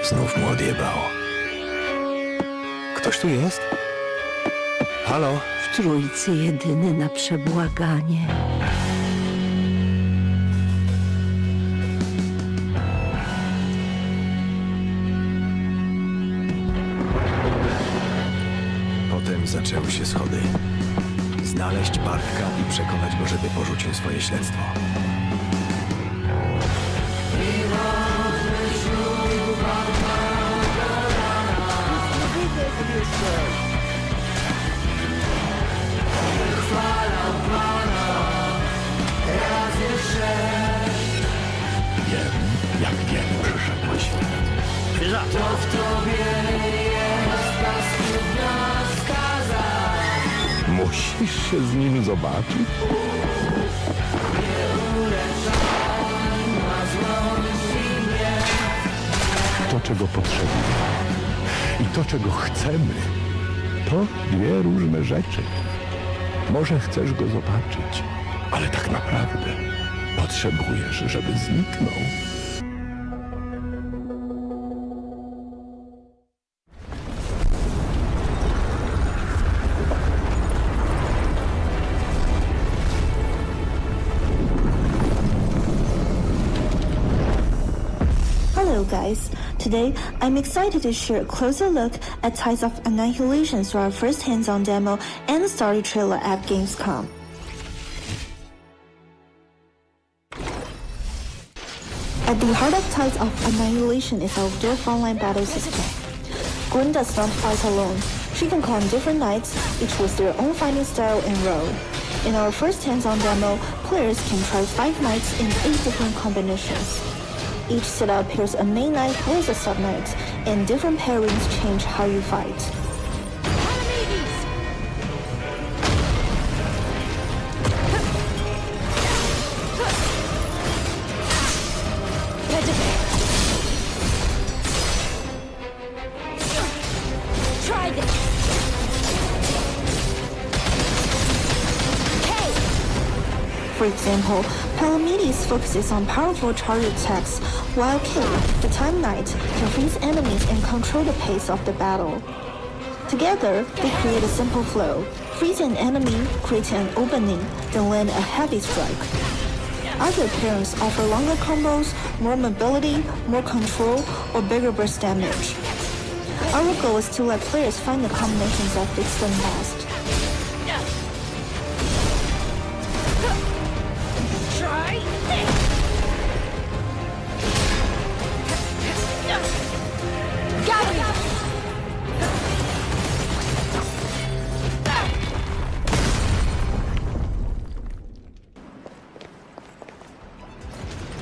Znów mu odjebało. Ktoś tu jest? Halo? W trójcy jedyny na przebłaganie. tym zaczęły się schody. Znaleźć Bartka i przekonać go, żeby porzucił swoje śledztwo. Wiem, jak wiele przeszedłeś. To w tobie jest paskudna skaza. Musisz się z nim zobaczyć. To, czego potrzebujemy i to, czego chcemy, to dwie różne rzeczy. Może chcesz go zobaczyć, ale tak naprawdę potrzebujesz, żeby zniknął. Hello guys, today I'm excited to share a closer look at Tides of Annihilation through our first hands-on demo and the story trailer at Gamescom. At the heart of Tides of Annihilation is our dual frontline battle system. Gwyn does not fight alone. She can call on different knights, each with their own fighting style and role. In our first hands-on demo, players can try 5 knights in 8 different combinations. Each setup pairs a main knight with a sub-knight, and different pairings change how you fight. Try this! For example, Palamedes focuses on powerful charge attacks, while Kay, the Time Knight, can freeze enemies and control the pace of the battle. Together, they create a simple flow, freeze an enemy, create an opening, then land a heavy strike. Other pairings offer longer combos, more mobility, more control, or bigger burst damage. Our goal is to let players find the combinations that fits them best. Try this! Got it!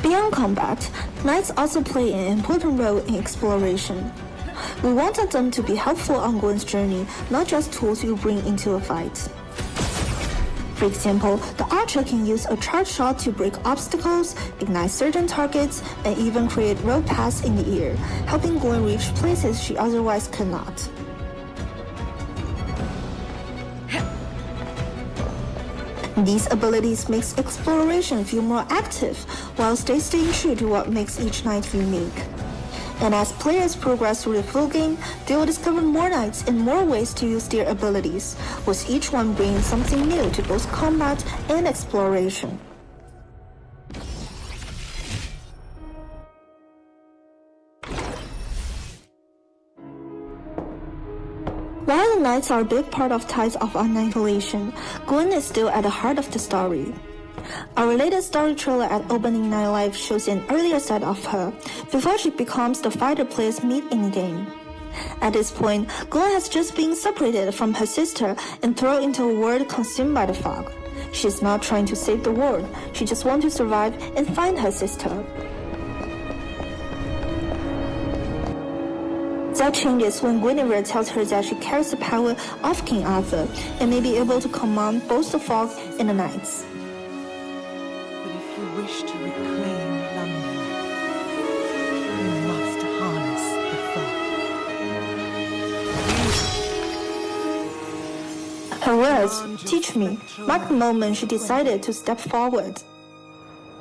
Beyond combat, knights also play an important role in exploration. We wanted them to be helpful on Gwyn's journey, not just tools you bring into a fight. For example, the archer can use a charge shot to break obstacles, ignite certain targets, and even create road paths in the air, helping Gwyn reach places she otherwise could not. These abilities makes exploration feel more active, while staying true to what makes each knight unique. And as players progress through the full game, they will discover more knights and more ways to use their abilities, with each one bringing something new to both combat and exploration. While the knights are a big part of Tides of Annihilation, Gwyn is still at the heart of the story. Our latest story trailer at Opening Night Live shows an earlier side of her, before she becomes the fighter players meet in-game. At this point, Gwyn has just been separated from her sister and thrown into a world consumed by the fog. She's not trying to save the world, she just wants to survive and find her sister. That changes when Guinevere tells her that she carries the power of King Arthur and may be able to command both the fog and the knights. But if you wish to reclaim London, you must harness the fog. Her words, "Teach me," mark the moment she decided to step forward.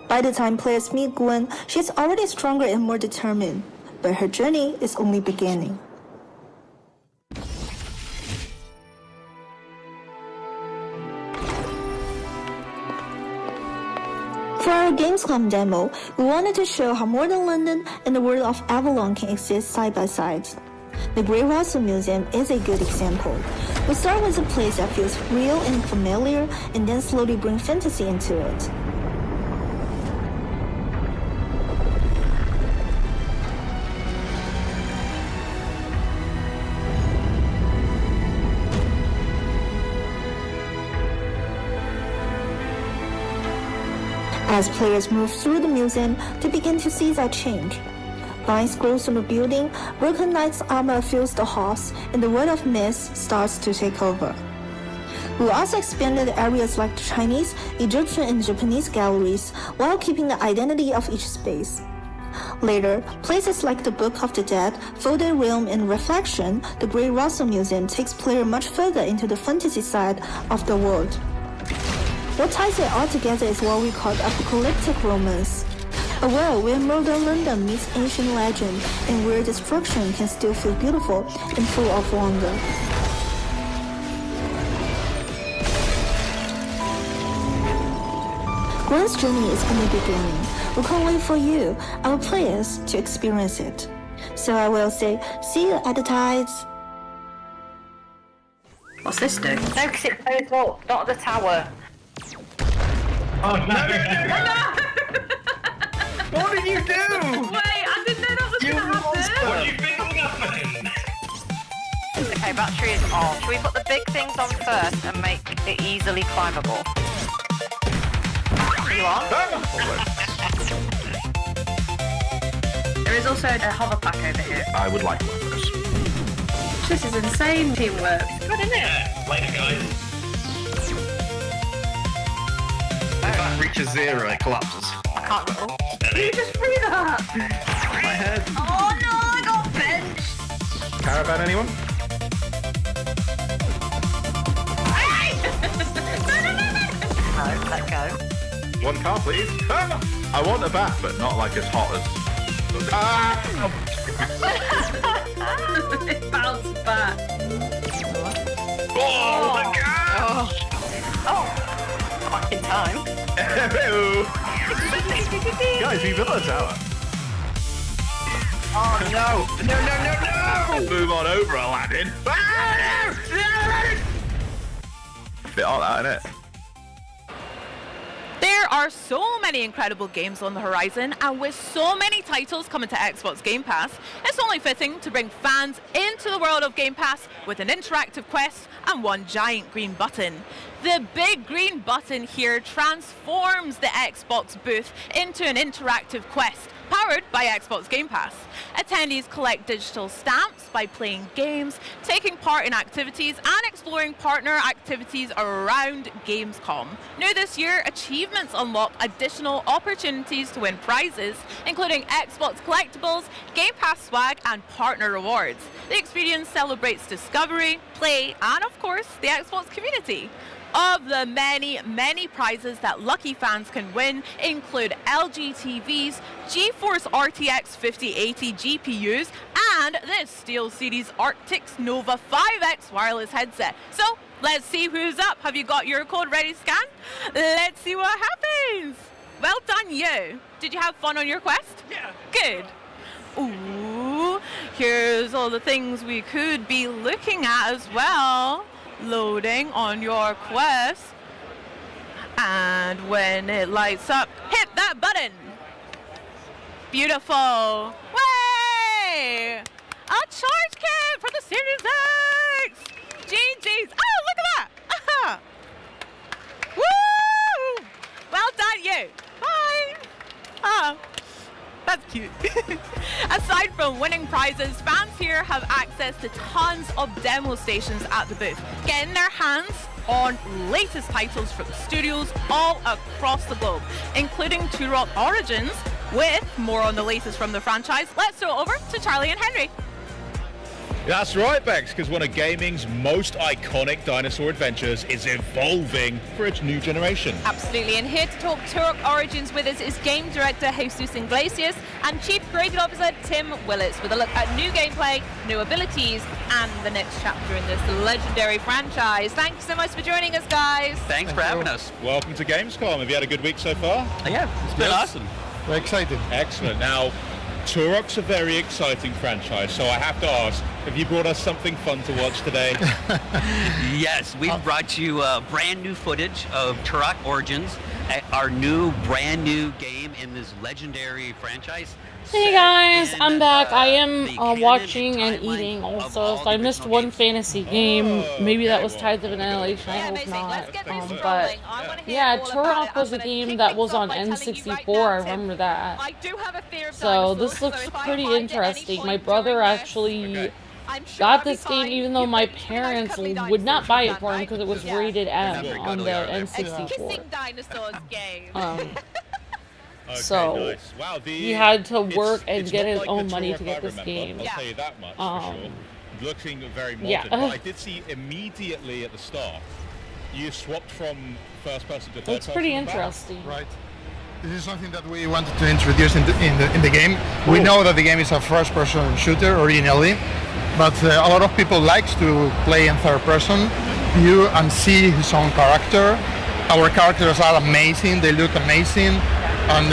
By the time players meet Gwyn, she's already stronger and more determined. But her journey is only beginning. For our Gamescom demo, we wanted to show how modern London and the world of Avalon can exist side by side. The Great Russell Museum is a good example. We start with a place that feels real and familiar, and then slowly bring fantasy into it. As players move through the museum, they begin to see that change. Lines grow through the building, broken knight's armor fills the halls, and the world of myths starts to take over. We also expanded areas like the Chinese, Egyptian, and Japanese galleries, while keeping the identity of each space. Later, places like the Book of the Dead, Folded Realm, and Reflection, the Great Russell Museum takes player much further into the fantasy side of the world. What ties it all together is what we call apocalyptic romance. A world where modern London meets ancient legend, and where destruction can still feel beautiful and full of wonder. Gwen's journey is only beginning. We can't wait for you, our players, to experience it. So I will say, see you at the tides. What's this do? No, because it goes up, not the tower. Oh no! What did you do? Wait, I didn't know that was going to happen. What do you think will happen? Okay, battery is on. Should we put the big things on first and make it easily climbable? Are you on? There is also a hover pack over here. I would like one of those. This is insane teamwork. Good, isn't it? Later, guys. If that reaches zero, it collapses. I can't roll. You just threw that! My head. Oh no, I got benched! Caravan, anyone? No, let go. One car, please. I want a bat, but not like as hot as... It bounced back. Oh my god! Oh, back in time. Guys, we built a tower. Oh no! No, no, no, no! Move on over, Aladdin. Bit all that, innit? There are so many incredible games on the horizon, and with so many titles coming to Xbox Game Pass, it's only fitting to bring fans into the world of Game Pass with an interactive quest and one giant green button. The big green button here transforms the Xbox booth into an interactive quest, powered by Xbox Game Pass. Attendees collect digital stamps by playing games, taking part in activities, and exploring partner activities around Gamescom. New this year, achievements unlock additional opportunities to win prizes, including Xbox collectibles, Game Pass swag, and partner rewards. The experience celebrates discovery, play, and of course, the Xbox community. Of the many, many prizes that lucky fans can win include LG TVs, GeForce RTX 5080 GPUs, and this SteelSeries ARKHERON Nova 5X wireless headset. So, let's see who's up. Have you got your code ready to scan? Let's see what happens. Well done, you. Did you have fun on your quest? Yeah. Good. Ooh, here's all the things we could be looking at as well. Loading on your quest, and when it lights up, hit that button. Beautiful. Way! A charge kit for the Series X. GG's. Oh, look at that. Woo! Well done, you. Bye. Oh. That's cute. Aside from winning prizes, fans here have access to tons of demo stations at the booth, getting their hands on latest titles from studios all across the globe, including Turok Origins. With more on the latest from the franchise, let's throw it over to Charlie and Henry. That's right, Bex, because one of gaming's most iconic dinosaur adventures is evolving for its new generation. Absolutely, and here to talk Turok Origins with us is Game Director Jesus Iglesias and Chief Creative Officer Tim Willits with a look at new gameplay, new abilities, and the next chapter in this legendary franchise. Thank you so much for joining us, guys. Thanks for having us. Welcome to Gamescom. Have you had a good week so far? Yeah, it's been awesome. We're excited. Excellent. Now, Turok's a very exciting franchise, so I have to ask, Have you brought us something fun to watch today? Yes, we've brought you brand new footage of Turok Origins, our brand new game in this legendary franchise. Hey guys, I'm back. I am watching and eating also, so I missed one fantasy game. Maybe that was Tides of Annihilation, I hope not. But yeah, Turok was a game that was on N64, I remember that. So this looks pretty interesting. My brother actually got this game even though my parents would not buy it for him because it was rated M on the N64. So nice. Wow, he had to work and get his own money to get this game. I'll tell you that much for sure. Looking very modern. Yeah. But I did see immediately at the start, you swapped from first person to third person. It's pretty interesting. Right. This is something that we wanted to introduce in the game. We know that the game is a first-person shooter originally, but a lot of people like to play in third-person view and see his own character. Our characters are amazing; they look amazing, and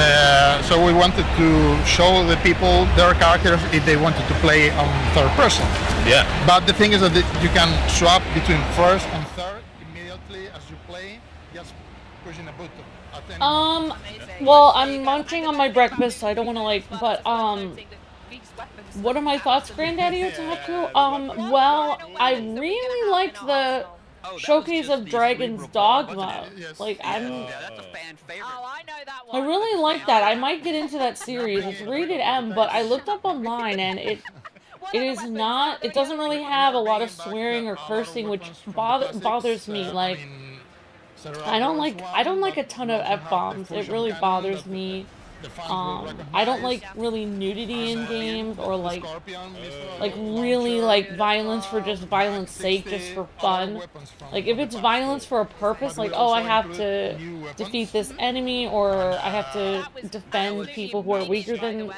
so we wanted to show the people their characters if they wanted to play on third-person. Yeah. But the thing is that you can swap between first and third immediately as you play, just pushing a button. Well, I'm munching on my breakfast, so I don't want to but, what are my thoughts, Granddaddy Otaku? Well, I really liked the showcase of Dragon's Dogma. Like, I really like that. I might get into that series. It's rated M, but I looked up online and it doesn't really have a lot of swearing or cursing, which bothers me. Like, I don't like a ton of F-bombs. It really bothers me. I don't like really nudity in games or like really violence for just violence sake, just for fun. Like if it's violence for a purpose, like oh I have to defeat this enemy or I have to defend people who are weaker than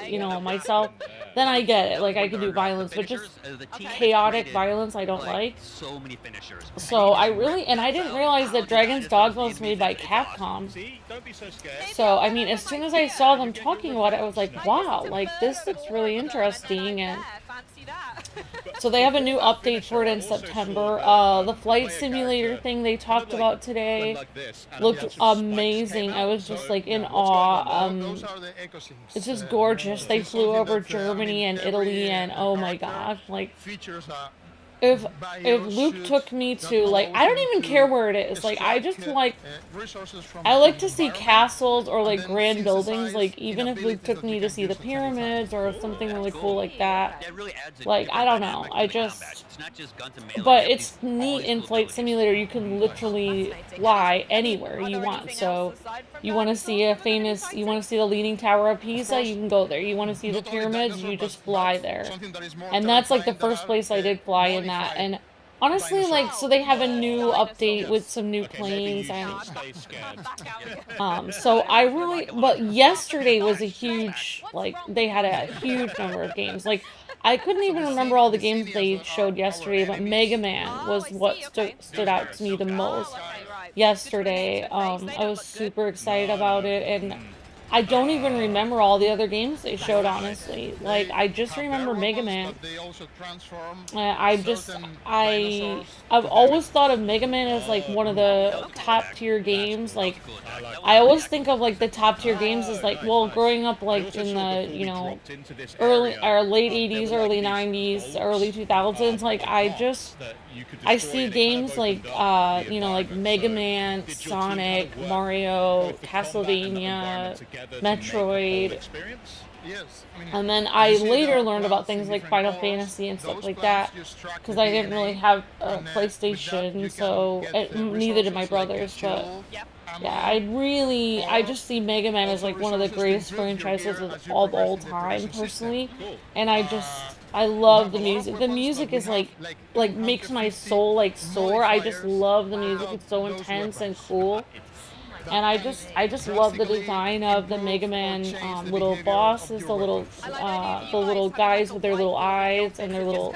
myself, then I get it. Like I can do violence, but just chaotic violence I don't like. So I didn't realize that Dragon's Dogma was made by Capcom. So I mean, as soon as I saw them talking about it, I was like, wow, like this looks really interesting. And so they have a new update for it in September. The flight simulator thing they talked about today looked amazing. I was just like in awe. It's just gorgeous. They flew over Germany and Italy and oh my gosh, like if Luke took me to like, I don't even care where it is. Like I like to see castles or like grand buildings. Like even if Luke took me to see the pyramids or something really cool like that. Like I don't know. But it's neat in Flight Simulator. You can literally fly anywhere you want. So you want to see the Leaning Tower of Pisa, you can go there. You want to see the pyramids, you just fly there. And that's like the first place I did fly in that. And honestly, like, so they have a new update with some new planes and but yesterday was a huge, like, they had a huge number of games. Like, I couldn't even remember all the games they showed yesterday, but Mega Man was what stood out to me the most yesterday. I was super excited about it, and I don't even remember all the other games they showed, honestly. Like, I just remember Mega Man. I've always thought of Mega Man as, like, one of the top-tier games. Like, I always think of, like, the top-tier games as, like, well, growing up, like, in the, late 80s, early 90s, early 2000s, like, I see games like, like Mega Man, Sonic, Mario, Castlevania, Metroid, and then I later learned about things like Final Fantasy and stuff like that, because I didn't really have a PlayStation, so neither did my brothers, but yeah, I just see Mega Man as like one of the greatest franchises of all time, personally, and I love the music. The music is like makes my soul like soar. I just love the music. It's so intense and cool. And I just love the design of the Mega Man little bosses, the little guys with their little eyes and their little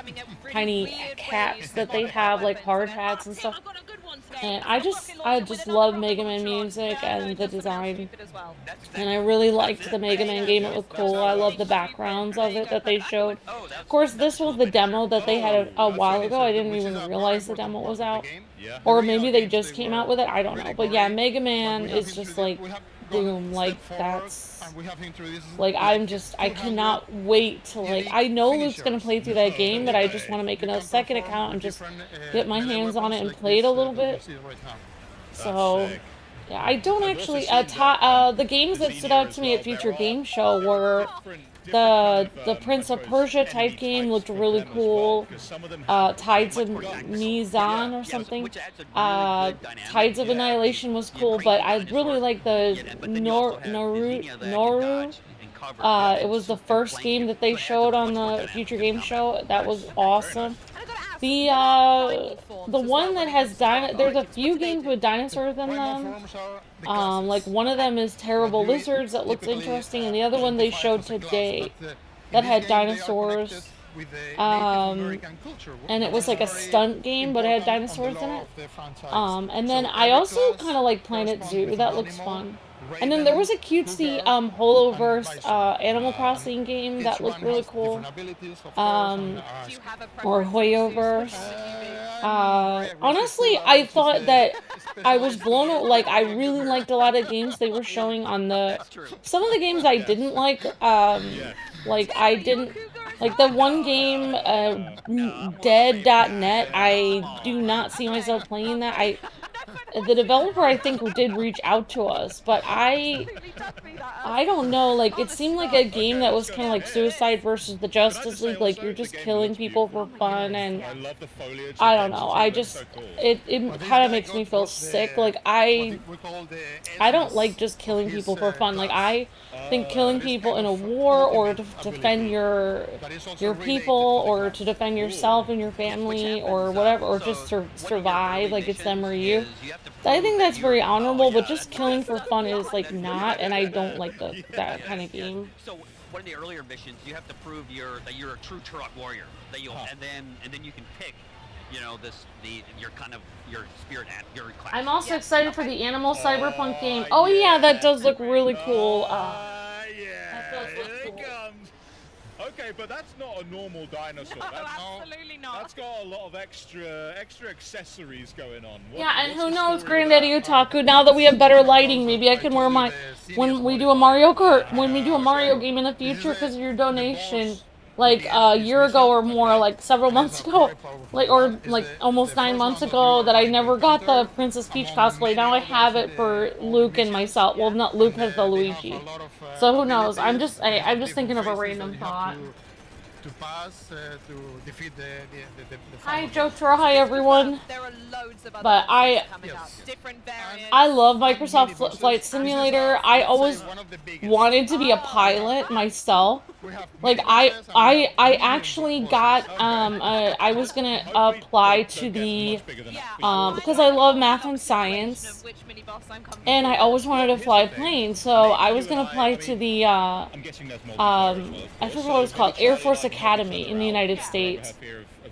tiny caps that they have, like hard hats and stuff. And I just love Mega Man music and the design. And I really liked the Mega Man game. It was cool. I love the backgrounds of it that they showed. Of course, this was the demo that they had a while ago. I didn't even realize the demo was out. Or maybe they just came out with it. I don't know. But yeah, Mega Man is just like, boom, like that's, like I cannot wait to like, I know Luke's gonna play through that game, but I just want to make another second account and just get my hands on it and play it a little bit. So, yeah, I don't actually, the games that stood out to me at Future Game Show were the Prince of Persia type game looked really cool. Tides of Mizan or something. Tides of Annihilation was cool, but I really like the Noru. It was the first game that they showed on the Future Game Show. That was awesome. The one that has there's a few games with dinosaurs in them. Like one of them is Terrible Lizards that looks interesting, and the other one they showed today that had dinosaurs. And it was like a stunt game, but it had dinosaurs in it. And then I also kind of like Planet Zoo. That looks fun. And then there was a cutesy Holoverse Animal Crossing game that looked really cool. Or Hoyoverse. Honestly, I thought that I was blown away. Like, I really liked a lot of games they were showing on the... Some of the games I didn't like, like the one game, Dead.net, I do not see myself playing that. The developer, I think, did reach out to us, but I don't know, like, it seemed like a game that was kind of like Suicide versus the Justice League, like, you're just killing people for fun, and I don't know, it kind of makes me feel sick. Like, I don't like just killing people for fun. Like, I think killing people in a war, or to defend your people, or to defend yourself and your family, or whatever, or just survive, like, it's them or you. I think that's very honorable, but just killing for fun is, like, not, and I don't like that kind of game. So one of the earlier missions, you have to prove that you're a true Turok warrior, that you and then you can pick, you know, your spirit and your class. I'm also excited for the Animal Cyberpunk game. Oh yeah, that does look really cool. That does look cool. Okay, but that's not a normal dinosaur. No, absolutely not. That's got a lot of extra accessories going on. Yeah, and who knows, Granddaddy Otaku, now that we have better lighting, maybe I can wear my... When we do a Mario game in the future because of your donation, like a year ago or more, like several months ago, or almost 9 months ago, that I never got the Princess Peach cosplay. Now I have it for Luke and myself. Well, not Luke, has the Luigi. So who knows? I'm just thinking of a random thought. Hi Jotra, hi everyone. But I love Microsoft Flight Simulator. I always wanted to be a pilot myself. Like I actually got I was gonna apply to the because I love math and science, and I always wanted to fly a plane, so I was gonna apply to the I forget what it was called, Air Force Academy in the United States.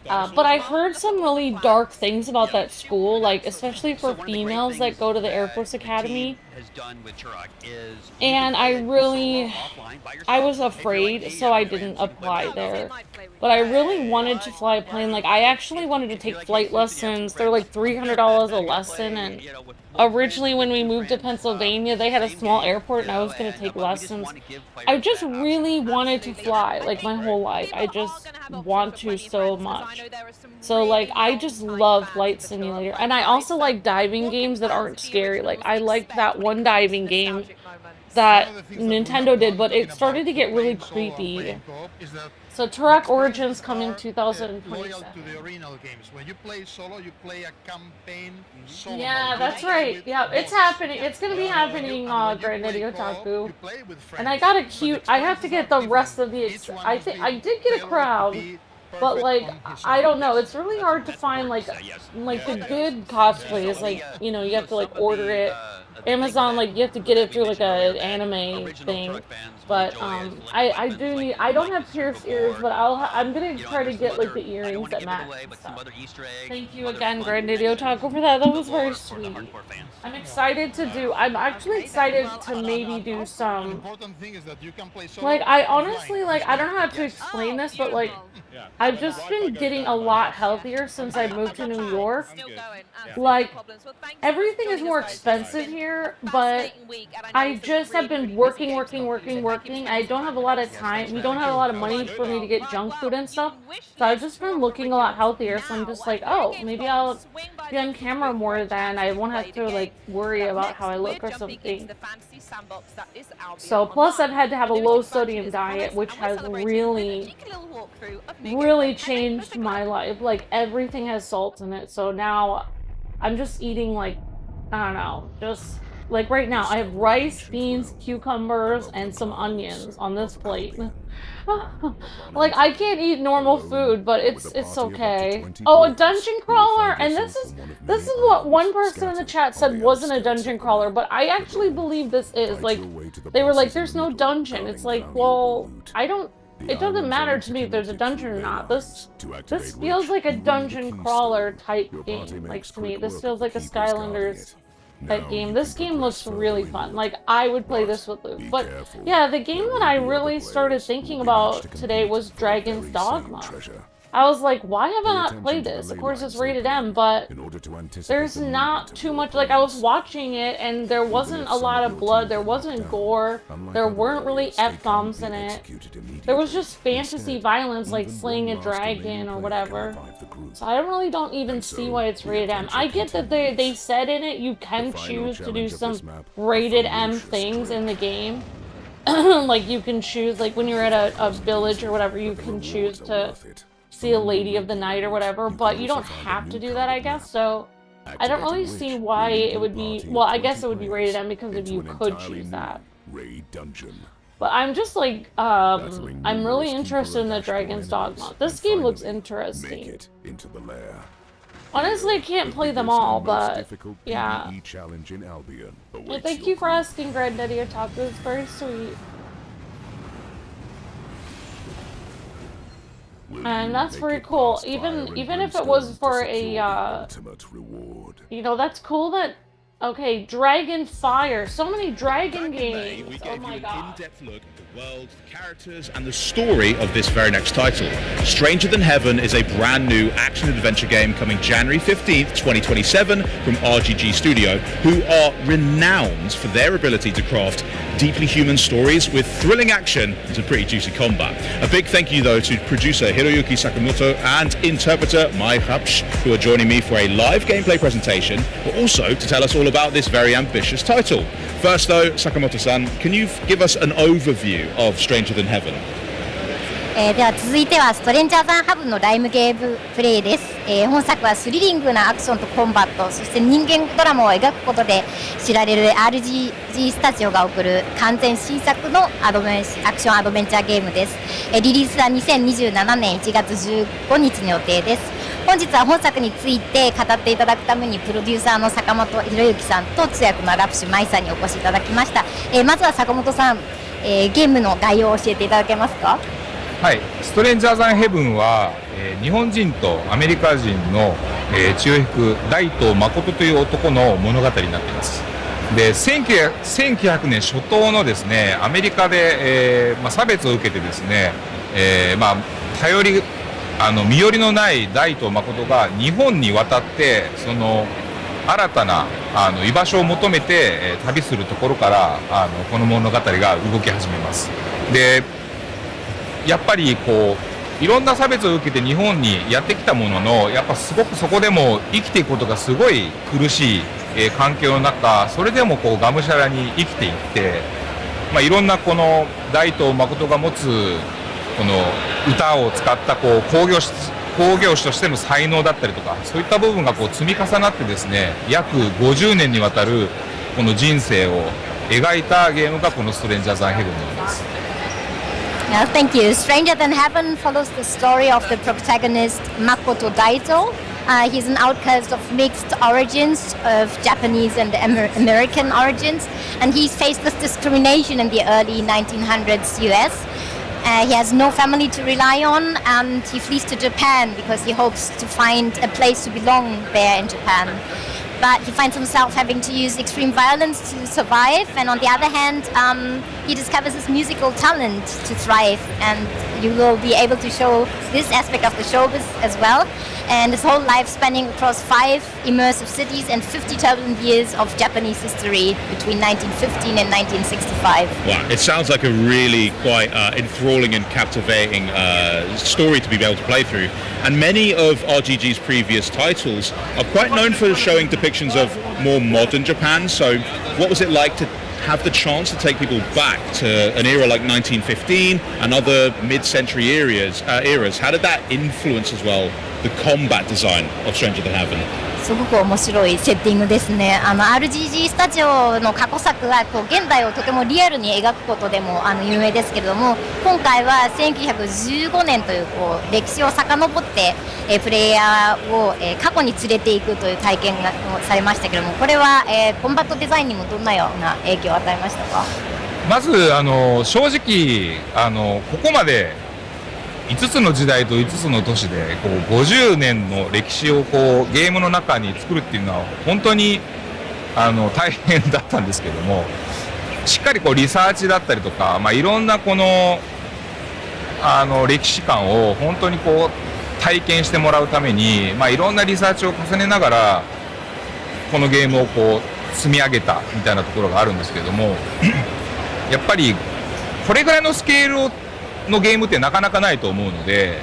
But I heard some really dark things about that school, like especially for females that go to the Air Force Academy. And I was afraid, so I didn't apply there. But I really wanted to fly a plane. Like, I actually wanted to take flight lessons. They're like $300 a lesson, and originally when we moved to Pennsylvania, they had a small airport and I was going to take lessons. I just really wanted to fly, like, my whole life. I just want to so much. So, like, I just love Flight Simulator. And I also like diving games that aren't scary. Like, I liked that one diving game that Nintendo did, but it started to get really creepy. So Turok Origins coming 2027. Yeah, that's right. Yeah, it's happening. It's gonna be happening, Granddaddy Otaku. And I got a cute. I have to get the rest of the. I think I did get a crowd, but like I don't know. It's really hard to find like the good cosplays. Like, you know, you have to like order it. Amazon, like, you have to get it through like an anime thing. But I don't have pierced ears, but I'm gonna try to get like the earrings that match. Thank you again, Granddaddy Otaku, for that. That was very sweet. I'm excited to do. I'm actually excited to maybe do some. Like, I honestly, like, I don't know how to explain this, but like, I've just been getting a lot healthier since I moved to New York. Like, everything is more expensive here, but I just have been working. I don't have a lot of time. We don't have a lot of money for me to get junk food and stuff. So I've just been looking a lot healthier. So I'm just like, oh, maybe I'll be on camera more then. I won't have to like worry about how I look or something. So plus I've had to have a low sodium diet, which has really changed my life. Like, everything has salt in it. So now I'm just eating like, I don't know, just like right now I have rice, beans, cucumbers, and some onions on this plate. Like, I can't eat normal food, but it's okay. Oh, a dungeon crawler, and this is what one person in the chat said wasn't a dungeon crawler, but I actually believe this is. Like, they were like, there's no dungeon. It's like, well, it doesn't matter to me if there's a dungeon or not. This feels like a dungeon crawler type game. Like, to me, this feels like a Skylanders type game. This game looks really fun. Like, I would play this with Luke. But yeah, the game that I really started thinking about today was Dragon's Dogma. I was like, why have I not played this? Of course, it's rated M, but there's not too much. Like, I was watching it, and there wasn't a lot of blood. There wasn't gore. There weren't really F-bombs in it. There was just fantasy violence, like slaying a dragon or whatever. So I really don't even see why it's rated M. I get that they said in it you can choose to do some rated M things in the game. Like, you can choose, like, when you're at a village or whatever, you can choose to see a lady of the night or whatever, but you don't have to do that, I guess. So I don't really see why it would be, well, I guess it would be rated M because if you could choose that. But I'm just like, I'm really interested in the Dragon's Dogma. This game looks interesting. Honestly, I can't play them all, but yeah. Well, thank you for asking, Granddaddy Otaku. It's very sweet. And that's very cool. Even if it was for a, you know, that's cool that, okay, Dragon Fire. So many dragon games. Oh my god. In-depth look at the world, the characters, and the story of this very next title. Stranger Than Heaven is a brand new action-adventure game coming January 15th, 2027 from RGG Studio, who are renowned for their ability to craft deeply human stories with thrilling action and some pretty juicy combat. A big thank you, though, to producer Hiroyuki Sakamoto and interpreter Mai Hapsh, who are joining me for a live gameplay presentation, but also to tell us all about this very ambitious title. First, though, Sakamoto-san, can you give us an overview of Stranger Than Heaven? では続いてはストレンジャーザンハブのライムゲームプレイです。本作はスリリングなアクションとコンバット、そして人間ドラマを描くことで知られる RGG スタジオが送る完全新作のアクションアドベンチャーゲームです。リリースは2027年1月15日の予定です。本日は本作について語っていただくためにプロデューサーの坂本博之さんと通訳のラプシュ舞さんにお越しいただきました。まずは坂本さん、ゲームの概要を教えていただけますか？はい、ストレンジャーザンヘブンは、日本人とアメリカ人の、血を引く大東誠という男の物語になっています。で、1900年初頭のですね、アメリカで、差別を受けてですね、身寄りのない大東誠が日本に渡ってその新たな居場所を求めて、旅するところからこの物語が動き始めます。でやっぱりこういろんな差別を受けて日本にやってきたもののやっぱすごくそこでも生きていくことがすごい苦しい、環境の中それでもこうがむしゃらに生きていって、いろんなこの大東誠が持つこの歌を使ったこう興行師としての才能だったりとかそういった部分がこう積み重なってですね約50年にわたるこの人生を描いたゲームがこのストレンジャーザンヘブンになります。Yeah, thank you. Stranger Than Heaven follows the story of the protagonist Makoto Daito, He's an outcast of mixed origins, of Japanese and American origins, and he's faced with discrimination in the early 1900s US. He has no family to rely on, and he flees to Japan because he hopes to find a place to belong there in Japan. But he finds himself having to use extreme violence to survive, and on the other hand, he discovers his musical talent to thrive, and you will be able to show this aspect of the showbiz as well. And his whole life spanning across 5 immersive cities and 50 turbulent years of Japanese history between 1915 and 1965. Wow, it sounds like a really quite enthralling and captivating story to be able to play through. And many of RGG's previous titles are quite known for showing depictions of more modern Japan. So what was it like to have the chance to take people back to an era like 1915 and other mid-century eras? How did that influence as well the combat design of Stranger Than Heaven? すごく面白いセッティングですね。RGG スタジオの過去作は現代をとてもリアルに描くことでも有名ですけれども、今回は1915年という歴史を遡ってプレイヤーを過去に連れていくという体験がされましたけれども、これはコンバットデザインにもどんなような影響を与えましたか？まず正直ここまで5つの時代と5つの都市で50年の歴史をゲームの中に作るっていうのは本当に大変だったんですけども、しっかりリサーチだったりとか、いろんな歴史観を本当に体験してもらうために、いろんなリサーチを重ねながらこのゲームを積み上げたみたいなところがあるんですけどもやっぱりこれぐらいのスケールのゲームってなかなかないと思うので、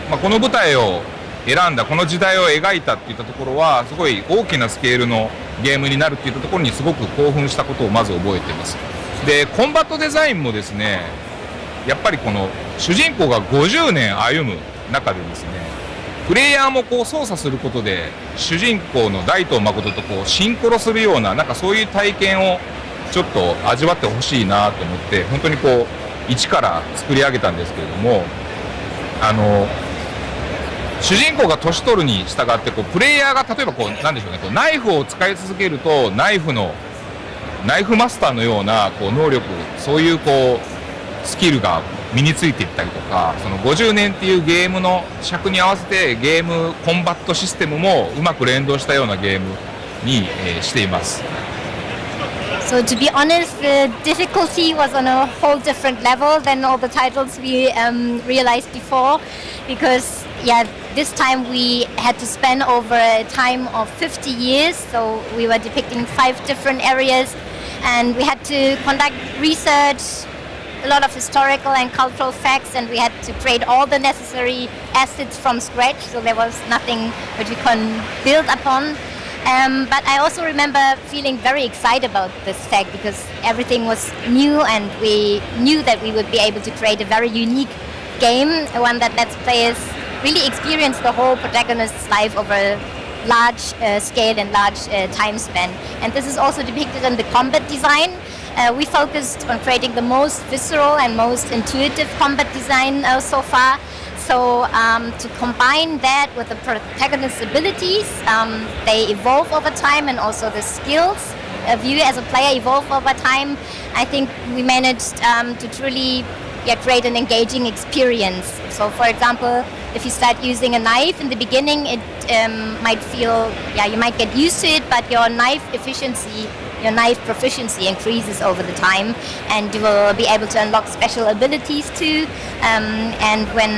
この舞台を選んだこの時代を描いたっていったところはすごい大きなスケールのゲームになるっていったところにすごく興奮したことをまず覚えています。でコンバットデザインもですね、やっぱりこの主人公が50年歩む中でですね、プレイヤーも操作することで主人公の大東誠とシンクロするようなそういう体験をちょっと味わってほしいなと思って、本当に一から作り上げたんですけれども、主人公が年取るに従ってプレイヤーが例えばなんでしょうね、ナイフを使い続けるとナイフマスターのような能力、そういうスキルが身についていったりとか、その50年っていうゲームの尺に合わせてゲームコンバットシステムもうまく連動したようなゲームにしています。So to be honest, the difficulty was on a whole different level than all the titles we realized before, because this time we had to spend over a time of 50 years, so we were depicting 5 different areas, and we had to conduct research, a lot of historical and cultural facts, and we had to create all the necessary assets from scratch, so there was nothing which we can build upon. But I also remember feeling very excited about this fact because everything was new and we knew that we would be able to create a very unique game, one that lets players really experience the whole protagonist's life over a large scale and large time span. And this is also depicted in the combat design. We focused on creating the most visceral and most intuitive combat design so far. So to combine that with the protagonist's abilities, they evolve over time, and also the skills of you as a player evolve over time. I think we managed to truly create an engaging experience. So for example, if you start using a knife in the beginning, it might feel, you might get used to it, but your knife proficiency increases over the time, and you will be able to unlock special abilities too. And when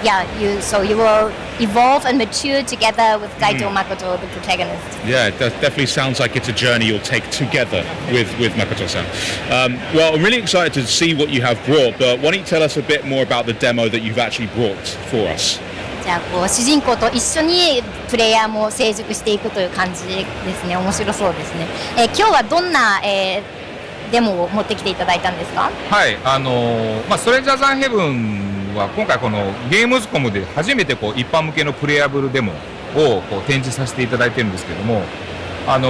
you will evolve and mature together with Gaito Makoto, the protagonist. Yeah, it definitely sounds like it's a journey you'll take together with Makoto-san. Well, I'm really excited to see what you have brought, but why don't you tell us a bit more about the demo that you've actually brought for us? じゃあ主人公と一緒にプレイヤーも成熟していくという感じですね。面白そうですね。今日はどんな、デモを持ってきていただいたんですか？はい、ストレンジャーザンヘブンは今回このゲームズコムで初めて一般向けのプレイヤブルデモを展示させていただいてるんですけども、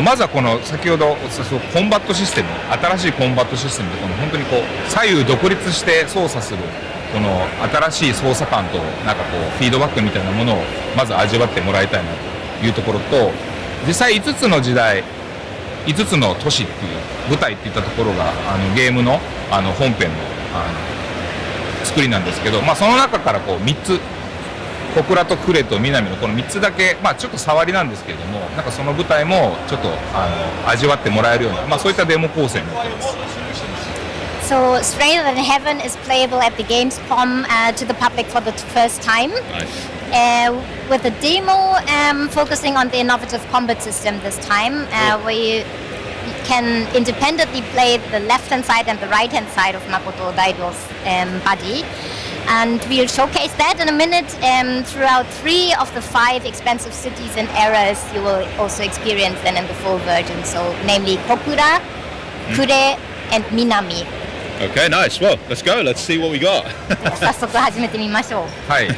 まずはこの先ほどコンバットシステム、新しいコンバットシステムで本当に左右独立して操作するこの新しい操作感となんかこうフィードバックみたいなものをまず味わってもらいたいなというところと、実際5つの時代5つの都市っていう舞台っていったところがゲームの本編の作りなんですけど、その中からこう3つ小倉と呉と南のこの3つだけ、ちょっと触りなんですけれども、なんかその舞台もちょっと味わってもらえるような、そういったデモ構成になっています。So Stranger Than Heaven is playable at the Gamescom to the public for the first time. Nice. With a demo focusing on the innovative combat system this time, where you can independently play the left-hand side and the right-hand side of Makoto Daido's body. And we'll showcase that in a minute. Throughout 3 of the 5 expensive cities and eras, you will also experience them in the full version. So, namely Kokura, Kure, and Minami. Okay, nice. Well, let's go. Let's see what we got. 早速始めてみましょう。はい。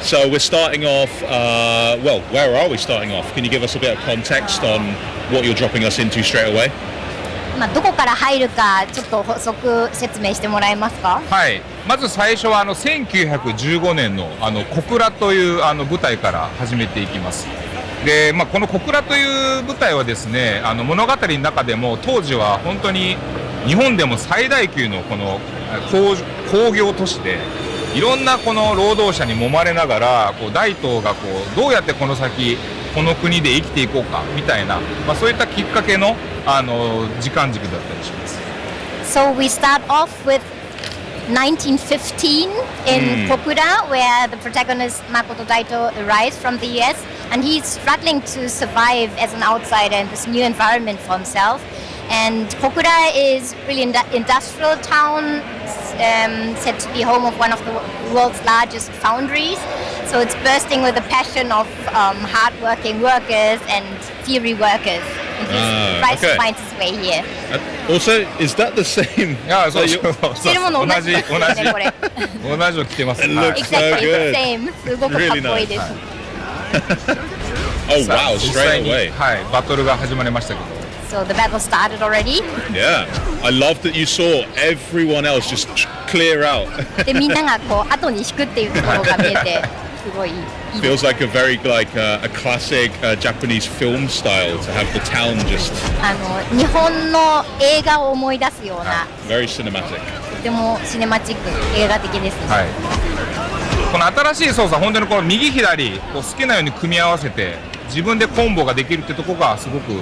So we're starting off, well, where are we starting off? Can you give us a bit of context on what you're dropping us into straight away? どこから入るかちょっと補足説明してもらえますか？はい。まず最初は1915年の小倉という舞台から始めていきます。で、この小倉という舞台はですね、物語の中でも当時は本当に日本でも最大級のこの工業都市で、いろんなこの労働者に揉まれながら大東がどうやってこの先この国で生きていこうかみたいな、そういったきっかけの時間軸だったりします。So we start off with 1915 in Kokura, where the protagonist Makoto Daito arrives from the US, and he's struggling to survive as an outsider in this new environment for himself. And Kokura is really an industrial town, said to be home of one of the world's largest foundries. So it's bursting with the passion of hard-working workers and theory workers. And he tries to find his way here. Also, is that the same? そう着てるもの同じですね、これ。同じの着てます。It looks so Exactly the good. same. すごくかっこいいです。Oh wow, straight away. はい、バトルが始まりましたけど。So the battle started already. Yeah, I love that you saw everyone else just clear out. で、みんなが後に引くっていうところが見えて、すごいいいです。 Feels like a very a classic Japanese film style to have the town just. 日本の映画を思い出すような。Very cinematic. とてもシネマチック、映画的ですね。はい。この新しい操作、本当に右左好きなように組み合わせて自分でコンボができるってとこがすごく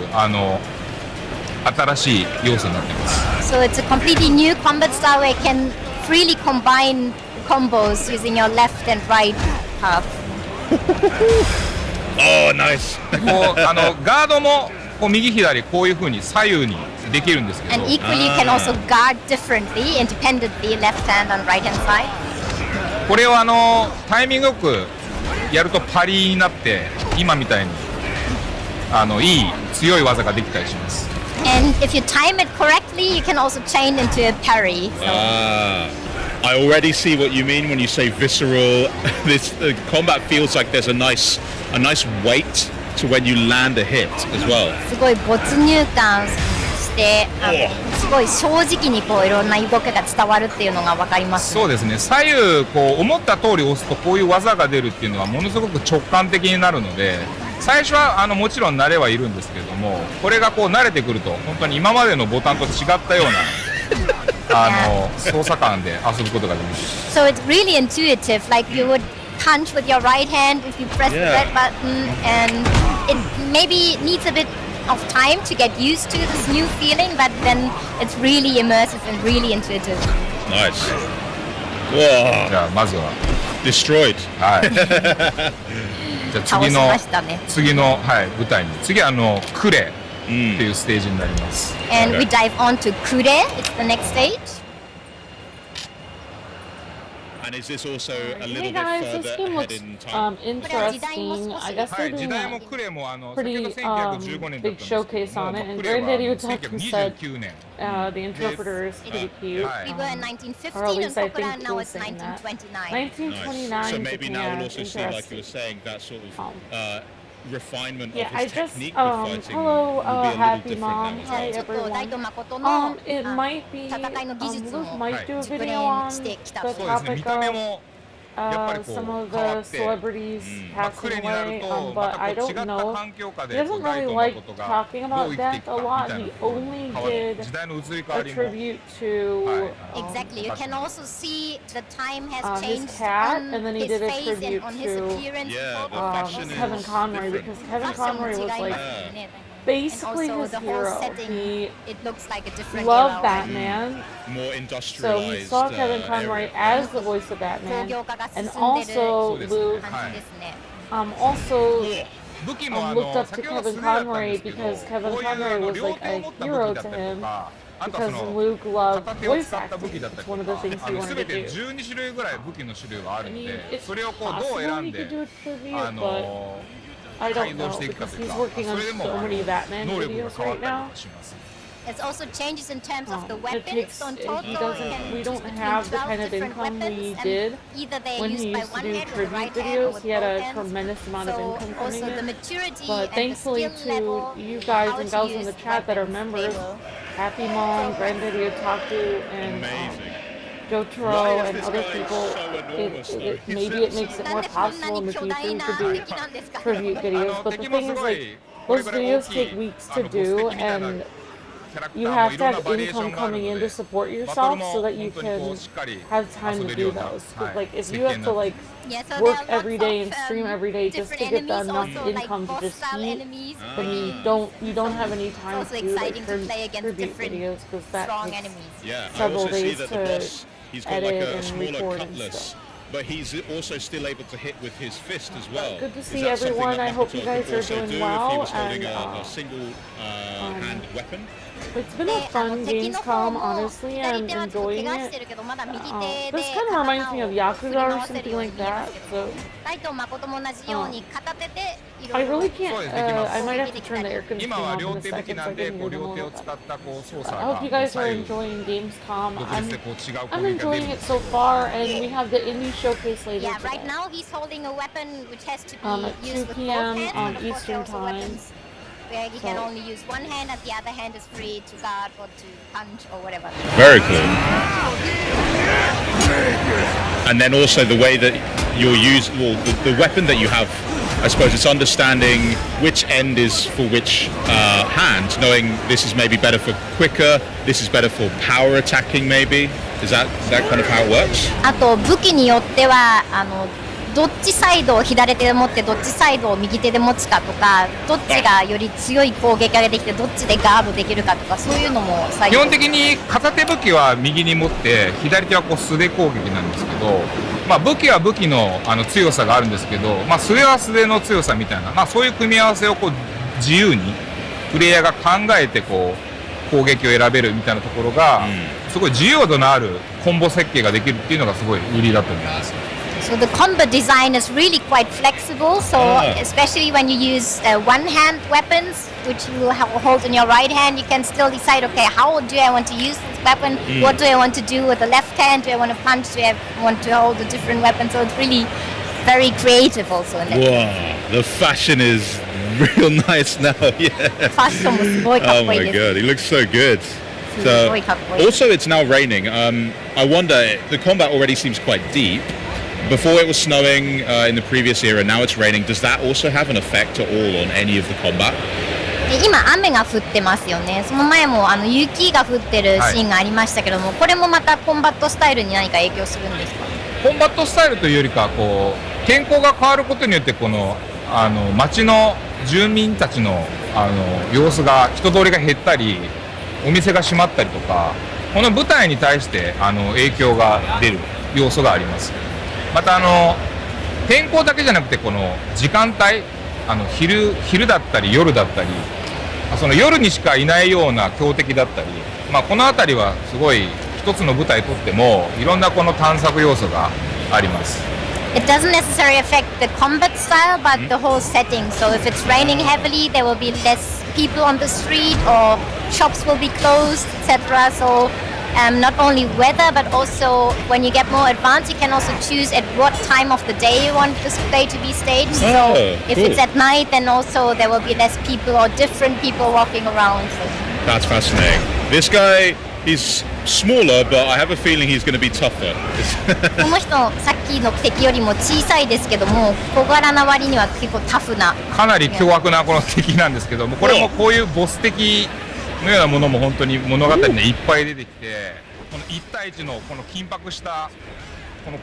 新しい要素になっています。So it's a completely new combat style where you can freely combine combos using your left and right half. Oh, nice. ガードも右左こういう風に左右にできるんですけど。And equally you can also guard differently, independently, left hand and right hand side. これをタイミングよくやるとパリになって今みたいにいい強い技ができたりします。And if you time it correctly, you can also chain into a parry. So. I already see what you mean when you say visceral. This combat feels like there's a nice weight to when you land a hit as well. すごい没入感してすごい正直にいろんな動きが伝わるっていうのが分かります、ね。そうですね。左右思った通り押すとこういう技が出るっていうのはものすごく直感的になるので。最初はもちろん慣れはいるんですけれども、これが慣れてくると本当に今までのボタンと違ったような操作感で遊ぶことができる。So it's really intuitive, like you would punch with your right hand if you press the red button, and it maybe needs a bit of time to get used to this new feeling, but then it's really immersive and really intuitive. Nice. Whoa. じゃあまずは destroyed. はい。じゃあ次の舞台に次はクレっていうステージになります。And we dive on to Kure. It's the next stage. And is this also a little hey bit guys, further this game ahead looks in time? interesting. I guess they're doing a pretty big showcase on it. And Granddaddy Otaku said the interpreter is pretty cute. We were in 1915 or at in least I Kokura, think now he it's was saying that. 1929. 1929. So maybe now we'll also see, like you interesting. were saying, that sort of refinement Yeah, of I his just technique with fighting hello, will be a little happy different mom. now as Hi everyone. It might be Luke might do a video on the topic of some of the celebrities passing away, but I don't know. He doesn't really like talking about death a lot. He only did a tribute to exactly. You can also see the time has changed his cat, on and then he his did a face tribute and on his to appearance. Kevin Conroy, because Kevin Conroy was like basically and also his the whole hero. setting, He it looks like a different loved era. Batman. More So industrialized. he saw Kevin Conroy as the voice of Batman, and also Luke looked up to Kevin Conroy because Kevin Conroy was like a hero to him because Luke loved voice acting. It's one of the things he wanted to do. I mean, it's possible he could do a tribute, but I don't know because he's working on so many Batman videos right now. There's also changes in terms of the weapons. Takes, on total, we don't have the kind of income we did when he used to do tribute videos. He had a tremendous amount of income coming in. But thankfully to you guys and gals in the chat that are members, Happy Mom, Granddaddy Otaku, and Jotaro and other people, maybe it makes it more possible in the future to do tribute videos. But the thing is, like, those videos take weeks to do, and you have to have income coming in to support yourself so that you can have time to do those. Like, if you have to like work every day and stream every day just to get enough income to just eat, then you don't have any time to do like tribute videos because that takes several days to He's got like edit a and smaller record and cutlass, stuff. but he's also still able to hit with his fist as well. Good to Is see that something everyone. that I hope Makoto you guys could are also doing do well, if he was holding and, a single-handed weapon? It's been a fun Gamescom, honestly, and enjoying it. This kind of reminds me of Yakuza or something like that, so I really can't, I might have to turn the air conditioning on in a second so I can hear them a little bit. I hope you guys are enjoying Gamescom. I'm enjoying it so far, and we have the indie showcase later today. Right now he's holding a weapon which has to be at 2 used with p.m. both hands, but Eastern also time. weapons where he can only use one hand and the other hand is free to guard or to punch or whatever. Very cool. And then also the way that you'll use, well, the weapon that you have, I suppose it's understanding which end is for which hand, knowing this is maybe better for quicker, this is better for power attacking maybe. Is that kind of how it works? あと武器によってはどっちサイドを左手で持ってどっちサイドを右手で持つかとか、どっちがより強い攻撃ができてどっちでガードできるかとか、そういうのも基本的に片手武器は右に持って左手はこう素手攻撃なんですけど、まあ、武器は武器の強さがあるんですけど、まあ、素手は素手の強さみたいな、まあ、そういう組み合わせをこう自由にプレイヤーが考えてこう攻撃を選べるみたいなところが、すごい自由度のあるコンボ設計ができるっていうのがすごい売りだと思います。So the combo design is really quite flexible, so especially when you use one-hand weapons, which you hold in your right hand, you can still decide, okay, how do I want to use this weapon? What do I want to do with the left hand? Do I want to punch? Do I want to hold a different weapon? So it's really very creative also. Wow, the fashion is real nice now, yeah. Oh my god, he looks so good. So, also it's now raining. I wonder, the combat already seems quite deep. Before it was snowing in the previous era, now it's raining. Does that also have an effect at all on any of the combat? 今雨が降ってますよね。その前も雪が降ってるシーンがありましたけども、これもまたコンバットスタイルに何か影響するんですか？コンバットスタイルというよりかこう天候が変わることによってこの町の住民たちの様子が人通りが減ったり、お店が閉まったりとか、この舞台に対して影響が出る要素があります。また天候だけじゃなくてこの時間帯昼だったり夜だったりその夜にしかいないような強敵だったり、まあ、この辺りはすごい一つの舞台にとってもいろんなこの探索要素があります。It doesn't necessarily affect the combat style, but the whole setting. So if it's raining heavily, there will be less people on the street, or shops will be closed, etc. So not only weather, but also when you get more advanced, you can also choose at what time of the day you want display to be staged. So if it's at night, then also there will be less people or different people walking around. That's fascinating. This guy, he's smaller, but I have a feeling he's going to be tougher. この人、さっきの敵よりも小さいですけども、小柄な割には結構タフな。かなり凶悪なこの敵なんですけども、これもこういうボス敵のようなものも本当に物語にいっぱい出てきて、この1対1のこの緊迫したこの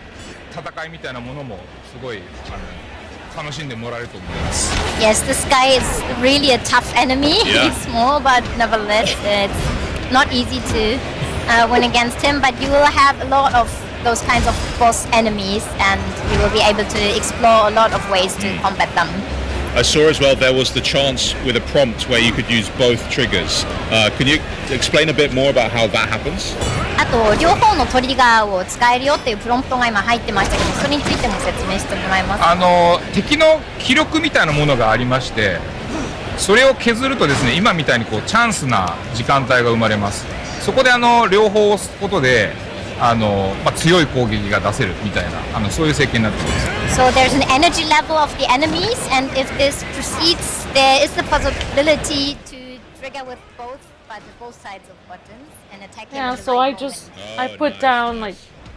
戦いみたいなものもすごい楽しんでもらえると思います。Yes, this guy is really a tough enemy. He's small, but nevertheless, it's not easy to win against him. But you will have a lot of those kinds of boss enemies, and you will be able to explore a lot of ways to combat them. I saw as well there was the chance with a prompt where you could use both triggers. Can you explain a bit more about how that happens? あと両方のトリガーを使えるよっていうプロンプトが今入ってましたけど、それについても説明してもらえますか？敵の気力みたいなものがありまして、それを削るとですね、今みたいにこうチャンスな時間帯が生まれます。そこで両方押すことで強い攻撃が出せるみたいなそういう設計になっています。So there's an energy level of the enemies, and if this proceeds, there is the possibility to trigger with both sides of buttons and attack. Yeah, so I put down like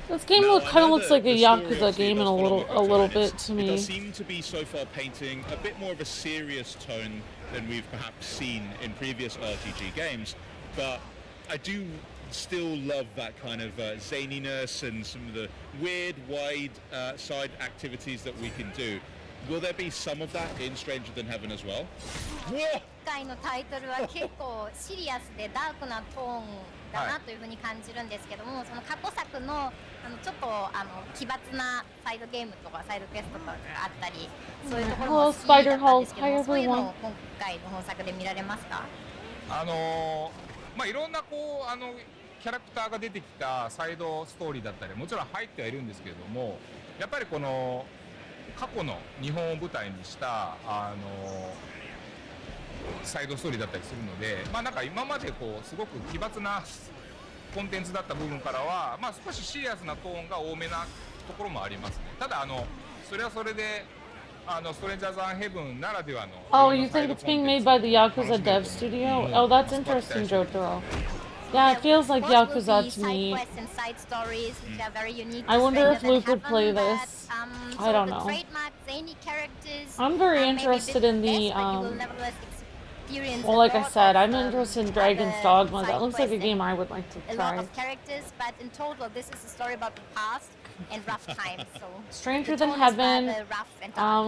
this game kind of looks like a Yakuza game in a little bit to me. It does seem to be so far painting a bit more of a serious tone than we've perhaps seen in previous RPG games, but I do still love that kind of zaniness and some of the weird wide side activities that we can do. Will there be some of that in Stranger Than Heaven as well? 今回のタイトルは結構シリアスでダークなトーンだなというふうに感じるんですけども、その過去作のちょっと奇抜なサイドゲームとかサイドクエストとかがあったり、そういうところも好きだったんですけども、そういうのを今回の本作で見られますか？いろんなこうキャラクターが出てきたサイドストーリーだったりもちろん入ってはいるんですけれども、やっぱりこの過去の日本を舞台にしたサイドストーリーだったりするので、なんか今までこうすごく奇抜なコンテンツだった部分からは、少しシリアスなトーンが多めなところもありますね。ただそれはそれでストレンジャーズ・アンヘブンならではの。Oh, you think it's being made by the Yakuza dev studio? Oh, that's interesting, Jotaro. Yeah, it feels like Yakuza to me. I wonder if Luke would play this. I don't know. I'm very interested in the, well, like I said, I'm interested in Dragon's Dogma. That looks like a game I would like to try. A lot of characters, but in total, this is a story about the past and rough times. So Stranger Than Heaven,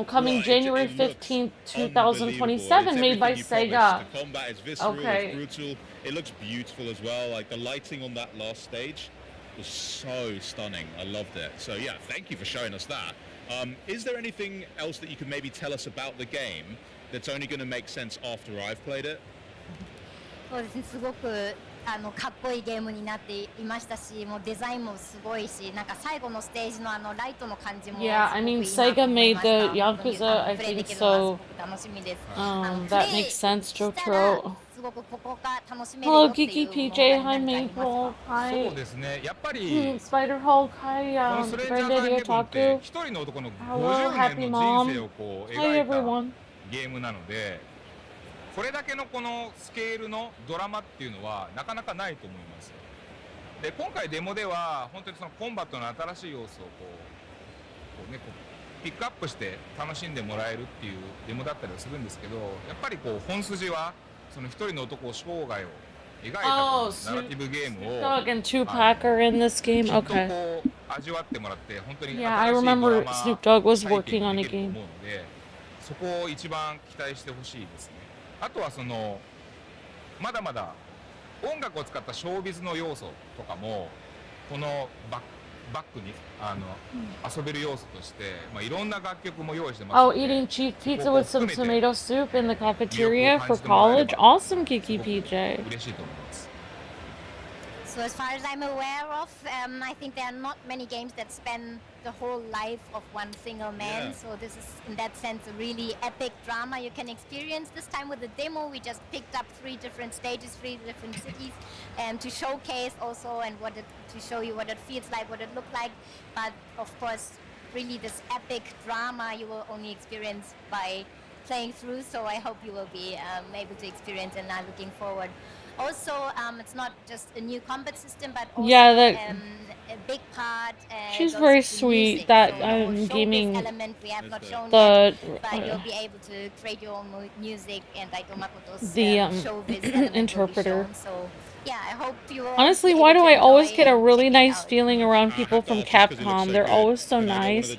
coming January 15th, 2027, made by Sega. The combat is visceral, it's brutal. It looks beautiful as well. Like the lighting on that last stage was so stunning. I loved it. So yeah, thank you for showing us that. Is there anything else that you can maybe tell us about the game that's only going to make sense after I've played it? そうですね、すごくかっこいいゲームになっていましたし、もうデザインもすごいし、なんか最後のステージのライトの感じも。Yeah, I mean, Sega made the Yakuza, I think so. That makes sense, Jotaro. Hello, Geeky PJ. Hi, Maple. Hi. そうですね。やっぱり Spider Hulk. Hi, Granddaddy Otaku. Hello, Happy Mom. Hi, everyone. ゲームなので、これだけのこのスケールのドラマっていうのはなかなかないと思います。で、今回デモでは本当にそのコンバットの新しい要素をピックアップして楽しんでもらえるっていうデモだったりはするんですけど、やっぱり本筋はその一人の男生涯を描いたナラティブゲームを Dog and Tupac are in this game. Okay. 味わってもらって本当に Yeah, I remember Snoop Dogg was working on a game. そこを一番期待してほしいですね。あとはまだまだ音楽を使ったショービズの要素とかもこのバックに遊べる要素としていろんな楽曲も用意してます。Oh, eating cheap pizza with some tomato soup in the cafeteria for college? Awesome, Kiki PJ. 嬉しいと思います。So as far as I'm aware of, I think there are not many games that span the whole life of one single man. Yeah. So this is, in that sense, a really epic drama you can experience. This time with the demo, we just picked up 3 different stages, 3 different cities, to showcase also and to show you what it feels like, what it looked like. But of course, really this epic drama you will only experience by playing through. So I hope you will be able to experience, and I'm looking forward. Also, it's not just a new combat system, but also a big part. She's goes very to sweet. music. That So the whole showbiz gaming element we have not shown the yet, but you'll be able to create your own music, and Daito Makoto's the showbiz element interpreter. will be shown. So yeah, I hope you will. Honestly, be why able do to I always enjoy get a and really check it nice out. feeling around people from Capcom? They're always so nice.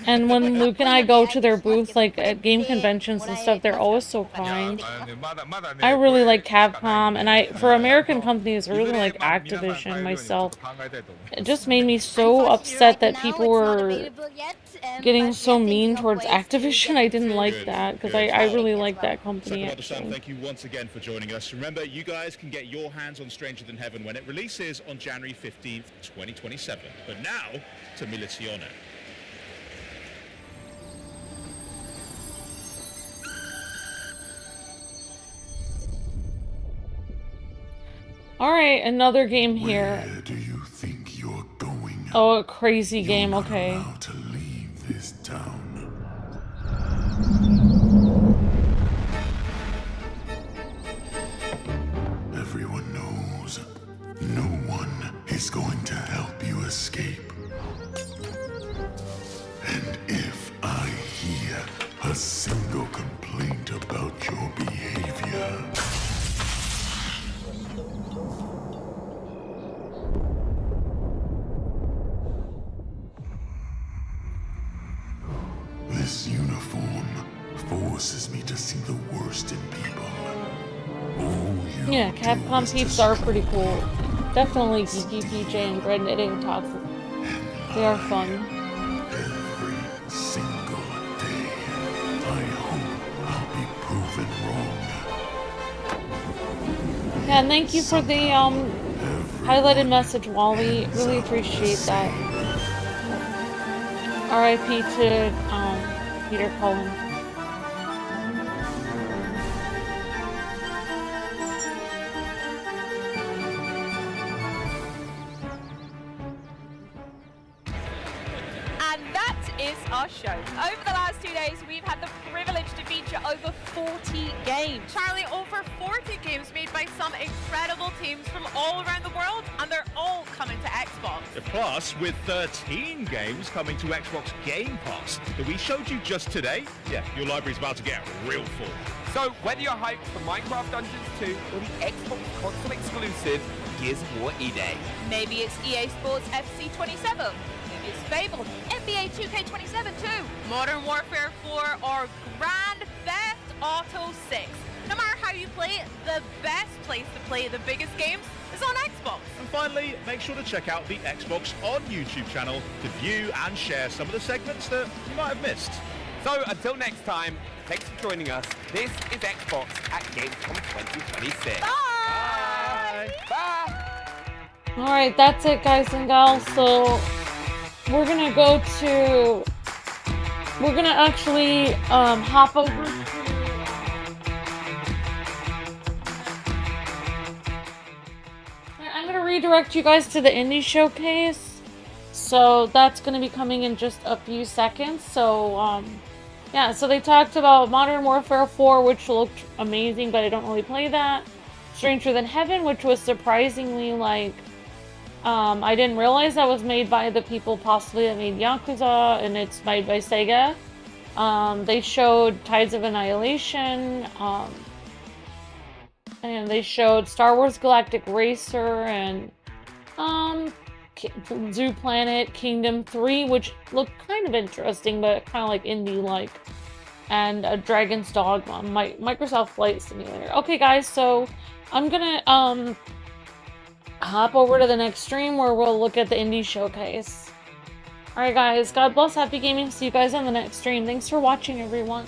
And when Luke and I go to their booth, like at game conventions and stuff, they're always so kind. I really like Capcom, and for American companies, I really like Activision myself. It just made me so upset that people were getting so mean towards Activision. I didn't like that, because I really like that company. Sakimoto-san, thank you once again for joining us. Remember, you guys can get your hands on Stranger Than Heaven when it releases on January 15th, 2027. But now, to Milizione. Alright, another game here. Where do you think you're going? Oh, a crazy game, okay. To leave this town. Everyone knows no one is going to help you escape. And if I hear a single complaint about your behavior, this uniform forces me to see the worst in people. Yeah, Capcom peeps are pretty cool. Definitely Geeky PJ and Bread Knitting talk. They are fun. Every single day, I hope I'll be proven wrong. Yeah, and thank you for the highlighted message, Wally. Really appreciate that. R.I.P. to Peter Cullen. And that is our show. Over the last 2 days, we've had the privilege to feature over 40 games. Charlie, over 40 games made by some incredible teams from all around the world, and they're all coming to Xbox. Plus, with 13 games coming to Xbox Game Pass that we showed you just today, yeah, your library's about to get real full. So, whether you're hyped for Minecraft Dungeons 2 or the Xbox console exclusive Gears of War E-Day. Maybe it's EA Sports FC 27. Maybe it's Fable, NBA 2K27 too. Modern Warfare 4 or Grand Theft Auto 6. No matter how you play it, the best place to play the biggest games is on Xbox. And finally, make sure to check out the Xbox On YouTube channel to view and share some of the segments that you might have missed. So, until next time, thanks for joining us. This is Xbox at Gamescom 2026. Bye! Bye! Alright, that's it, guys and gals. So, we're gonna go to... We're gonna actually hop over to... I'm gonna redirect you guys to the indie showcase. So, that's gonna be coming in just a few seconds. So, yeah, so they talked about Modern Warfare 4, which looked amazing, but I don't really play that. Stranger Than Heaven, which was surprisingly, like, I didn't realize that was made by the people possibly that made Yakuza, and it's made by Sega. They showed Tides of Annihilation, and they showed Star Wars Galactic Racer, and Zoo Planet Kingdom 3, which looked kind of interesting, but kind of like indie-like. And Dragon's Dogma, Microsoft Flight Simulator. Okay, guys, so I'm gonna hop over to the next stream where we'll look at the indie showcase. Alright, guys, God bless, happy gaming. See you guys on the next stream. Thanks for watching, everyone.